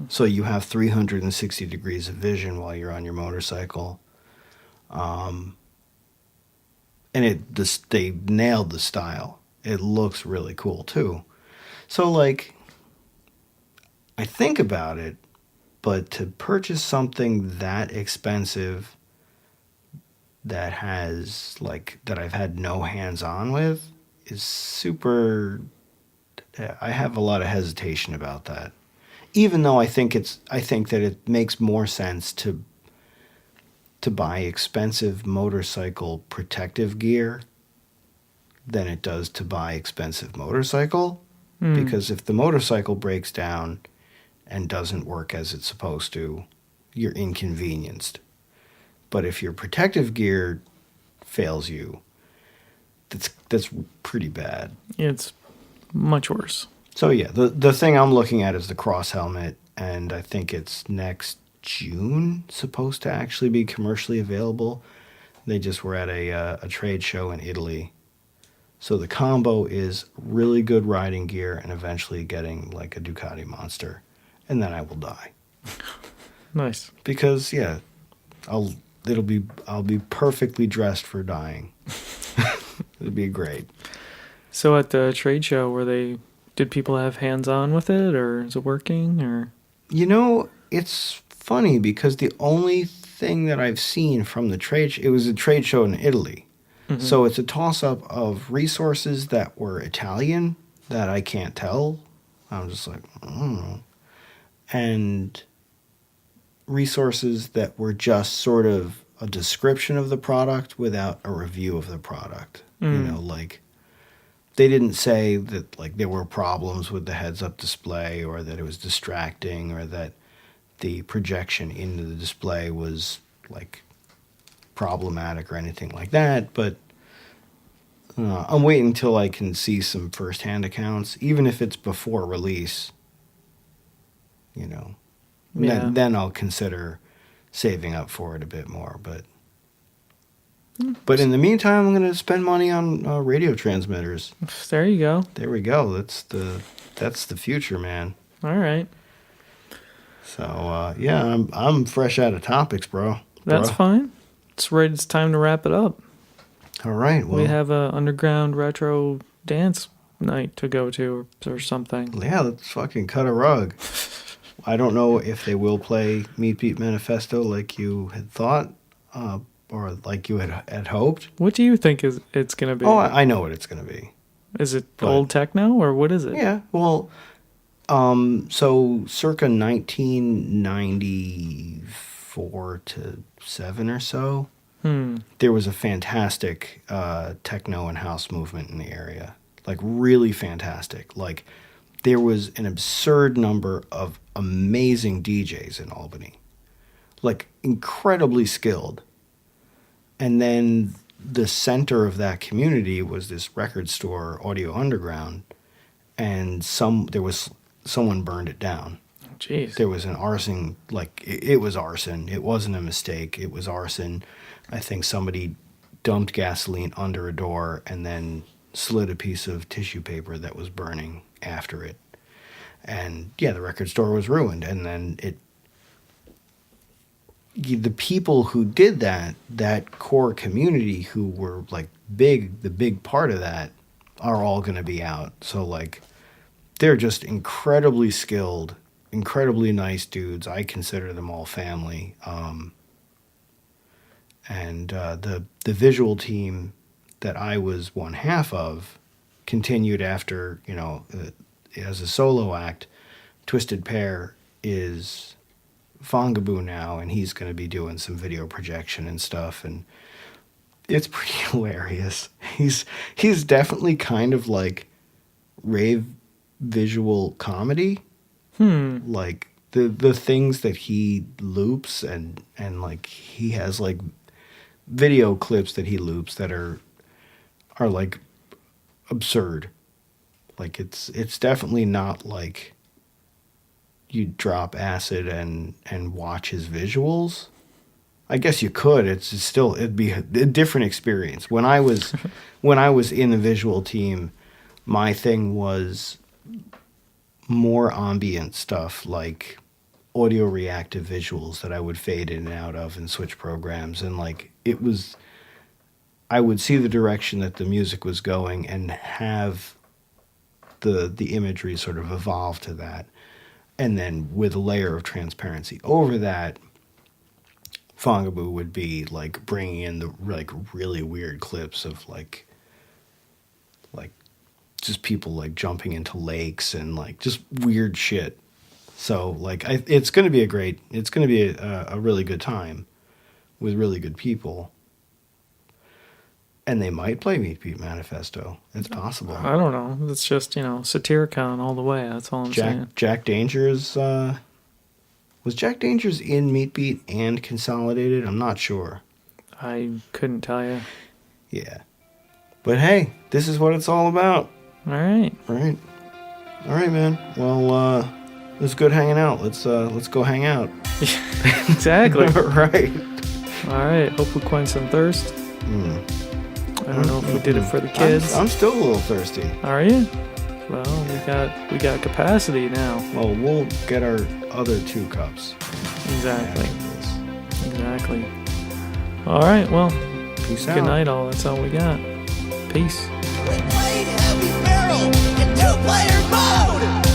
so you have 360 degrees of vision while you're on your motorcycle. And they nailed the style. It looks really cool too. So, like, I think about it, but to purchase something that expensive that I've had no hands-on with is super... I have a lot of hesitation about that. Even though I think that it makes more sense to buy expensive motorcycle protective gear than it does to buy expensive motorcycle. Because if the motorcycle breaks down and doesn't work as it's supposed to, you're inconvenienced. But if your protective gear fails you, that's pretty bad. It's much worse. So yeah, the thing I'm looking at is the cross helmet, and I think it's next June supposed to actually be commercially available. They just were at a trade show in Italy. So the combo is really good riding gear and eventually getting like a Ducati Monster, and then I will die. Nice. Because I'll be perfectly dressed for dying. It'd be great. So at the trade show, did people have hands-on with it, or is it working, or? It's funny because the only thing that I've seen from the it was a trade show in Italy. Mm-hmm. So it's a toss-up of resources that were Italian that I can't tell. I'm just like, I don't know. And resources that were just sort of a description of the product without a review of the product. Like they didn't say that like there were problems with the heads-up display or that it was distracting or that the projection into the display was like problematic or anything like that. But I'm waiting until I can see some first-hand accounts, even if it's before release. Then I'll consider saving up for it a bit more. But in the meantime, I'm going to spend money on radio transmitters. There you go. There we go. That's the future, man. All right. So I'm fresh out of topics, bro. That's fine. It's time to wrap it up. All right. Well, we have a underground retro dance night to go to or something. Yeah, let's fucking cut a rug. I don't know if they will play Meat Beat Manifesto like you had thought, or like you had hoped. What do you think it's going to be? Oh, I know what it's going to be. Is it old techno, or what is it? Yeah, well, so circa 1994 to 7 or so, there was a fantastic techno and house movement in the area. Like, really fantastic. Like, there was an absurd number of amazing DJs in Albany. Like, incredibly skilled. And then the center of that community was this record store, Audio Underground, and someone burned it down. Jeez. There was an arson, like, it was arson. It wasn't a mistake. It was arson. I think somebody dumped gasoline under a door and then slid a piece of tissue paper that was burning after it. And, yeah, the record store was ruined. And then the people who did that core community who were, like, the big part of that are all going to be out. So, like, they're just incredibly skilled, incredibly nice dudes. I consider them all family. And the visual team that I was one half of continued after, as a solo act. Twisted Pair is Fongaboo now, and he's going to be doing some video projection and stuff, and it's pretty hilarious. He's definitely kind of like rave visual comedy. Like the things that he loops and like he has like video clips that he loops that are like absurd. Like it's definitely not like you drop acid and watch his visuals. I guess you could. It'd be a different experience. When I was in the visual team, my thing was more ambient stuff like audio reactive visuals that I would fade in and out of and switch programs, and like I would see the direction that the music was going and have the imagery sort of evolve to that. And then with a layer of transparency over that, Fongaboo would be like bringing in the like really weird clips of like just people like jumping into lakes and like just weird shit. So like it's going to be a really good time with really good people. And they might play Meat Beat Manifesto. It's possible. I don't know. It's just, Satyricon all the way. That's all I'm saying. Jack Dangers, was Jack Dangers in Meat Beat and Consolidated? I'm not sure. I couldn't tell you. Yeah. But hey, this is what it's all about. All right. Right. All right, man. Well, it was good hanging out. Let's go hang out. Exactly. Right. All right. Hope we quench some thirst. I don't know if we did it for the kids. I'm still a little thirsty. Are you? Well, anything got capacity now. Well, we'll get our other 2 cups. Exactly. after this. Exactly. All right. Well, Peace out. good night, all. That's all we got. Peace. We played heavy barrel in 2-player mode.